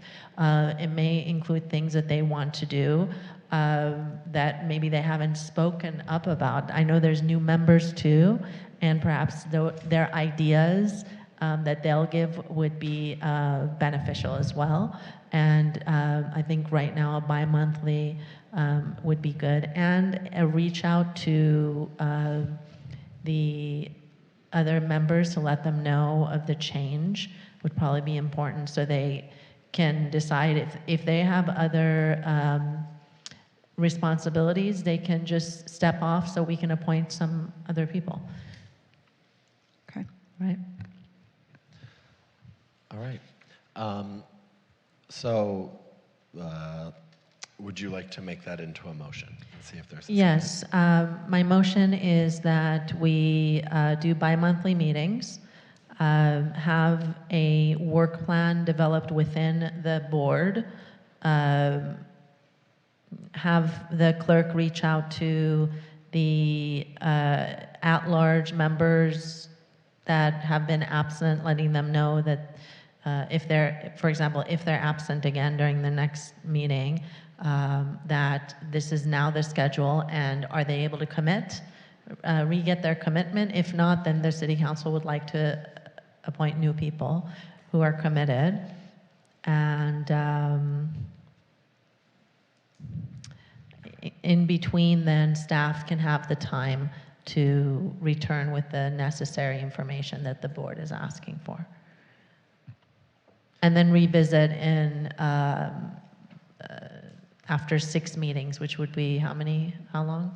It may include things that they want to do that maybe they haven't spoken up about. I know there's new members too, and perhaps their ideas that they'll give would be beneficial as well. And I think right now a bi-monthly would be good. And a reach out to the other members to let them know of the change would probably be important, so they can decide if they have other responsibilities, they can just step off so we can appoint some other people. Okay. Right? All right. So, would you like to make that into a motion? Let's see if there's a Yes. My motion is that we do bi-monthly meetings, have a work plan developed within the board, have the clerk reach out to the at-large members that have been absent, letting them know that if they're, for example, if they're absent again during the next meeting, that this is now the schedule, and are they able to commit, re-get their commitment? If not, then the city council would like to appoint new people who are committed. And in between, then staff can have the time to return with the necessary information that the board is asking for. And then revisit in after 6 meetings, which would be how long?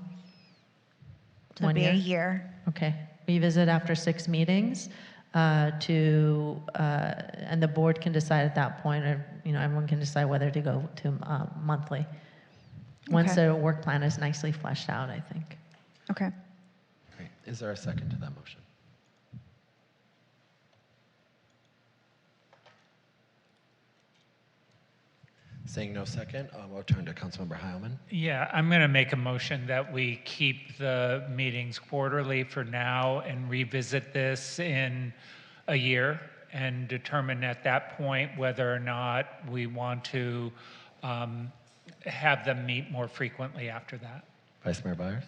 It'll be a year. Okay. Revisit after 6 meetings and the board can decide at that point, or everyone can decide whether to go to monthly. Once Okay. the work plan is nicely fleshed out, I think. Okay. Great. Is there a second to that motion? Seeing no second, we'll turn to Councilmember Heilman. Yeah, I'm going to make a motion that we keep the meetings quarterly for now and revisit this in a year and determine at that point whether or not we want to have them meet more frequently after that. Vice Mayor Byers?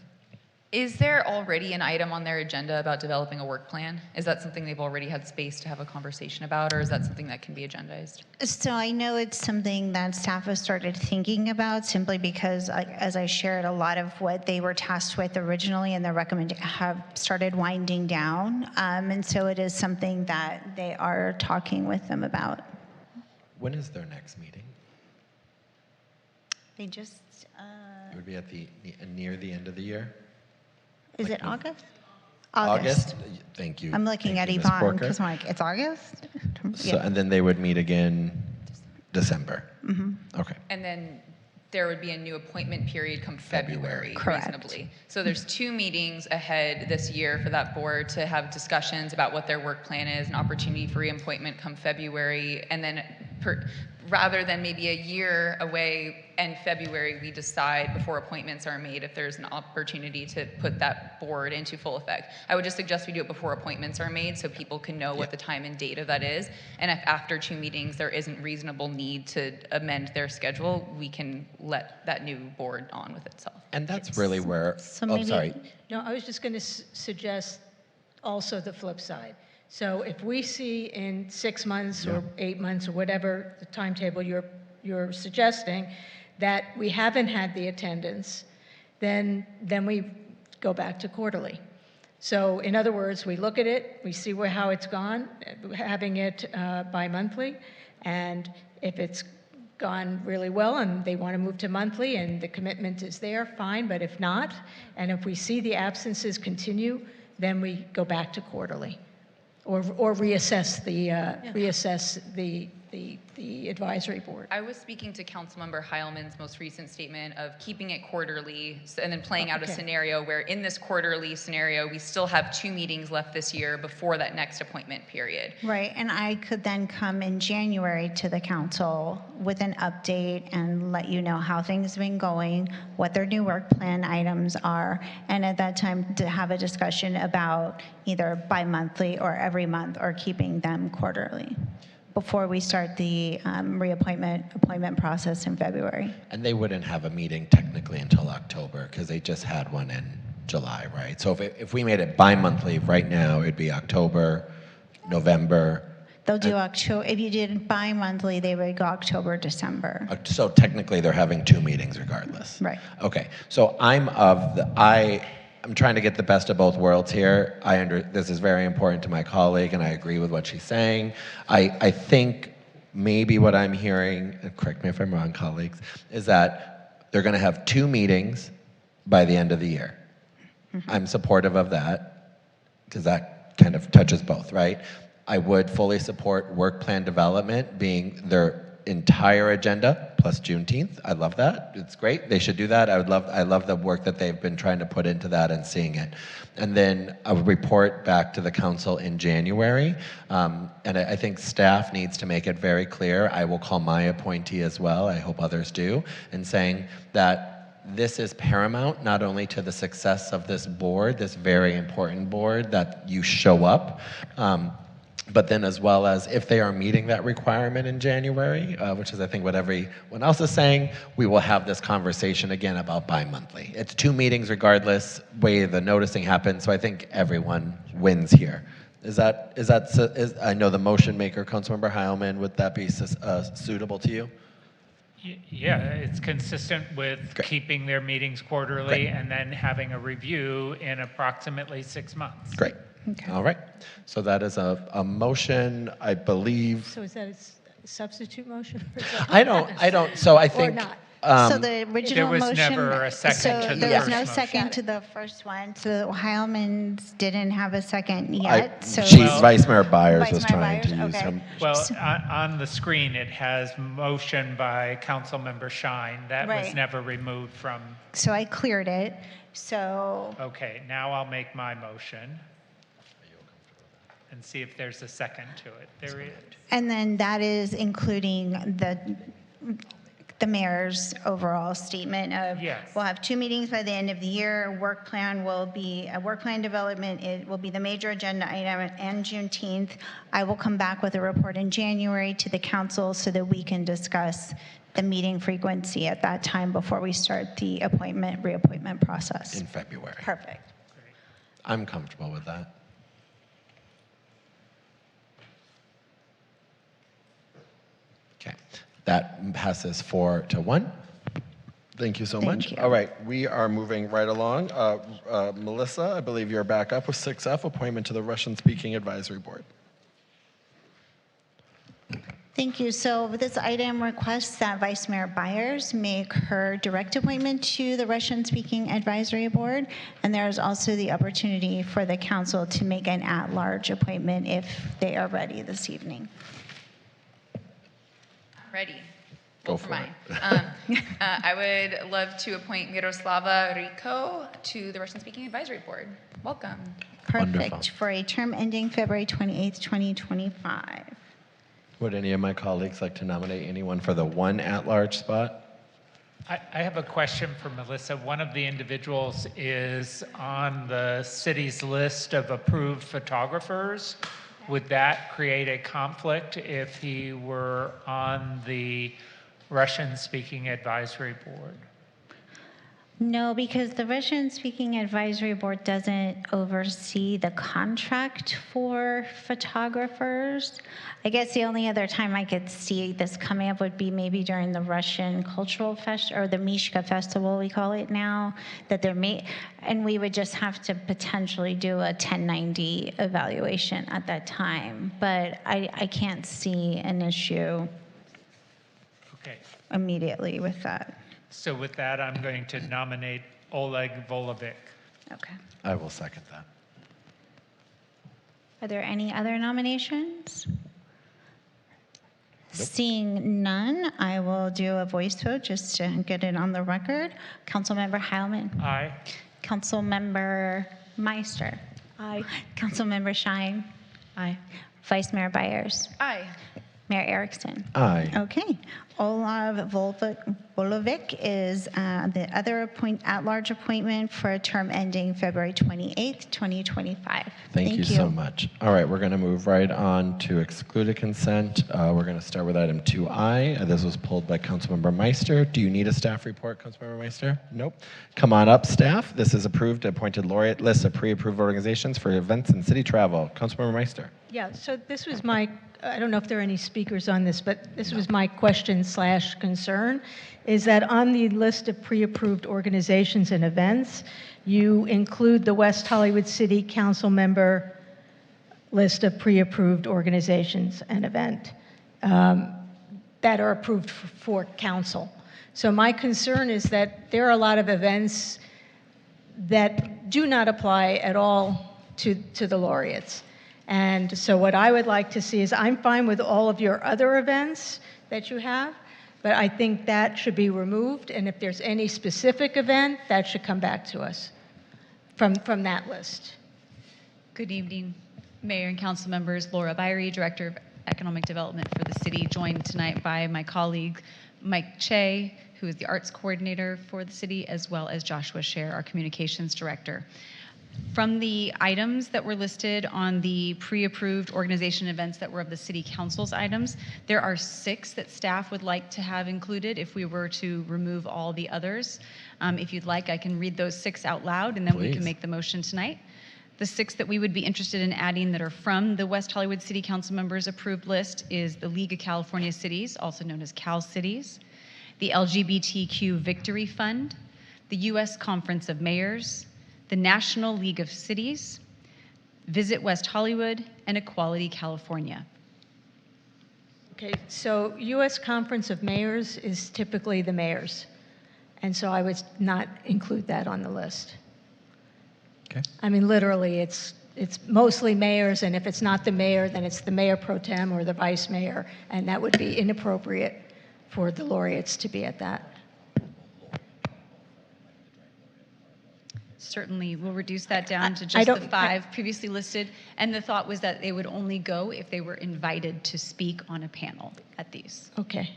Is there already an item on their agenda about developing a work plan? Is that something they've already had space to have a conversation about, or is that something that can be agendized? So I know it's something that staff has started thinking about, simply because, as I shared, a lot of what they were tasked with originally and their recommendation have started winding down. And so it is something that they are talking with them about. When is their next meeting? They just, It would be at near the end of the year? is it August? August? Thank you. I'm looking at Thank you, Ms. Yvonne Porker. because I'm like, it's August? So, and then they would meet again December? Okay. And then there would be a new appointment period come February, Correct. reasonably. So there's 2 meetings ahead this year for that board to have discussions about what their work plan is, an opportunity for reappointment come February, and then rather than maybe a year away in February, we decide before appointments are made if there's an opportunity to put that board into full effect. I would just suggest we do it before appointments are made so people can know what the time and date of that is. And if after 2 meetings there isn't reasonable need to amend their schedule, we can let that new board on with itself. And that's really where, sorry. No, I was just going to suggest also the flip side. So if we see in 6 months or 8 months or whatever the timetable you're suggesting that we haven't had the attendance, then we go back to quarterly. So in other words, we look at it, we see how it's gone, having it bi-monthly, and if it's gone really well and they want to move to monthly and the commitment is there, fine, but if not, and if we see the absences continue, then we go back to quarterly. Or reassess the the advisory board. I was speaking to Councilmember Heilman's most recent statement of keeping it quarterly and then playing out a scenario where in this quarterly scenario, we still have 2 meetings left this year before that next appointment period. Right, and I could then come in January to the council with an update and let you know how things have been going, what their new work plan items are, and at that time to have a discussion about either bi-monthly or every month or keeping them quarterly before we start the appointment process in February. And they wouldn't have a meeting technically until October because they just had one in July, right? So if we made it bi-monthly right now, it'd be October, November. They'll do October, if you did bi-monthly, they would go October, December. So technically they're having 2 meetings regardless. Right. Okay, so I'm trying to get the best of both worlds here. This is very important to my colleague, and I agree with what she's saying. I think maybe what I'm hearing, and correct me if I'm wrong, colleagues, is that they're going to have 2 meetings by the end of the year. I'm supportive of that because that kind of touches both, right? I would fully support work plan development being their entire agenda plus Juneteenth. I love that. It's great. They should do that. I love the work that they've been trying to put into that and seeing it. And then I would report back to the council in January. And I think staff needs to make it very clear. I will call my appointee as well. I hope others do. And saying that this is paramount not only to the success of this board, this very important board, that you show up, but then as well as if they are meeting that requirement in January, which is I think what everyone else is saying, we will have this conversation again about bi-monthly. It's 2 meetings regardless, way the noticing happens, so I think everyone wins here. I know the motion maker, Councilmember Heilman, would that be suitable to you? Yeah, it's consistent with keeping their meetings quarterly and then having a review in approximately 6 months. Great. Okay. All right. So that is a motion, I believe. So is that a substitute motion? I don't, so I think. Or not? So the original motion. There was never a second to the there was first no motion. second to the first one. So Heilman's didn't have a second yet. Vice Mayor Byers was trying to use him. Well, on the screen, it has motion by Councilmember Shine. That was Right. never removed from. So I cleared it. So Okay, now I'll make my motion. And see if there's a second to it. There is. and then that is including the mayor's overall statement of we'll have 2 meetings by the end of the year. Work plan will be a work plan development. It will be the major agenda item and Juneteenth. I will come back with a report in January to the council so that we can discuss the meeting frequency at that time before we start the reappointment process. In February. Perfect. I'm comfortable with that. Okay, that passes 4-1. Thank you so much. you. All right, we are moving right along. Melissa, I believe you're back up with 6F, appointment to the Russian-speaking advisory board. Thank you. So this item requests that Vice Mayor Byers make her direct appointment to the Russian-speaking advisory board, and there is also the opportunity for the council to make an at-large appointment if they are ready this evening. Ready. Go for for mine. I would love to appoint Miroslava Rico to the Russian-speaking advisory board. Welcome. Perfect. Wonderful. For a term ending February 28th, 2025. Would any of my colleagues like to nominate anyone for the 1 at-large spot? I have a question for Melissa. One of the individuals is on the city's list of approved photographers. Would that create a conflict if he were on the Russian-speaking advisory board? No, because the Russian-speaking advisory board doesn't oversee the contract for photographers. I guess the only other time I could see this coming up would be maybe during the Russian Cultural Festival, or the Mishka Festival, we call it now, that and we would just have to potentially do a 1090 evaluation at that time. But I can't see an issue immediately with that. So with that, I'm going to nominate Oleg Volovic. Okay. I will second that. Are there any other nominations? Seeing none, I will do a voice vote just to get it on the record. Councilmember Heilman. Aye. Councilmember Meister. Aye. Councilmember Shine. Aye. Vice Mayor Byers. Aye. Mayor Erickson. Aye. Okay. Olav Volovic is the other at-large appointment for a term ending February 28th, 2025. Thank you so much. All right, we're going to move right on to excluded consent. We're going to start with item 2I. This was pulled by Councilmember Meister. Do you need a staff report, Councilmember Meister? Nope. Come on up, staff. This is approved appointed laureate list of pre-approved organizations for events and city travel. Councilmember Meister. Yeah, so this was I don't know if there are any speakers on this, but this was my question/concern, is that on the list of pre-approved organizations and events, you include the West Hollywood City Council member list of pre-approved organizations and event that are approved for council. So my concern is that there are a lot of events that do not apply at all to the laureates. And so what I would like to see is, I'm fine with all of your other events that you have, but I think that should be removed. And if there's any specific event, that should come back to us from that list. Good evening, Mayor and Council members. Laura Byrie, Director of Economic Development for the city, joined tonight by my colleague Mike Che, who is the Arts Coordinator for the city, as well as Joshua Scher, our Communications Director. From the items that were listed on the pre-approved organization events that were of the City Council's items, there are 6 that staff would like to have included if we were to remove all the others. If you'd like, I can read those 6 out loud, and then we can make the motion tonight. The 6 that we would be interested in adding that are from the West Hollywood City Council members' approved list is the League of California Cities, also known as Cal Cities, the LGBTQ Victory Fund, the U.S. Conference of Mayors, the National League of Cities, Visit West Hollywood, and Equality California. Okay, so U.S. Conference of Mayors is typically the mayors, and so I would not include that on the list. Okay. I mean, literally, it's mostly mayors, and if it's not the mayor, then it's the mayor pro tem or the vice mayor, and that would be inappropriate for the laureates to be at that. Certainly, we'll reduce that down to just the 5 previously listed, and the thought was that they would only go if they were invited to speak on a panel at these. Okay.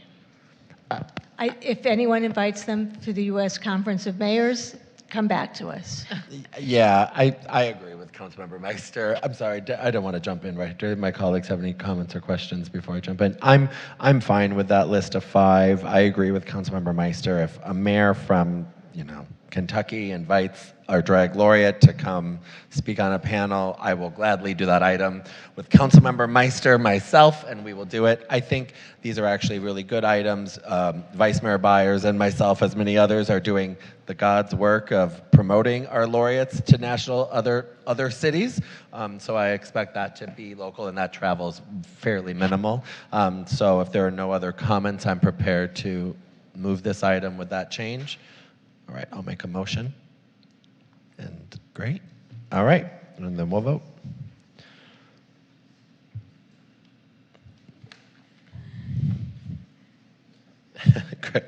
If anyone invites them to the U.S. Conference of Mayors, come back to us. Yeah, I agree with Councilmember Meister. I'm sorry, I don't want to jump in right. Do my colleagues have any comments or questions before I jump in? I'm fine with that list of 5. I agree with Councilmember Meister. If a mayor from, Kentucky invites our drag laureate to come speak on a panel, I will gladly do that item with Councilmember Meister, myself, and we will do it. I think these are actually really good items. Vice Mayor Byers and myself, as many others, are doing the God's work of promoting our laureates to national other cities. So I expect that to be local, and that travel is fairly minimal. So if there are no other comments, I'm prepared to move this item with that change. All right, I'll make a motion. And great. All right, and then we'll vote. Great.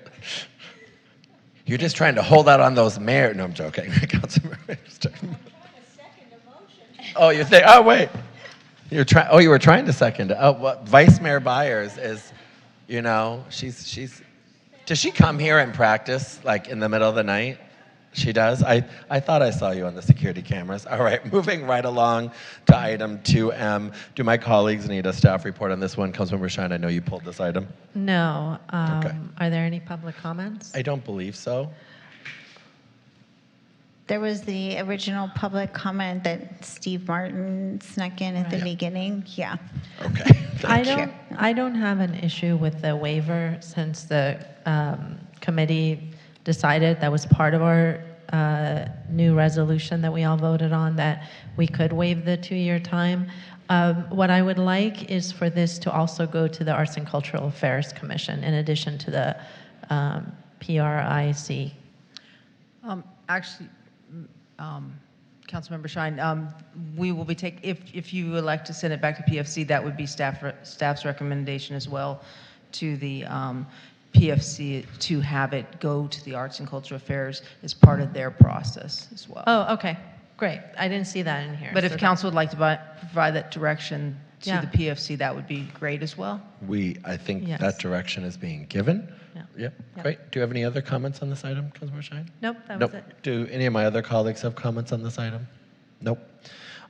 You're just trying to hold out on those mayor. No, I'm joking. Oh, you think? Oh, wait. You're trying. Oh, you were trying to second it. Oh, well, Vice Mayor Byers is, she's. Does she come here and practice like in the middle of the night? She does? I thought I saw you on the security cameras. All right, moving right along to item 2M. Do my colleagues need a staff report on this one? Councilmember Shine, I know you pulled this item. No. Okay. Are there any public comments? I don't believe so. There was the original public comment that Steve Martin snuck in at the beginning. Yeah. Okay. I don't have an issue with the waiver, since the committee decided that was part of our new resolution that we all voted on, that we could waive the 2-year time. What I would like is for this to also go to the Arts and Cultural Affairs Commission in addition to the PRIC. Actually, Councilmember Shine, we will be if you elect to send it back to PFC, that would be staff's recommendation as well, to the PFC to have it go to the Arts and Cultural Affairs as part of their process as well. Oh, okay, great. I didn't see that in here. But so if that- council would like to provide that direction to Yeah. the PFC, that would be great as well. I think Yes. that direction is being given. Yeah. Yep, Yep. great. Do you have any other comments on this item, Councilmember Shine? Nope, that was Nope. it. Do any of my other colleagues have comments on this item? Nope.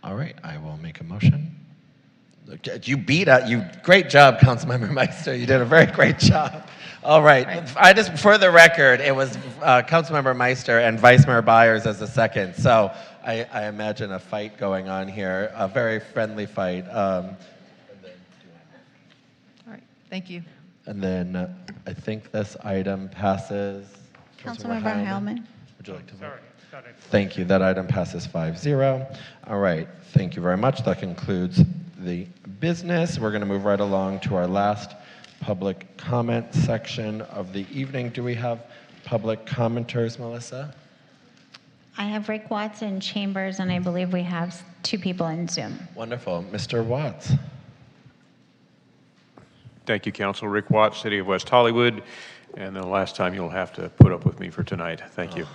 All right, I will make a motion. Okay, you beat out, great job, Councilmember Meister. You did a very great job. All right, I just, for the record, it was Councilmember Meister and Vice Mayor Byers as the second. So I imagine a fight going on here, a very friendly fight. All right, thank you. And then I think this item passes. Councilmember Heilman. Would you like to vote? Sorry, thought I- Thank you. That item passes 5-0. All right. Thank you very much. That concludes the business. We're going to move right along to our last public comment section of the evening. Do we have public commenters, Melissa? I have Rick Watts in chambers, and I believe we have 2 people in Zoom. Wonderful. Mr. Watts. Thank you, Council. Rick Watts, City of West Hollywood. And the last time you'll have to put up with me for tonight. Thank you.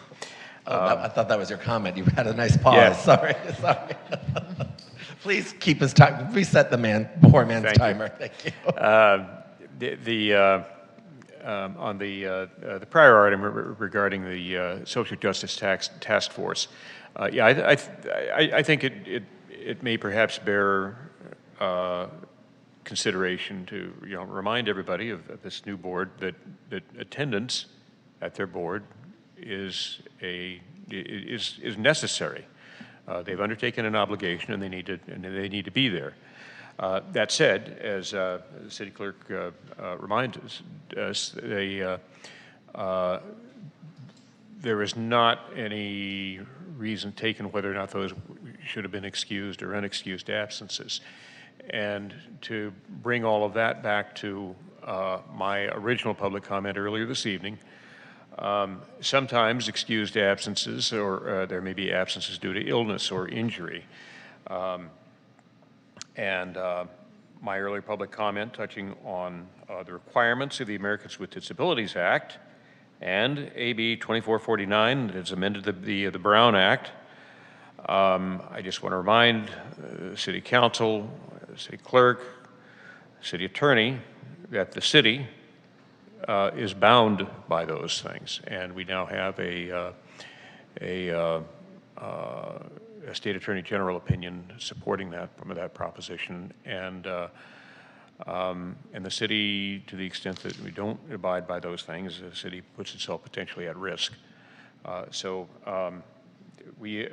I thought that was your comment. You had a nice pause. Yeah. Sorry. Please keep his time. Reset the poor man's Thank you. timer. Thank you. On the prior item regarding the social justice task force, I think it may perhaps bear consideration to remind everybody of this new board that attendance at their board is necessary. They've undertaken an obligation, and they need to be there. That said, as the city clerk reminded us, there is not any reason taken whether or not those should have been excused or unexcused absences. And to bring all of that back to my original public comment earlier this evening, sometimes excused absences, or there may be absences due to illness or injury. And my earlier public comment touching on the requirements of the Americans with Disabilities Act and AB 2449 that has amended the Brown Act. I just want to remind the City Council, City Clerk, City Attorney that the city is bound by those things, and we now have a State Attorney General opinion supporting that proposition, and the city, to the extent that we don't abide by those things, the city puts itself potentially at risk. We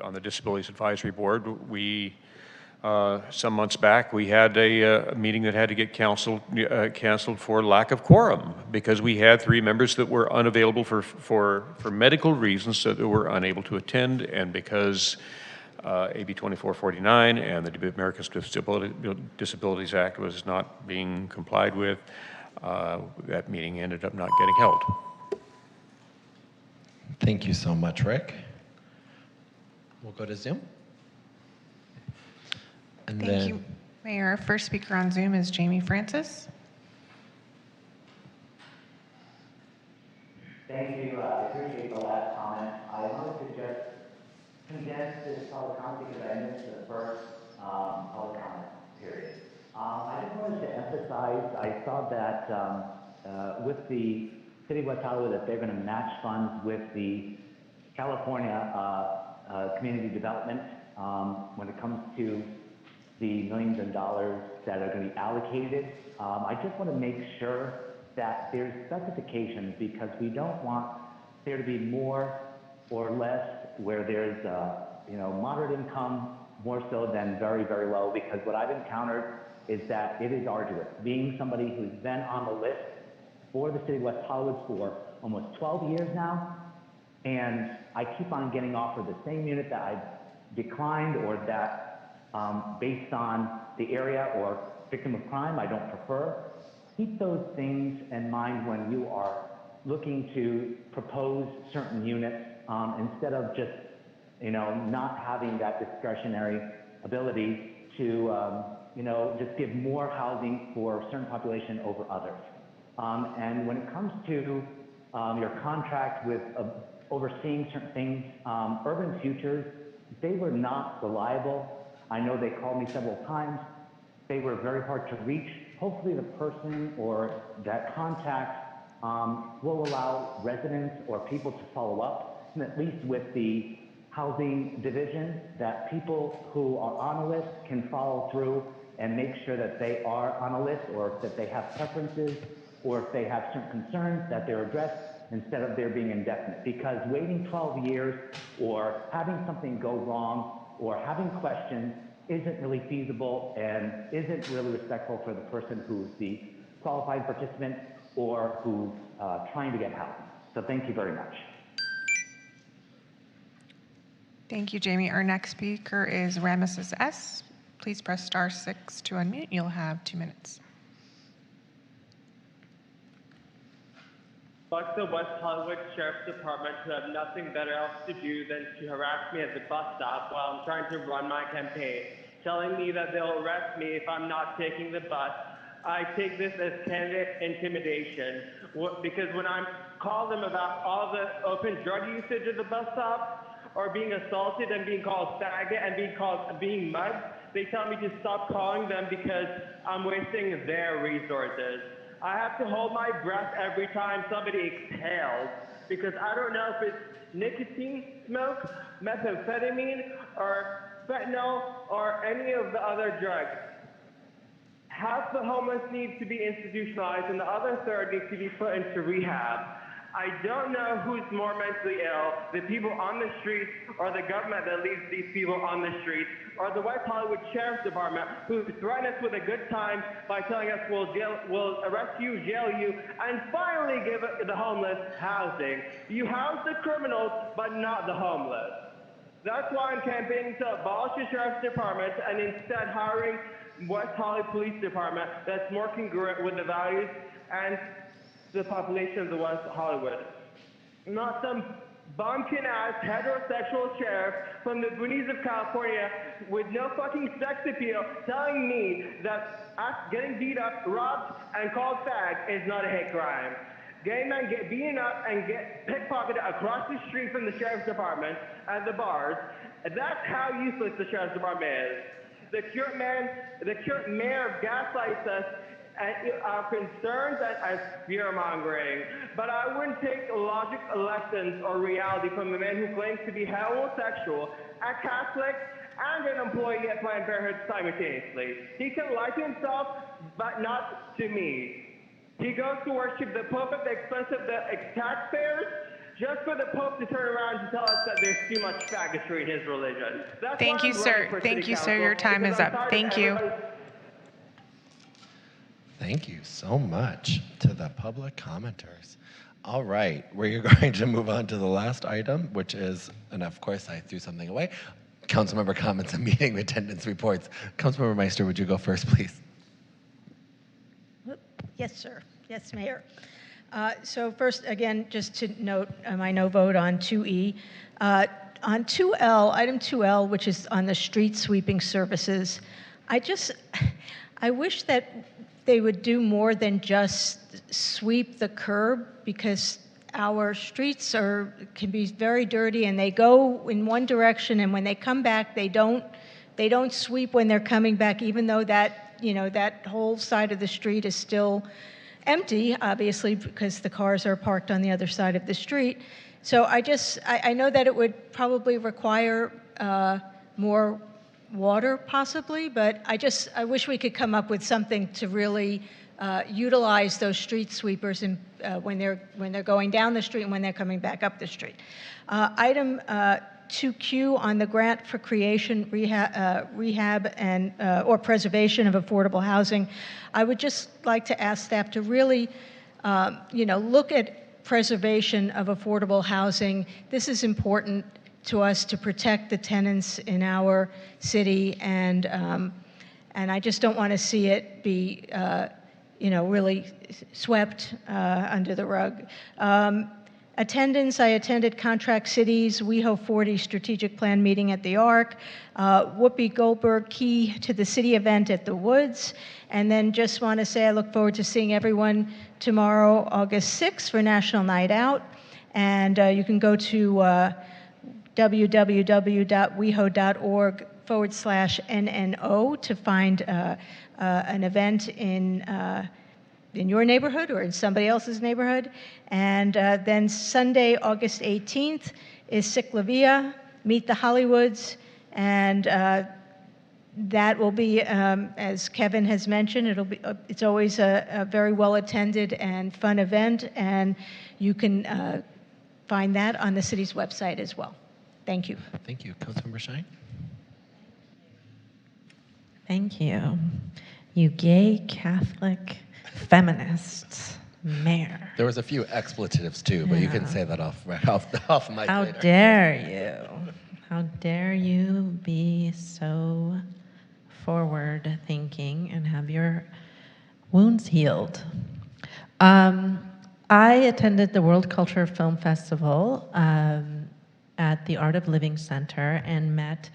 on the Disabilities Advisory Board, some months back, we had a meeting that had to get canceled for lack of quorum because we had 3 members that were unavailable for medical reasons, so that were unable to attend, and because AB 2449 and the Americans with Disabilities Act was not being complied with, that meeting ended up not getting held. Thank you so much, Rick. We'll go to Zoom. And Thank you, Mayor. Our first speaker on Zoom is Jamie Francis. Thank you. I appreciate the last comment. I wanted to just condense this public comment because I missed the first public comment period. I just wanted to emphasize, I saw that with the City of West Hollywood, that they're going to match funds with the California community development when it comes to the millions of dollars that are going to be allocated. I just want to make sure that there's specifications, because we don't want there to be more or less where there's moderate income more so than very, very low, because what I've encountered is that it is arduous. Being somebody who's been on the list for the City of West Hollywood for almost 12 years now, and I keep on getting offered the same unit that I've declined, or that based on the area or victim of crime, I don't prefer. Keep those things in mind when you are looking to propose certain units, instead of just, not having that discretionary ability to, just give more housing for a certain population over others. And when it comes to your contract with overseeing certain things, Urban Futures, they were not reliable. I know they called me several times. They were very hard to reach. Hopefully the person or that contact will allow residents or people to follow up, and at least with the housing division, that people who are on a list can follow through and make sure that they are on a list, or that they have preferences, or if they have certain concerns that they're addressed instead of there being indefinite. Because waiting 12 years or having something go wrong or having questions isn't really feasible and isn't really respectful for the person who's the qualified participant or who's trying to get housing. So thank you very much. Thank you, Jamie. Our next speaker is Ramesses S. Please press *6 to unmute. You'll have 2 minutes. Fuck the West Hollywood Sheriff's Department, who have nothing better else to do than to harass me at the bus stop while I'm trying to run my campaign, telling me that they'll arrest me if I'm not taking the bus. I take this as candidate intimidation, because when I call them about all the open drug usage at the bus stop, or being assaulted and being called faggot and being mugged, they tell me to stop calling them because I'm wasting their resources. I have to hold my breath every time somebody exhales, because I don't know if it's nicotine smoke, methamphetamine, or fentanyl, or any of the other drugs. Half the homeless needs to be institutionalized and the other third needs to be put into rehab. I don't know who's more mentally ill, the people on the streets or the government that leaves these people on the streets, or the West Hollywood Sheriff's Department, who threaten us with a good time by telling us we'll arrest you, jail you, and finally give the homeless housing. You house the criminals, but not the homeless. That's why I'm campaigning to abolish the Sheriff's Department and instead hiring West Hollywood Police Department that's more congruent with the values and the population of the West Hollywood. Not some bumpkin-ass heterosexual sheriff from the boonies of California with no fucking sex appeal telling me that getting beat up, robbed, and called fag is not a hate crime. Gay men get beaten up and get pickpocketed across the street from the Sheriff's Department at the bars. That's how useless the Sheriff's Department is. The current mayor gaslights us our concerns as fear-mongering, but I wouldn't take logic lessons or reality from a man who claims to be homosexual, a Catholic, and an employee at Planned Parenthood simultaneously. He can lie to himself, but not to me. He goes to worship the Pope at the expense of the taxpayers, just for the Pope to turn around and tell us that there's too much faggotry in his religion. That's Thank why you, I'm sir. running for Thank city you, sir. council, Your time because is I'm up. tired of Thank you. everybody- Thank you so much to the public commenters. All right, we're going to move on to the last item, which is, and of course I threw something away, councilmember comments and meeting attendance reports. Councilmember Meister, would you go first, please? Yes, sir. Yes, Mayor. So first, again, just to note my no vote on 2E. On 2L, item 2L, which is on the street sweeping services, I wish that they would do more than just sweep the curb, because our streets can be very dirty and they go in one direction, and when they come back, they don't sweep when they're coming back, even though that whole side of the street is still empty, obviously, because the cars are parked on the other side of the street. So I know that it would probably require more water possibly, but I wish we could come up with something to really utilize those street sweepers when they're going down the street and when they're coming back up the street. Item 2Q on the grant for creation, rehab, and or preservation of affordable housing. I would just like to ask staff to really, look at preservation of affordable housing. This is important to us to protect the tenants in our city, and I just don't want to see it be, really swept under the rug. Attendance, I attended Contract Cities WeHo 40 Strategic Plan meeting at the Arc, Whoopi Goldberg Key to the City event at the Woods, and then just want to say I look forward to seeing everyone tomorrow, August 6th, for National Night Out. And you can go to www.weho.org/NNO to find an event in your neighborhood or in somebody else's neighborhood. And then Sunday, August 18th is Ciclavia, Meet the Hollywoods, and that will be, as Kevin has mentioned, it's always a very well-attended and fun event, and you can find that on the city's website as well. Thank you. Thank you. Councilmember Shine? Thank you. You gay Catholic feminist mayor. There was a few expletives too, but you can say that off mic How later. dare you? How dare you be so forward thinking and have your wounds healed? I attended the World Culture Film Festival at the Art of Living Center and met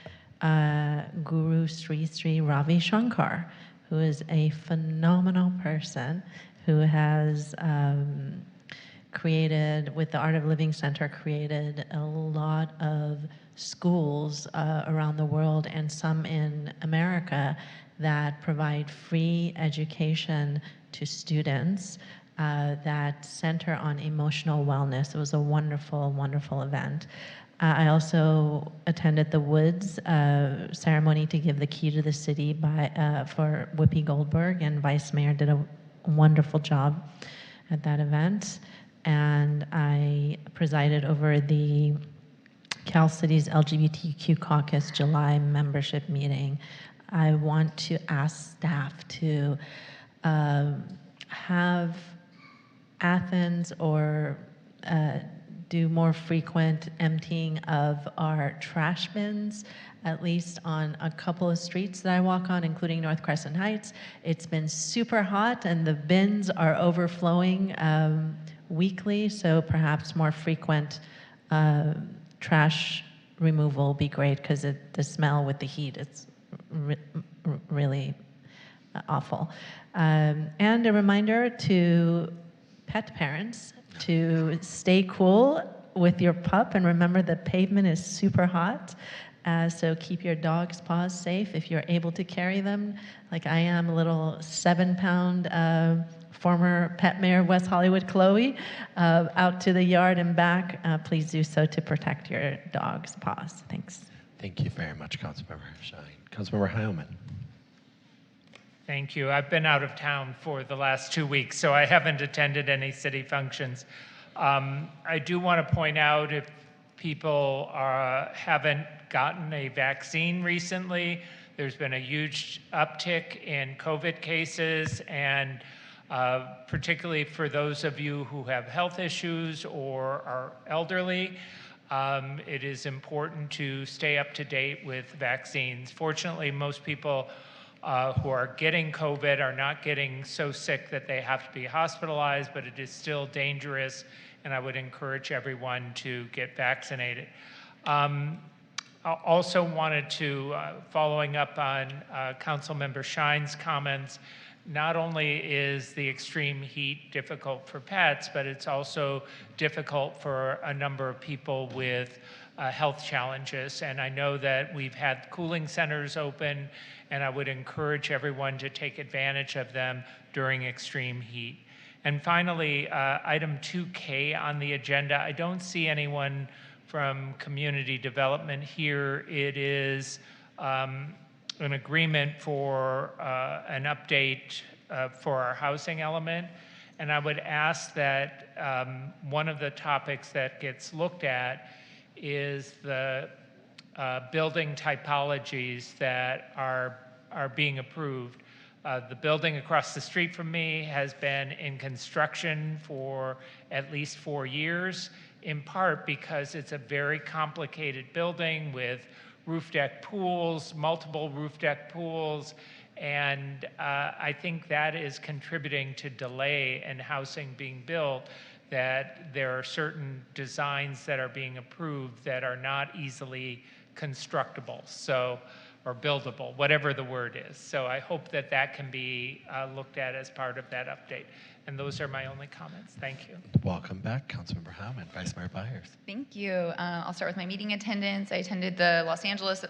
Guru Sri Sri Ravi Shankar, who is a phenomenal person who has created, with the Art of Living Center, created a lot of schools around the world and some in America that provide free education to students that center on emotional wellness. It was a wonderful, wonderful event. I also attended the Woods ceremony to give the key to the city for Whoopi Goldberg, and Vice Mayor did a wonderful job at that event. And I presided over the Cal Cities LGBTQ Caucus July membership meeting. I want to ask staff to have Athens or do more frequent emptying of our trash bins, at least on a couple of streets that I walk on, including North Crescent Heights. It's been super hot and the bins are overflowing weekly, so perhaps more frequent trash removal will be great, because the smell with the heat is really awful. And a reminder to pet parents to stay cool with your pup, and remember the pavement is super hot. So keep your dog's paws safe if you're able to carry them, like I am, a little 7-pound former pet mayor of West Hollywood, Chloe, out to the yard and back. Please do so to protect your dog's paws. Thanks. Thank you very much, Councilmember Shine. Councilmember Heilman. Thank you. I've been out of town for the last 2 weeks, so I haven't attended any city functions. I do want to point out, if people haven't gotten a vaccine recently, there's been a huge uptick in COVID cases, and particularly for those of you who have health issues or are elderly, it is important to stay up to date with vaccines. Fortunately, most people who are getting COVID are not getting so sick that they have to be hospitalized, but it is still dangerous, and I would encourage everyone to get vaccinated. I also wanted to, following up on Councilmember Shine's comments, not only is the extreme heat difficult for pets, but it's also difficult for a number of people with health challenges. And I know that we've had cooling centers open, and I would encourage everyone to take advantage of them during extreme heat. And finally, item 2K on the agenda, I don't see anyone from community development here. It is an agreement for an update for our housing element. And I would ask that one of the topics that gets looked at is the building typologies that are being approved. The building across the street from me has been in construction for at least 4 years, in part because it's a very complicated building with roof deck pools, multiple roof deck pools, and I think that is contributing to delay in housing being built. that there are certain designs that are being approved that are not easily constructible, so, or buildable, whatever the word is. So I hope that that can be looked at as part of that update. And those are my only comments. Thank you. Welcome back, Councilmember Howman, Vice Mayor Byers. Thank you. I'll start with my meeting attendance. I attended the Los Angeles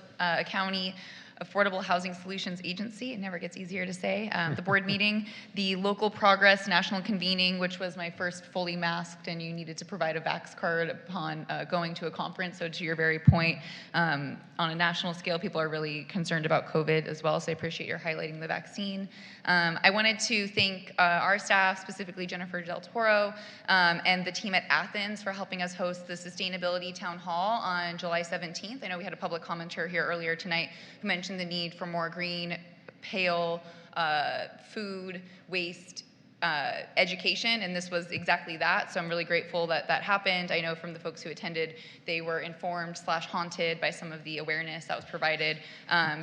County Affordable Housing Solutions Agency. It never gets easier to say. The board meeting, the Local Progress National Convening, which was my first fully masked, and you needed to provide a vax card upon going to a conference. So to your very point, on a national scale, people are really concerned about COVID as well. So I appreciate your highlighting the vaccine. I wanted to thank our staff, specifically Jennifer Del Toro, and the team at Athens for helping us host the Sustainability Town Hall on July 17th. I know we had a public commenter here earlier tonight who mentioned the need for more green, pale food waste education, and this was exactly that. So I'm really grateful that that happened. I know from the folks who attended, they were informed / haunted by some of the awareness that was provided.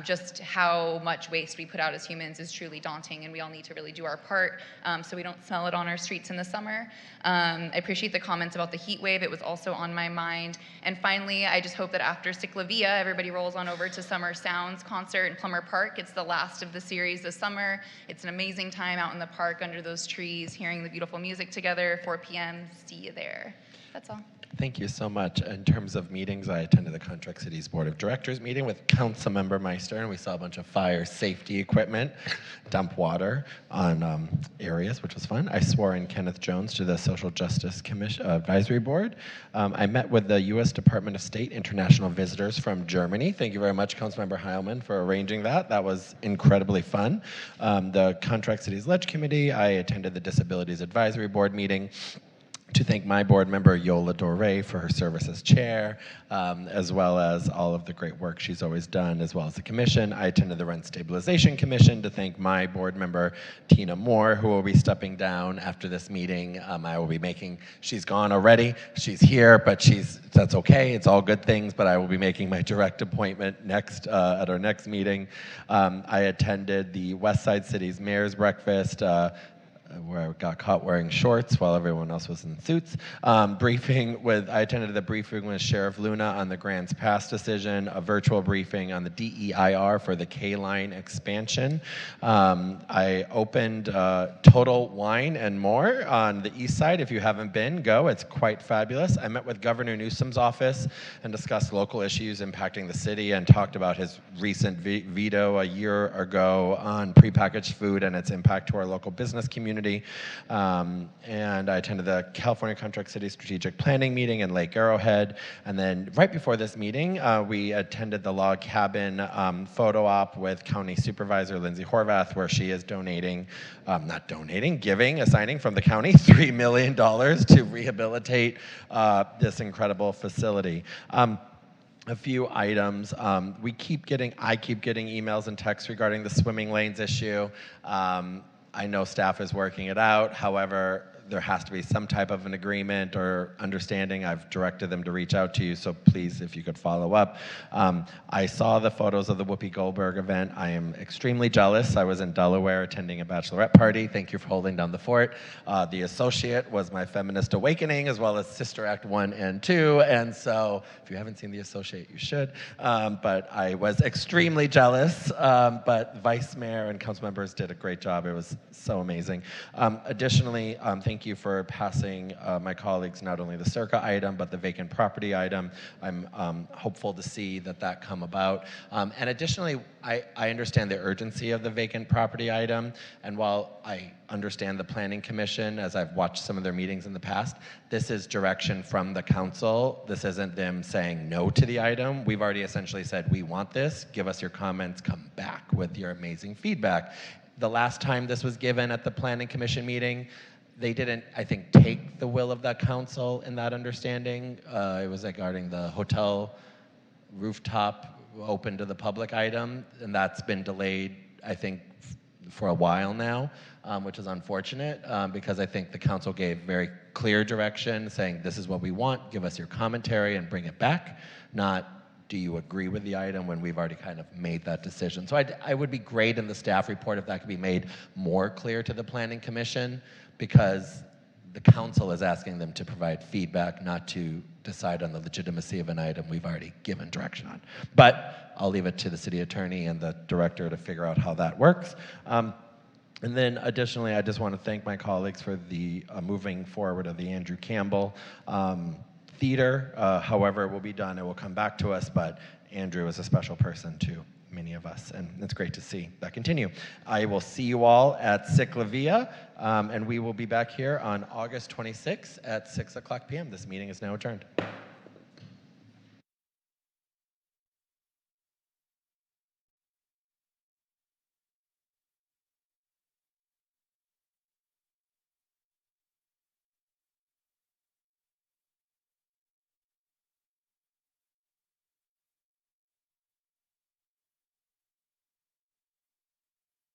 Just how much waste we put out as humans is truly daunting, and we all need to really do our part so we don't smell it on our streets in the summer. I appreciate the comments about the heat wave. It was also on my mind. And finally, I just hope that after Ciclavia, everybody rolls on over to Summer Sounds concert in Plummer Park. It's the last of the series this summer. It's an amazing time out in the park under those trees, hearing the beautiful music together, 4 p.m. See you there. That's all. Thank you so much. In terms of meetings, I attended the Contract Cities Board of Directors meeting with Councilmember Meister, and we saw a bunch of fire safety equipment, dump water on areas, which was fun. I swore in Kenneth Jones to the Social Justice Commission Advisory Board. I met with the U.S. Department of State international visitors from Germany. Thank you very much, Councilmember Heilman, for arranging that. That was incredibly fun. The Contract Cities Ledge Committee, I attended the Disabilities Advisory Board meeting to thank my board member, Yola Doré, for her service as chair, as well as all of the great work she's always done, as well as the commission. I attended the Rent Stabilization Commission to thank my board member, Tina Moore, who will be stepping down after this meeting. I will be making, she's gone already, she's here, but that's okay, it's all good things, but I will be making my direct appointment next at our next meeting. I attended the West Side City's Mayor's Breakfast, where I got caught wearing shorts while everyone else was in suits. I attended the briefing with Sheriff Luna on the Grants Pass decision, a virtual briefing on the DEIR for the K-Line expansion. I opened Total Wine and More on the east side. If you haven't been, go. It's quite fabulous. I met with Governor Newsom's office and discussed local issues impacting the city and talked about his recent veto a year ago on prepackaged food and its impact to our local business community. And I attended the California Contract City Strategic Planning meeting in Lake Arrowhead. And then right before this meeting, we attended the log cabin photo op with County Supervisor Lindsay Horvath, where she is assigning from the county $3 million to rehabilitate this incredible facility. A few items. I keep getting emails and texts regarding the swimming lanes issue. I know staff is working it out. However, there has to be some type of an agreement or understanding. I've directed them to reach out to you, so please, if you could follow up. I saw the photos of the Whoopi Goldberg event. I am extremely jealous. I was in Delaware attending a bachelorette party. Thank you for holding down the fort. The Associate was my feminist awakening, as well as Sister Act 1 and 2, and so if you haven't seen The Associate, you should. But I was extremely jealous, but Vice Mayor and council members did a great job. It was so amazing. Additionally, thank you for passing my colleagues not only the Circa item, but the vacant property item. I'm hopeful to see that come about. And additionally, I understand the urgency of the vacant property item, and while I understand the Planning Commission, as I've watched some of their meetings in the past, this is direction from the council. This isn't them saying no to the item. We've already essentially said, we want this, give us your comments, come back with your amazing feedback. The last time this was given at the Planning Commission meeting, they didn't, I think, take the will of that council in that understanding. It was regarding the hotel rooftop open to the public item, and that's been delayed, I think, for a while now, which is unfortunate because I think the council gave very clear direction saying this is what we want, give us your commentary and bring it back, not do you agree with the item when we've already kind of made that decision. So I would be great in the staff report if that could be made more clear to the Planning Commission, because the council is asking them to provide feedback, not to decide on the legitimacy of an item we've already given direction on. But I'll leave it to the city attorney and the director to figure out how that works. And then additionally, I just want to thank my colleagues for the moving forward of the Andrew Campbell Theater. However it will be done, it will come back to us, but Andrew is a special person to many of us, and it's great to see that continue. I will see you all at Ciclavia, and we will be back here on August 26th at 6 o'clock p.m. This meeting is now adjourned.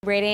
Rating